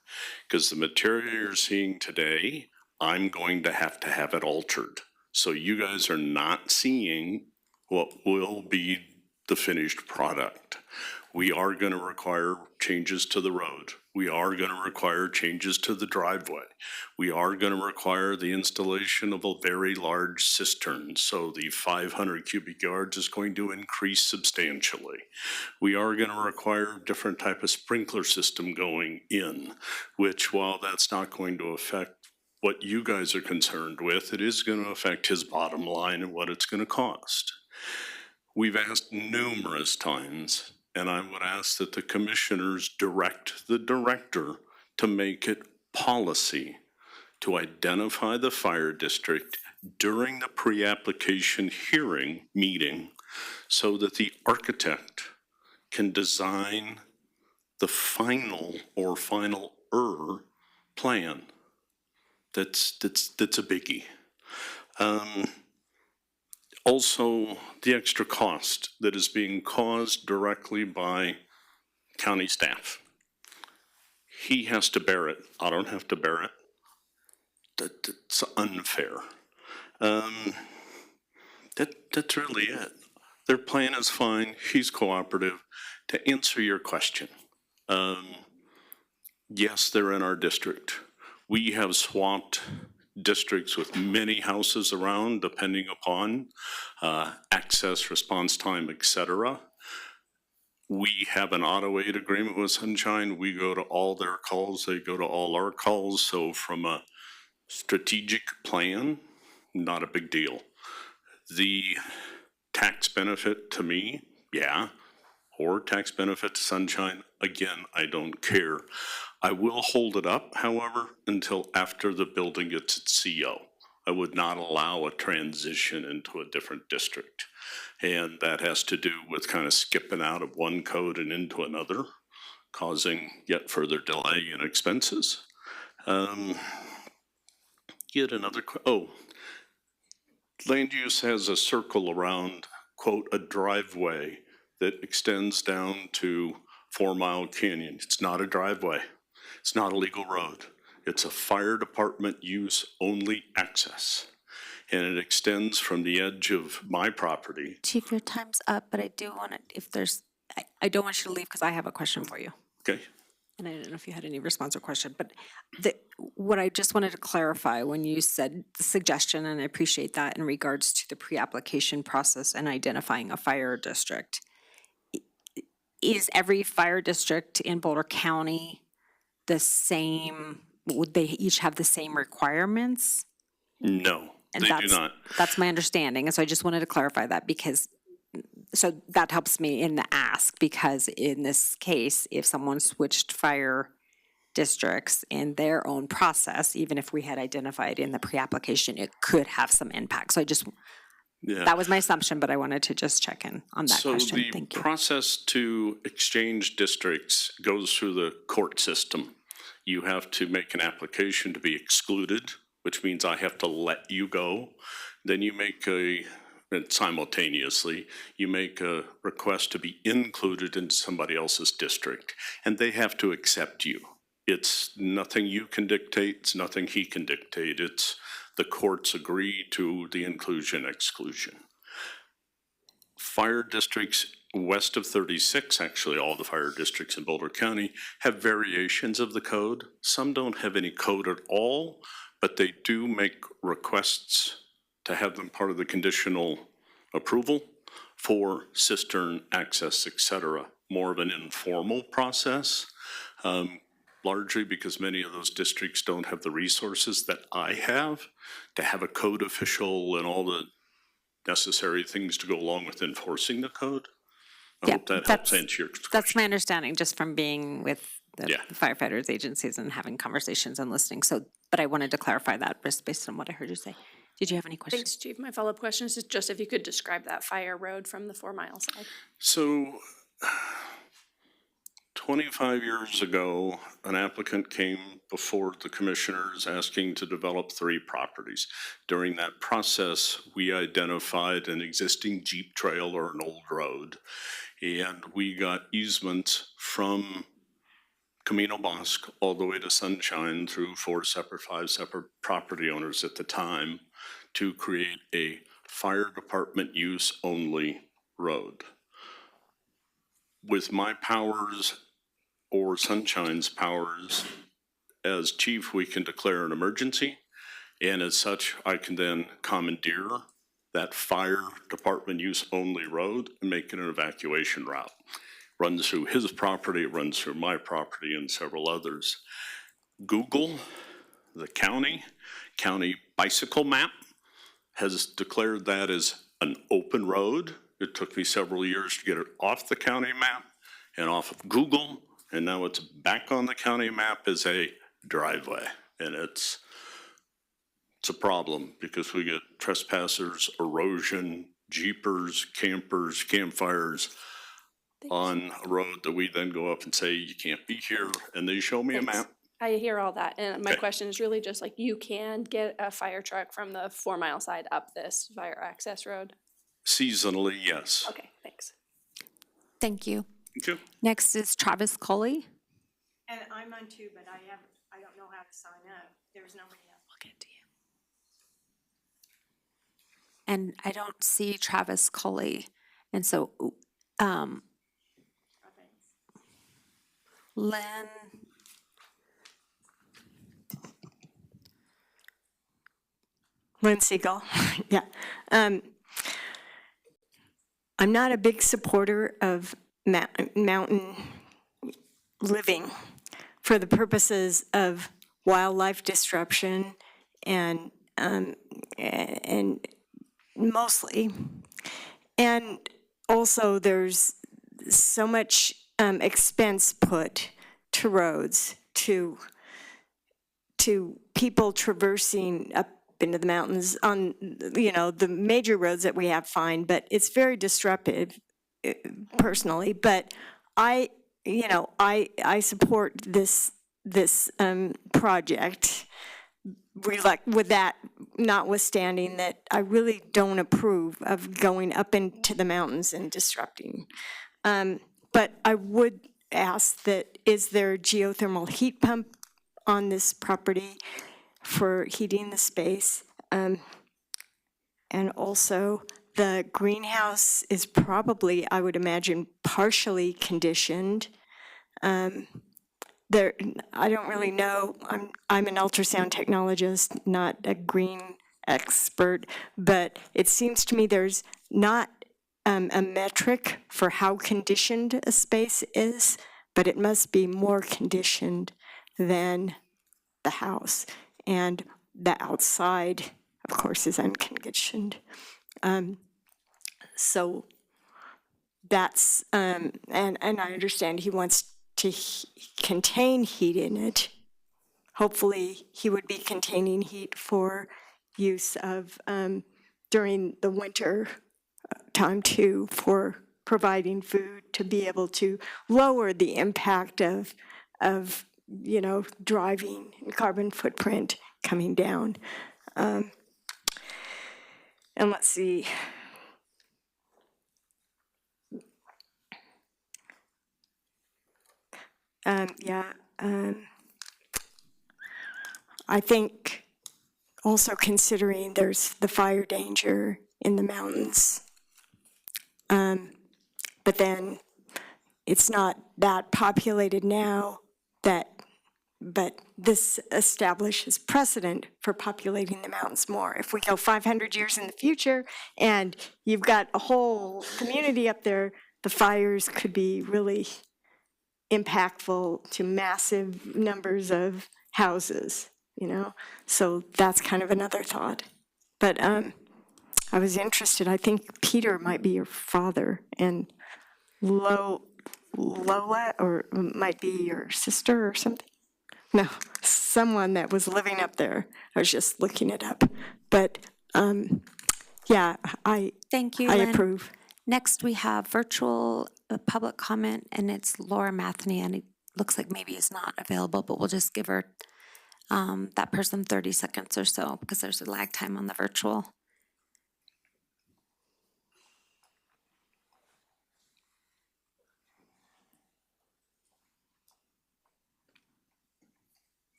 because the material you're seeing today, I'm going to have it altered. So you guys are not seeing what will be the finished product. We are going to require changes to the road. We are going to require changes to the driveway. We are going to require the installation of a very large cistern, so the 500 cubic yards is going to increase substantially. We are going to require a different type of sprinkler system going in, which, while that's not going to affect what you guys are concerned with, it is going to affect his bottom line and what it's going to cost. We've asked numerous times, and I would ask that the commissioners direct the director to make it policy to identify the fire district during the pre-application hearing meeting so that the architect can design the final or final-er plan. That's a biggie. Also, the extra cost that is being caused directly by county staff. He has to bear it. I don't have to bear it. That's unfair. That's really it. Their plan is fine. He's cooperative. To answer your question, yes, they're in our district. We have swapped districts with many houses around, depending upon access, response time, etc. We have an auto aid agreement with Sunshine. We go to all their calls. They go to all our calls. So from a strategic plan, not a big deal. The tax benefit to me, yeah, or tax benefit to Sunshine, again, I don't care. I will hold it up, however, until after the building gets its CO. I would not allow a transition into a different district. And that has to do with kind of skipping out of one code and into another, causing yet further delay in expenses. Yet another, land use has a circle around, quote, a driveway that extends down to 4 Mile Canyon. It's not a driveway. It's not a legal road. It's a fire department use only access. And it extends from the edge of my property. Chief, your time's up, but I do want to, I don't want you to leave because I have a question for you. Okay. And I don't know if you had any response or question, but what I just wanted to clarify when you said the suggestion, and I appreciate that in regards to the pre-application process and identifying a fire district. is every fire district in Boulder County the same? Would they each have the same requirements? No, And they do that's, not. that's my understanding. And so I just wanted to clarify that because, so that helps me in the ask, because in this case, if someone switched fire districts in their own process, even if we had identified in the pre-application, it could have some impact. So I just, Yeah. that was my assumption, but I wanted to just check in on that question. So the Thank you. process to exchange districts goes through the court system. You have to make an application to be excluded, which means I have to let you go. Then you make and simultaneously, you make a request to be included in somebody else's district, and they have to accept you. It's nothing you can dictate, it's nothing he can dictate. It's the courts agree to the inclusion, exclusion. Fire districts west of 36, actually all the fire districts in Boulder County, have variations of the code. Some don't have any code at all, but they do make requests to have them part of the conditional approval for cistern access, et cetera. More of an informal process, largely because many of those districts don't have the resources that I have to have a code official and all the necessary things to go along with enforcing the code. I hope that helps answer your question. That's my understanding, just from being with the firefighters agencies and having conversations and listening. So, but I wanted to clarify that just based on what I heard you say. Did you have any questions? Thanks, Chief. My follow-up question is just if you could describe that fire road from the 4 Mile side. So 25 years ago, an applicant came before the commissioners asking to develop 3 properties. During that process, we identified an existing Jeep trail or an old road, and we got easements from Camino Bosque all the way to Sunshine through 5 separate property owners at the time to create a fire department use only road. With my powers or Sunshine's powers, as chief, we can declare an emergency, and as such, I can then commandeer that fire department use only road and make it an evacuation route. Runs through his property, runs through my property and several others. Google, the county bicycle map has declared that as an open road. It took me several years to get it off the county map and off of Google, and now it's back on the county map as a driveway. And it's a problem because we get trespassers, erosion, jeepers, campers, campfires on a road that we then go up and say, you can't be here, and they show me a map. I hear all that, and my question is really just like, you can get a fire truck from the 4 Mile side up this fire access road? Seasonally, yes. Okay, thanks. Thank you. Thank you. Next is Travis Coley. And I'm on too, but I don't know how to sign up. There's nobody else. We'll get to you. And I don't see Travis Coley. And so, Lynn. Lynn Siegel, yeah. I'm not a big supporter of mountain living for the purposes of wildlife disruption and mostly. And also there's so much expense put to roads, to people traversing up into the mountains on, the major roads that we have, fine, but it's very disruptive personally. But I support this project. With that notwithstanding, that I really don't approve of going up into the mountains and disrupting. But I would ask that, is there a geothermal heat pump on this property for heating the space? And also, the greenhouse is probably, I would imagine, partially conditioned. I don't really know. I'm an ultrasound technologist, not a green expert, but it seems to me there's not a metric for how conditioned a space is, but it must be more conditioned than the house. And the outside, of course, is unconditioned. So that's, and I understand he wants to contain heat in it. Hopefully, he would be containing heat for use of during the winter time too, for providing food to be able to lower the impact of driving and carbon footprint coming down. And let's see. I think also considering there's the fire danger in the mountains. But then it's not that populated now but this establishes precedent for populating the mountains more. If we go 500 years in the future and you've got a whole community up there, the fires could be really impactful to massive numbers of houses, So that's kind of another thought. But I was interested. I think Peter might be your father, and Lola or might be your sister or something. No, someone that was living up there. I was just looking it up. But yeah, Thank you, I Lynn. approve. Next, we have virtual public comment, and it's Laura Matheny, and it looks like maybe it's not available, but we'll just give her, that person 30 seconds or so, because there's a lag time on the virtual.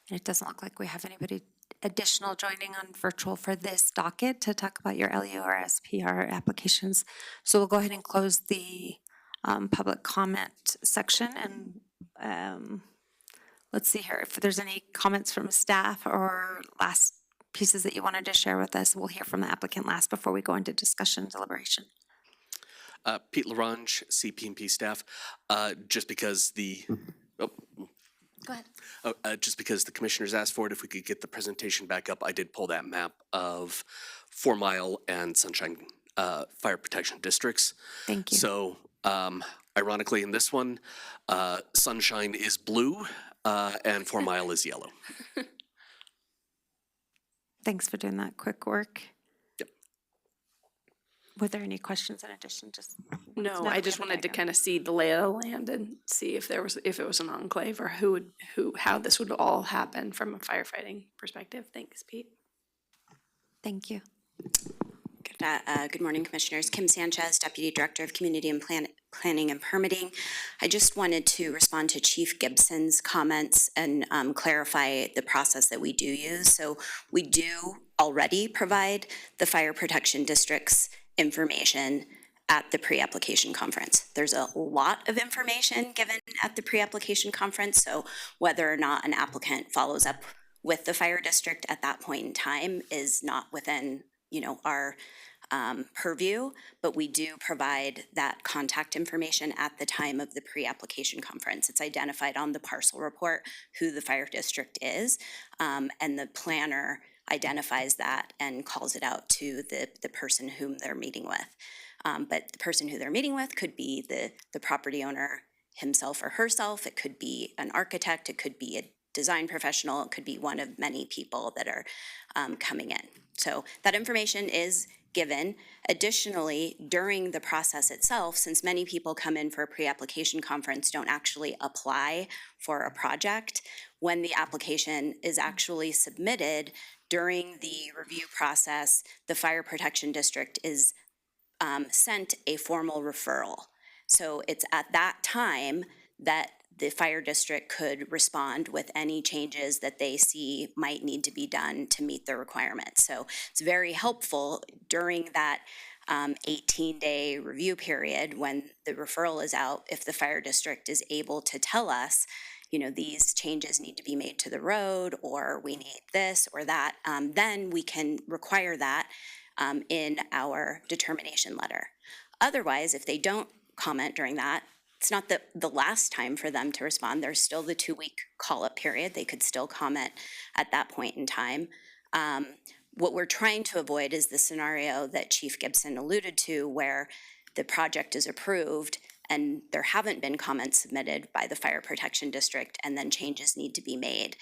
And it doesn't look like we have anybody additional joining on virtual for this docket to talk about your LEO or SPR applications. So we'll go ahead and close the public comment section, and let's see here if there's any comments from staff or last pieces that you wanted to share with us. We'll hear from the applicant last before we go into discussion and deliberation. Pete Larange, CP&P staff. Just because the Go ahead. just because the commissioners asked for it, if we could get the presentation back up, I did pull that map of 4 Mile and Sunshine fire protection districts. Thank you. So ironically, in this one, Sunshine is blue and 4 Mile is yellow. Thanks for doing that quick work. Yep. Were there any questions in addition? No, I just wanted to kind of see the lay of the land and see if it was an enclave or how this would all happen from a firefighting perspective. Thanks, Pete. Thank you. Good morning, Commissioners. Kim Sanchez, Deputy Director of Community and Planning and Permitting. I just wanted to respond to Chief Gibson's comments and clarify the process that we do use. So we do already provide the fire protection district's information at the pre-application conference. There's a lot of information given at the pre-application conference, so whether or not an applicant follows up with the fire district at that point in time is not within, our purview, but we do provide that contact information at the time of the pre-application conference. It's identified on the parcel report who the fire district is, and the planner identifies that and calls it out to the person whom they're meeting with. But the person who they're meeting with could be the property owner himself or herself. It could be an architect. It could be a design professional. It could be one of many people that are coming in. So that information is given. Additionally, during the process itself, since many people come in for a pre-application conference, don't actually apply for a project, when the application is actually submitted during the review process, the fire protection district is sent a formal referral. So it's at that time that the fire district could respond with any changes that they see might need to be done to meet the requirements. So it's very helpful during that 18-day review period when the referral is out, if the fire district is able to tell us, you know, these changes need to be made to the road, or we need this or that, then we can require that in our determination letter. Otherwise, if they don't comment during that, it's not the last time for them to respond. There's still the 2-week call-up period. They could still comment at that point in time. What we're trying to avoid is the scenario that Chief Gibson alluded to, where the project is approved and there haven't been comments submitted by the fire protection district, and then changes need to be made.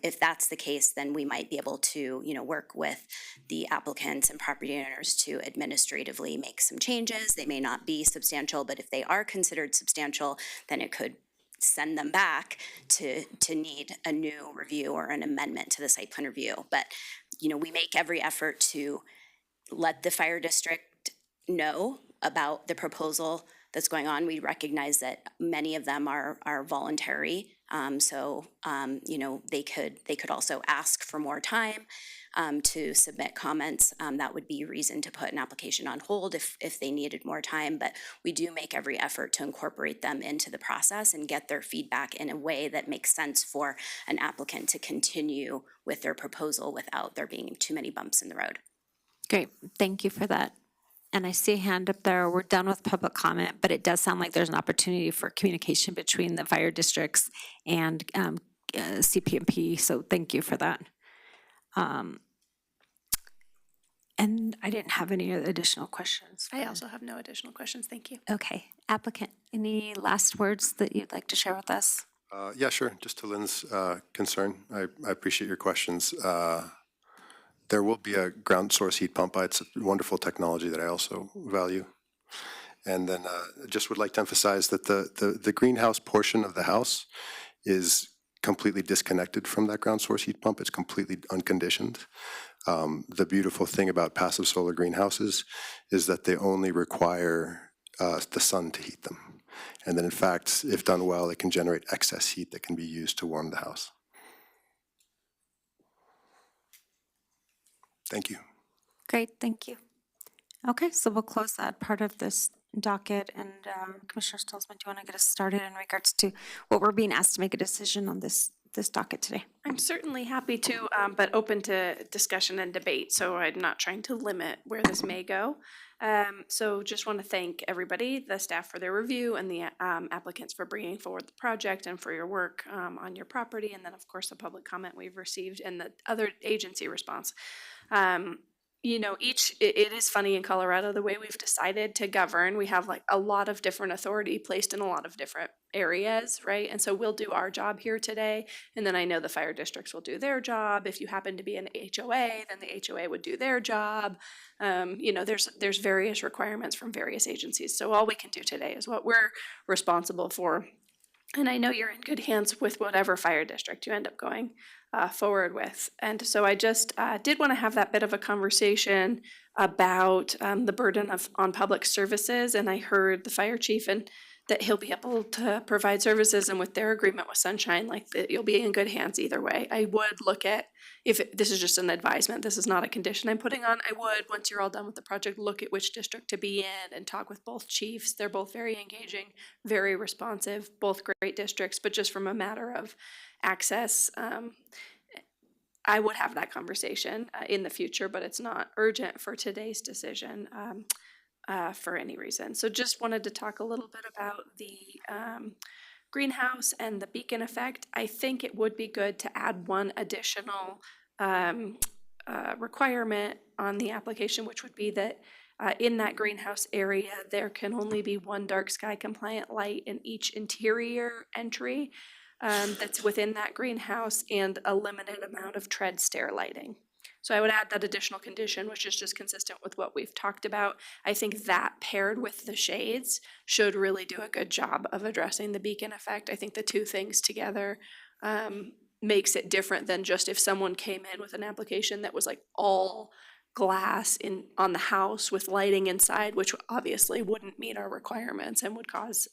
If that's the case, then we might be able to, you know, work with the applicants and property owners to administratively make some changes. They may not be substantial, but if they are considered substantial, then it could send them back to need a new review or an amendment to the site plan review. But, you know, we make every effort to let the fire district know about the proposal that's going on. We recognize that many of them are voluntary. You know, they could also ask for more time to submit comments. That would be reason to put an application on hold if they needed more time. But we do make every effort to incorporate them into the process and get their feedback in a way that makes sense for an applicant to continue with their proposal without there being too many bumps in the road. Great, thank you for that. And I see a hand up there. We're done with public comment, but it does sound like there's an opportunity for communication between the fire districts and CPMP, so thank you for that. And I didn't have any additional questions. I also have no additional questions. Thank you. Okay, applicant, any last words that you'd like to share with us? Yeah, sure. Just to Lynn's concern, I appreciate your questions. There will be a ground source heat pump. It's a wonderful technology that I also value. And then just would like to emphasize that the greenhouse portion of the house is completely disconnected from that ground source heat pump. It's completely unconditioned. The beautiful thing about passive solar greenhouses is that they only require the sun to heat them. And then in fact, if done well, it can generate excess heat that can be used to warm the house. Thank you. Great, thank you. Okay, so we'll close that part of this docket. And Commissioner Stolzmann, do you want to get us started in regards to what we're being asked to make a decision on this docket today? I'm certainly happy to, but open to discussion and debate, so I'm not trying to limit where this may go. So just want to thank everybody, the staff for their review, and the applicants for bringing forward the project and for your work on your property, and then of course the public comment we've received and the other agency response. You know, it is funny in Colorado, the way we've decided to govern, we have like a lot of different authority placed in a lot of different areas, right? And so we'll do our job here today, and then I know the fire districts will do their job. If you happen to be an HOA, then the HOA would do their job. You know, there's various requirements from various agencies. So all we can do today is what we're responsible for. And I know you're in good hands with whatever fire district you end up going forward with. And so I just did want to have that bit of a conversation about the burden on public services. And I heard the fire chief and that he'll be able to provide services, and with their agreement with Sunshine, like that you'll be in good hands either way. I would look at, this is just an advisement, this is not a condition I'm putting on, I would, once you're all done with the project, look at which district to be in and talk with both chiefs. They're both very engaging, very responsive, both great districts, but just from a matter of access, I would have that conversation in the future, but it's not urgent for today's decision. For any reason. So just wanted to talk a little bit about the greenhouse and the beacon effect. I think it would be good to add one additional requirement on the application, which would be that in that greenhouse area, there can only be one dark sky compliant light in each interior entry that's within that greenhouse, and a limited amount of tread stair lighting. So I would add that additional condition, which is just consistent with what we've talked about. I think that paired with the shades should really do a good job of addressing the beacon effect. I think the two things together makes it different than just if someone came in with an application that was like all glass on the house with lighting inside, which obviously wouldn't meet our requirements and would cause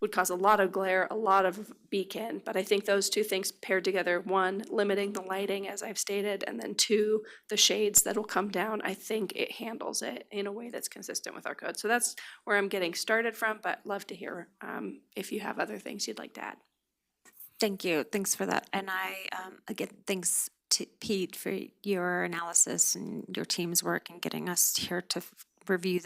would cause a lot of glare, a lot of beacon. But I think those two things paired together, one, limiting the lighting, as I've stated, and then two, the shades that'll come down, I think it handles it in a way that's consistent with our code. So that's where I'm getting started from, but love to hear if you have other things you'd like to add. Thank you. Thanks for that. And I, again, thanks to Pete for your analysis and your team's work in getting us here to review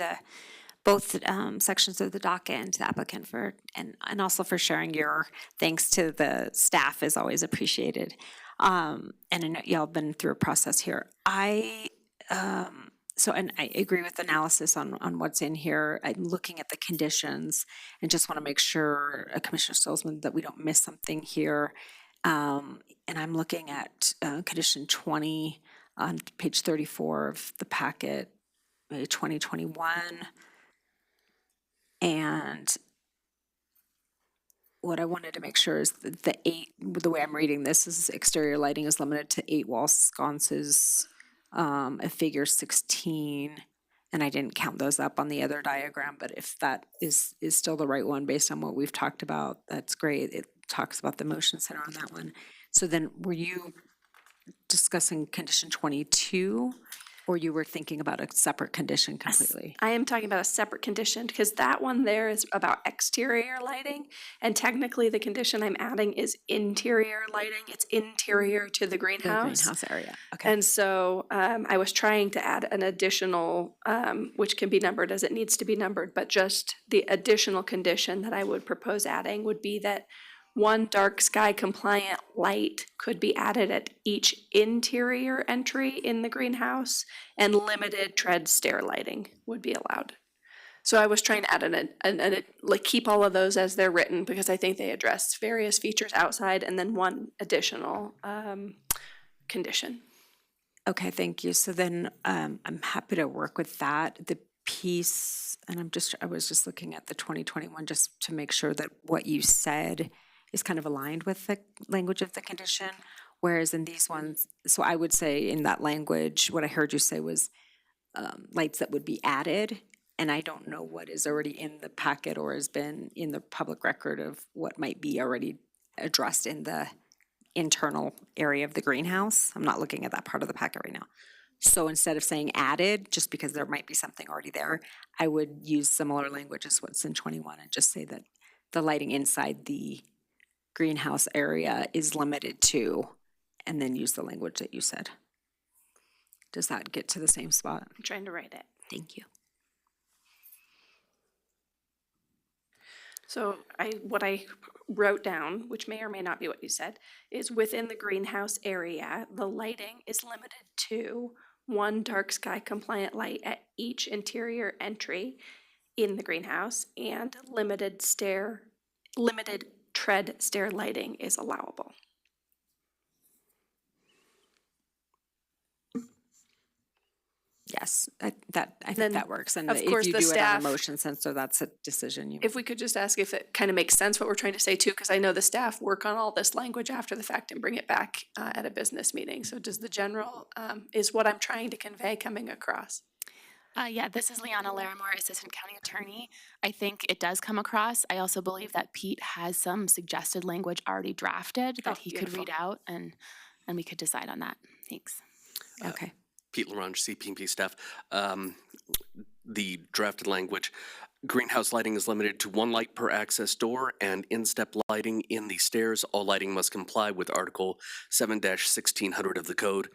both sections of the docket and to the applicant and also for sharing your thanks to the staff is always appreciated. And I know y'all been through a process here. And I agree with the analysis on what's in here. I'm looking at the conditions and just want to make sure, Commissioner Stolzman, that we don't miss something here. And I'm looking at condition 20 on page 34 of the packet, 2021. And what I wanted to make sure is that the way I'm reading this is exterior lighting is limited to 8 wall sconces, a figure 16, and I didn't count those up on the other diagram, but if that is still the right one based on what we've talked about, that's great. It talks about the motion center on that one. So then were you discussing condition 22, or you were thinking about a separate condition completely? I am talking about a separate condition because that one there is about exterior lighting, and technically the condition I'm adding is interior lighting. It's interior to the greenhouse. The greenhouse area, okay. And so I was trying to add an additional, which can be numbered as it needs to be numbered, but just the additional condition that I would propose adding would be that one dark sky compliant light could be added at each interior entry in the greenhouse, and limited tread stair lighting would be allowed. So I was trying to add like keep all of those as they're written because I think they address various features outside, and then one additional condition. Okay, thank you. So then I'm happy to work with that. The piece, and I was just looking at the 2021 just to make sure that what you said is kind of aligned with the language of the condition, whereas in these ones, so I would say in that language, what I heard you say was lights that would be added, and I don't know what is already in the packet or has been in the public record of what might be already addressed in the internal area of the greenhouse. I'm not looking at that part of the packet right now. So instead of saying added, just because there might be something already there, I would use similar language as what's in 21 and just say that the lighting inside the greenhouse area is limited to, and then use the language that you said. Does that get to the same spot? I'm trying to write it. Thank you. So what I wrote down, which may or may not be what you said, is within the greenhouse area, the lighting is limited to one dark sky compliant light at each interior entry in the greenhouse, and limited tread stair lighting is allowable. Yes, I think that works. And of if course, you the do it on staff- a motion sensor, that's a decision. If we could just ask if it kind of makes sense what we're trying to say too, because I know the staff work on all this language after the fact and bring it back at a business meeting. So does the general, is what I'm trying to convey coming across? Yeah, this is Liana Larimore, Assistant County Attorney. I think it does come across. I also believe that Pete has some suggested language already drafted that he could read out, and we could decide on that. Thanks. Okay. Pete Larange, CPP staff. The drafted language, greenhouse lighting is limited to one light per access door and in-step lighting in the stairs. All lighting must comply with Article 7-1600 of the code,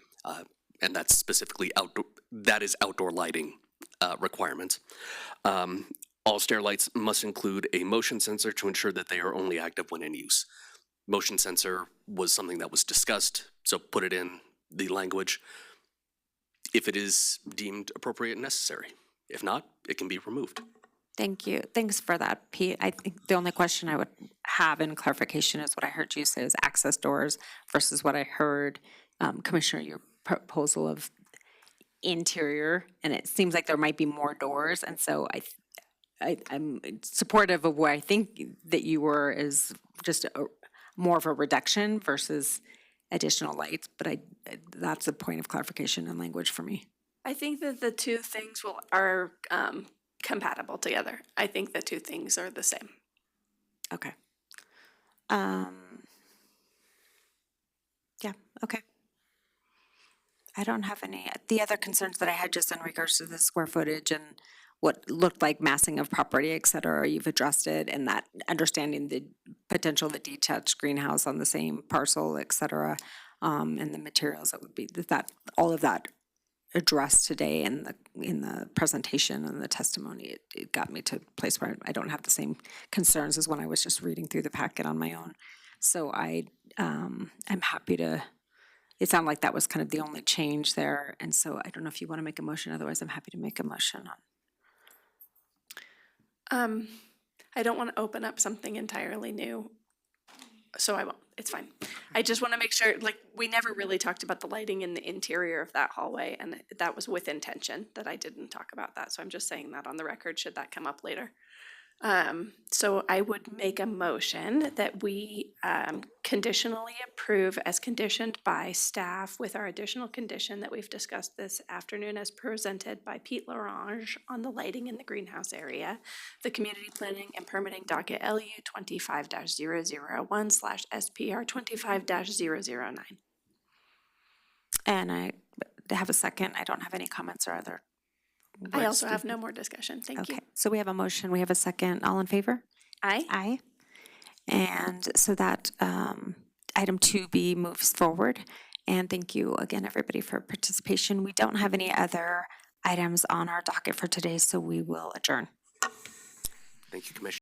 and that's specifically outdoor, that is outdoor lighting requirements. All stair lights must include a motion sensor to ensure that they are only active when in use. Motion sensor was something that was discussed, so put it in the language if it is deemed appropriate and necessary. If not, it can be removed. Thank you. Thanks for that, Pete. I think the only question I would have in clarification is what I heard you say is access doors versus what I heard, Commissioner, your proposal of interior, and it seems like there might be more doors, and so I'm supportive of where I think that you were is just more of a reduction versus additional lights, but that's a point of clarification and language for me. I think that the two things are compatible together. I think the two things are the same. Okay. Yeah, okay. I don't have any, the other concerns that I had just in regards to the square footage and what looked like massing of property, et cetera, you've addressed it, and that understanding the potential of the detached greenhouse on the same parcel, et cetera, and the materials that would be, that, all of that addressed today in the presentation and the testimony, it got me to a place where I don't have the same concerns as when I was just reading through the packet on my own. So I'm happy to, it sounded like that was kind of the only change there. And so I don't know if you want to make a motion, otherwise I'm happy to make a motion on. I don't want to open up something entirely new, so I won't. It's fine. I just want to make sure, like, we never really talked about the lighting in the interior of that hallway, and that was with intention that I didn't talk about that. So I'm just saying that on the record, should that come up later. So I would make a motion that we conditionally approve as conditioned by staff with our additional condition that we've discussed this afternoon as presented by Pete Larange on the lighting in the greenhouse area, the community planning and permitting docket LU 25-001/SPR 25-009. And I have a second. I don't have any comments or other. I also have no more discussion. Thank you. Okay, so we have a motion, we have a second. All in favor? Aye. Aye. And so that item 2B moves forward. And thank you again, everybody, for participation. We don't have any other items on our docket for today, so we will adjourn. Thank you, Commissioner.